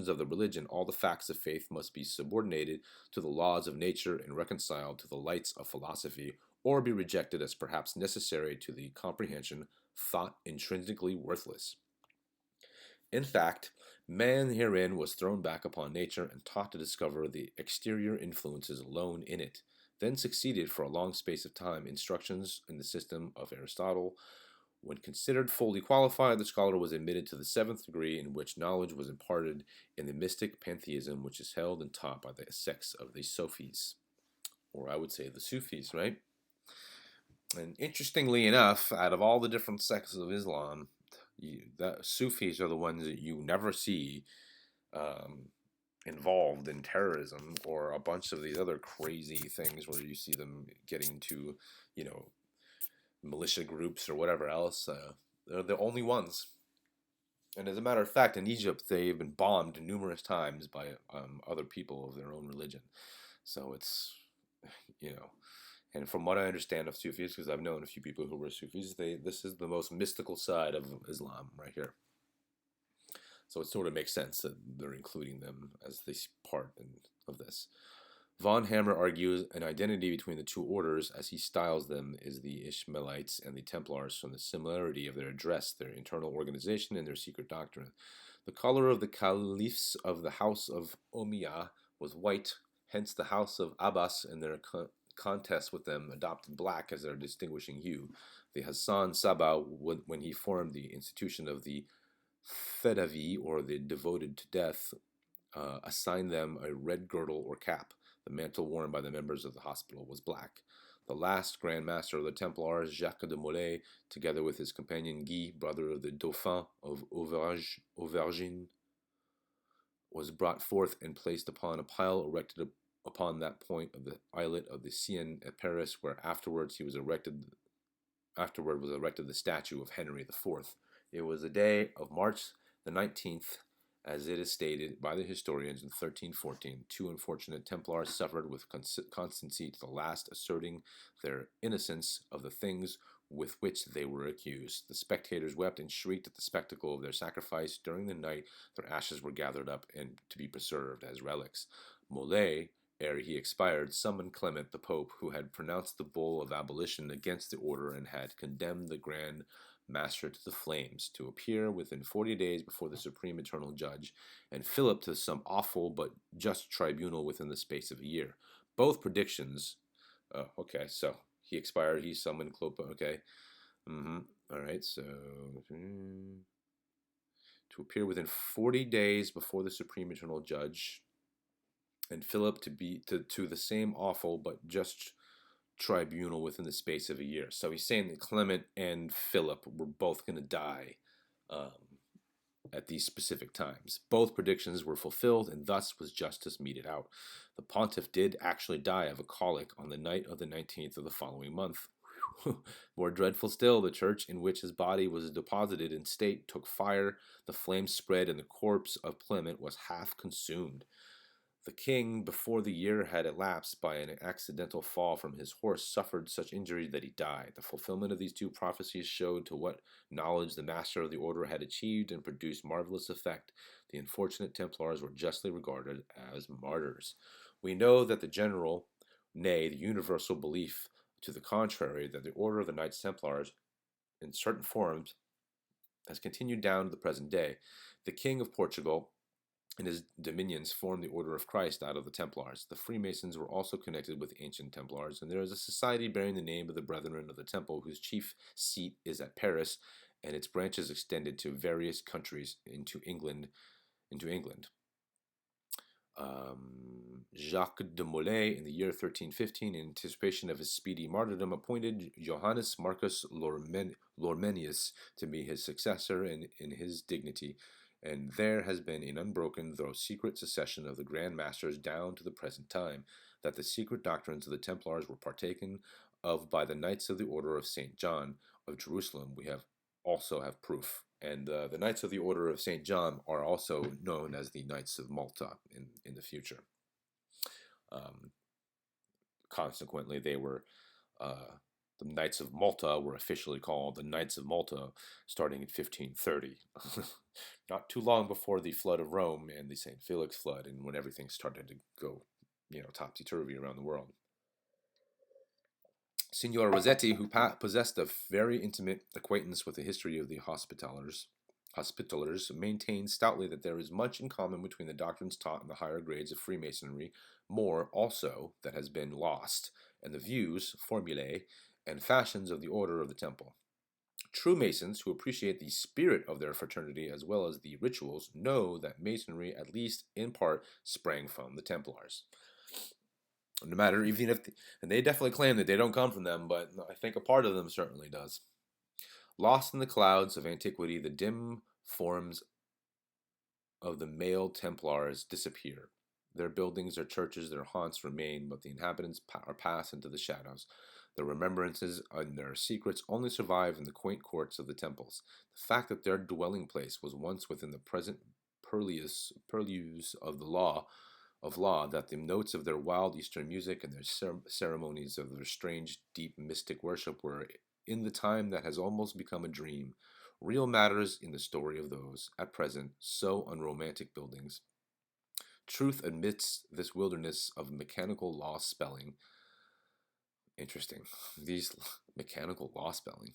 of the religion, all the facts of faith, must be subordinated to the laws of nature and reconciled to the lights of philosophy, or be rejected as perhaps necessary to the comprehension, thought intrinsically worthless. In fact, man herein was thrown back upon nature and taught to discover the exterior influences alone in it. Then succeeded for a long space of time instructions in the system of Aristotle, When considered fully qualified, the scholar was admitted to the seventh degree, in which knowledge was imparted in the mystic pantheism, which is held and taught by the sects of the Sufis, or I would say the Sufis, right? And interestingly enough, out of all the different sects of Islam, the Sufis are the ones that you never see involved in terrorism or a bunch of these other crazy things where you see them getting to, militia groups or whatever else. They're the only ones. And as a matter of fact, in Egypt, they've been bombed numerous times by other people of their own religion. So it's, and from what I understand of Sufis, because I've known a few people who were Sufis, this is the most mystical side of Islam right here. So it sort of makes sense that they're including them as this part of this. Von Hammer argues an identity between the two orders, as he styles them, is the Ishmaelites and the Templars from the similarity of their address, their internal organization, and their secret doctrine. The color of the caliphs of the house of Umayyah was white, hence the house of Abbas and their contest with them adopted black as their distinguishing hue. The Hassan Sabah, when he formed the institution of the Fedavi, or the devoted to death, assigned them a red girdle or cap. The mantle worn by the members of the hospital was black. The last Grand Master of the Templars, Jacques de Molay, together with his companion Guy, brother of the Dauphin of Auvergne, was brought forth and placed upon a pile erected upon that point of the islet of the Seine at Paris, where afterward was erected the statue of Henry IV. It was the day of March the 19th, as it is stated by the historians in 1314, two unfortunate Templars suffered with constancy to the last, asserting their innocence of the things with which they were accused. The spectators wept and shrieked at the spectacle of their sacrifice. During the night, their ashes were gathered up and to be preserved as relics. Molay, ere he expired, summoned Clement the Pope, who had pronounced the bull of abolition against the order and had condemned the Grand Master to the flames, to appear within 40 days before the Supreme Eternal Judge, and Philip to some awful but just tribunal within the space of a year. Both predictions. Okay, so he expired. He summoned Clopa. Okay. All right. So to appear within 40 days before the Supreme Eternal Judge, and Philip to be to the same awful but just tribunal within the space of a year. So he's saying that Clement and Philip were both going to die at these specific times. Both predictions were fulfilled, and thus was justice meted out. The pontiff did actually die of a colic on the night of the 19th of the following month. More dreadful still, the church in which his body was deposited in state took fire, the flames spread, and the corpse of Clement was half consumed. The king, before the year had elapsed, by an accidental fall from his horse, suffered such injury that he died. The fulfillment of these two prophecies showed to what knowledge the master of the order had achieved and produced marvelous effect. The unfortunate Templars were justly regarded as martyrs. We know that the general, nay, the universal belief to the contrary, that the order of the Knights Templars, in certain forms, has continued down to the present day. The King of Portugal and his dominions formed the Order of Christ out of the Templars. The Freemasons were also connected with the ancient Templars, and there is a society bearing the name of the Brethren of the Temple, whose chief seat is at Paris, and its branches extended to various countries into England. Jacques de Molay, in the year 1315, in anticipation of his speedy martyrdom, appointed Johannes Marcus Lormenius to be his successor in his dignity, and there has been an unbroken, though secret, succession of the Grand Masters down to the present time. That the secret doctrines of the Templars were partaken of by the Knights of the Order of St. John of Jerusalem, we also have proof. And the Knights of the Order of St. John are also known as the Knights of Malta in the future. Consequently, they were the Knights of Malta were officially called the Knights of Malta starting in 1530. Not too long before the flood of Rome and the St. Felix flood, and when everything started to go, topsy-turvy around the world. Signor Rossetti, who possessed a very intimate acquaintance with the history of the Hospitallers, maintains stoutly that there is much in common between the doctrines taught in the higher grades of Freemasonry, more also that has been lost, and the views, formulae, and fashions of the Order of the Temple. True Masons who appreciate the spirit of their fraternity as well as the rituals know that Masonry, at least in part, sprang from the Templars. No matter, even if, and they definitely claim that they don't come from them, but I think a part of them certainly does. Lost in the clouds of antiquity, the dim forms of the male Templars disappear. Their buildings, their churches, their haunts remain, but the inhabitants are passed into the shadows. Their remembrances and their secrets only survive in the quaint courts of the temples. The fact that their dwelling place was once within the present purlieus of law, that the notes of their wild Eastern music and their ceremonies of their strange, deep, mystic worship were in the time that has almost become a dream, real matters in the story of those, at present, so unromantic buildings. Truth amidst this wilderness of mechanical law spelling. Interesting. These mechanical law spelling.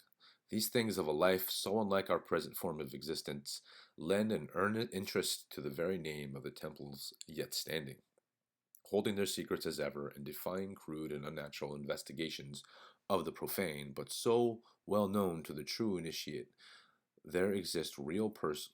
These things of a life so unlike our present form of existence lend an earnest interest to the very name of the temples yet standing. Holding their secrets as ever and defying crude and unnatural investigations of the profane, but so well known to the true initiate, there exist real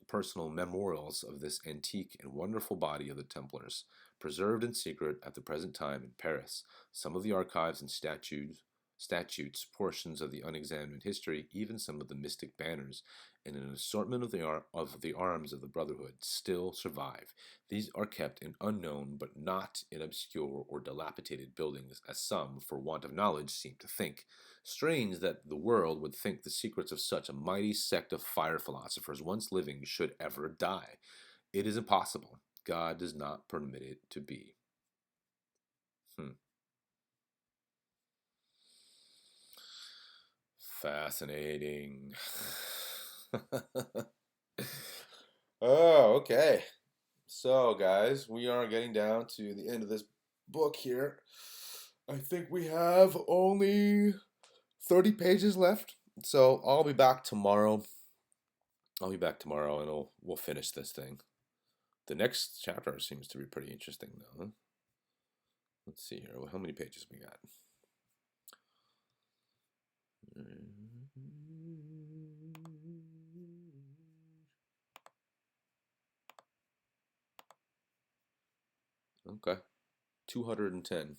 personal memorials of this antique and wonderful body of the Templars, preserved in secret at the present time in Paris. Some of the archives and statutes, portions of the unexamined history, even some of the mystic banners, and an assortment of the arms of the Brotherhood still survive. These are kept in unknown but not in obscure or dilapidated buildings, as some, for want of knowledge, seem to think. Strange that the world would think the secrets of such a mighty sect of fire philosophers once living should ever die. It is impossible. God does not permit it to be. Fascinating. Oh, okay. So, guys, we are getting down to the end of this book here. I think we have only 30 pages left. So, I'll be back tomorrow. And we'll finish this thing. The next chapter seems to be pretty interesting, though. Huh? Let's see here. How many pages we got? Okay. 210.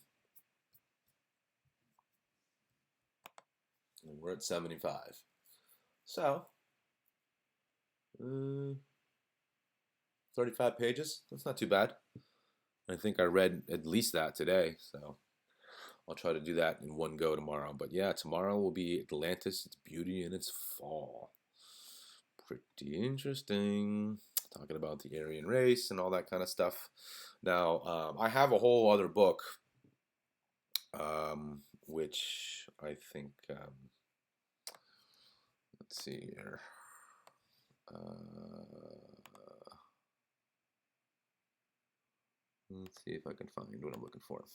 And we're at 75. So, 35 pages. That's not too bad. I think I read at least that today, so I'll try to do that in one go tomorrow. But yeah, tomorrow will be Atlantis, its beauty, and its fall. Pretty interesting. Talking about the Aryan race and all that kind of stuff. Now, I have a whole other book, which I think, let's see here. Let's see if I can find what I'm looking for.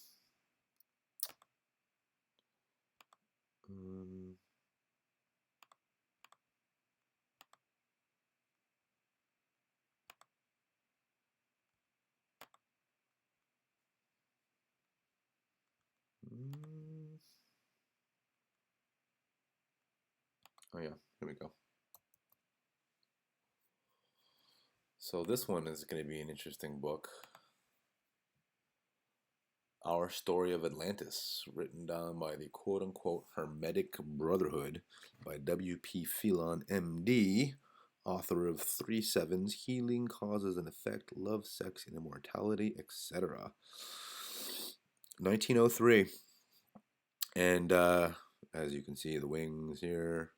Oh yeah, here we go. So this one is going to be an interesting book. Our Story of Atlantis, written down by the quote-unquote Hermetic Brotherhood by W.P. Phelan, M.D., author of 3 Sevens, Healing, Causes and Effect, Love, Sex, and Immortality, etc. 1903. And as you can see, the wings here,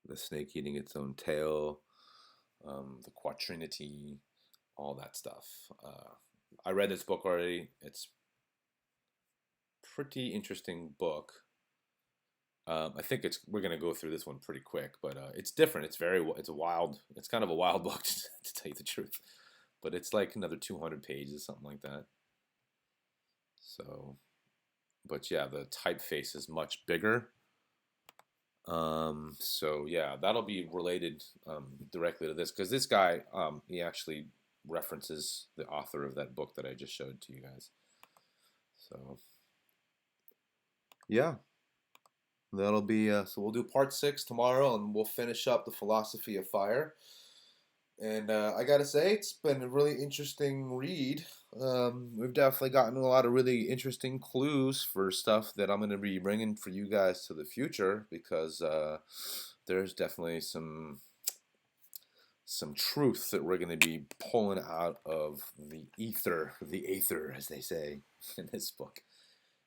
the snake eating its own tail, the quaternity, all that stuff. I read this book already. It's pretty interesting book. I think we're gonna go through this one pretty quick, but it's different. It's kind of a wild book to tell you the truth. But it's like another 200 pages, something like that. So, but yeah, the typeface is much bigger. So yeah, that'll be related directly to this, because this guy, he actually references the author of that book that I just showed to you guys. So yeah. That'll be so we'll do part 6 tomorrow, and we'll finish up the philosophy of fire. And I gotta say, it's been a really interesting read. We've definitely gotten a lot of really interesting clues for stuff that I'm going to be bringing for you guys to the future, because there's definitely some truth that we're going to be pulling out of the aether, as they say in this book.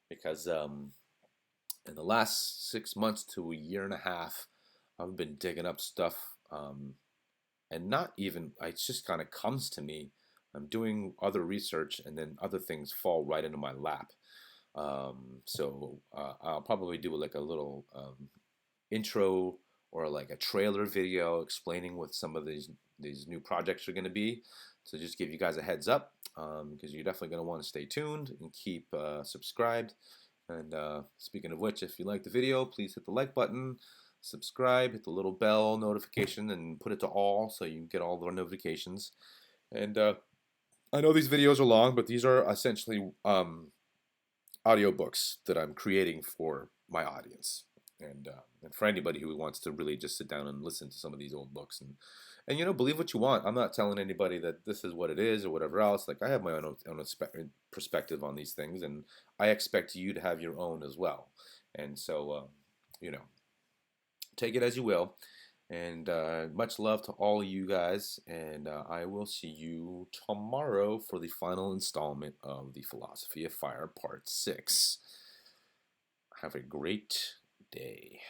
Because in the last 6 months to a year and a half, I've been digging up stuff. And not even, it just kind of comes to me. I'm doing other research, and then other things fall right into my lap. So I'll probably do like a little intro, or like a trailer video explaining what some of these new projects are going to be. So just give you guys a heads up, because you're definitely going to want to stay tuned and keep subscribed. And speaking of which, if you like the video, please hit the like button, subscribe, hit the little bell notification, and put it to all so you get all the notifications. And I know these videos are long, but these are essentially audiobooks that I'm creating for my audience. And for anybody who wants to really just sit down and listen to some of these old books, and believe what you want. I'm not telling anybody that this is what it is or whatever else. Like, I have my own perspective on these things, and I expect you to have your own as well. And so, take it as you will. And much love to all you guys. And I will see you tomorrow for the final installment of the Philosophy of Fire Part 6. Have a great day.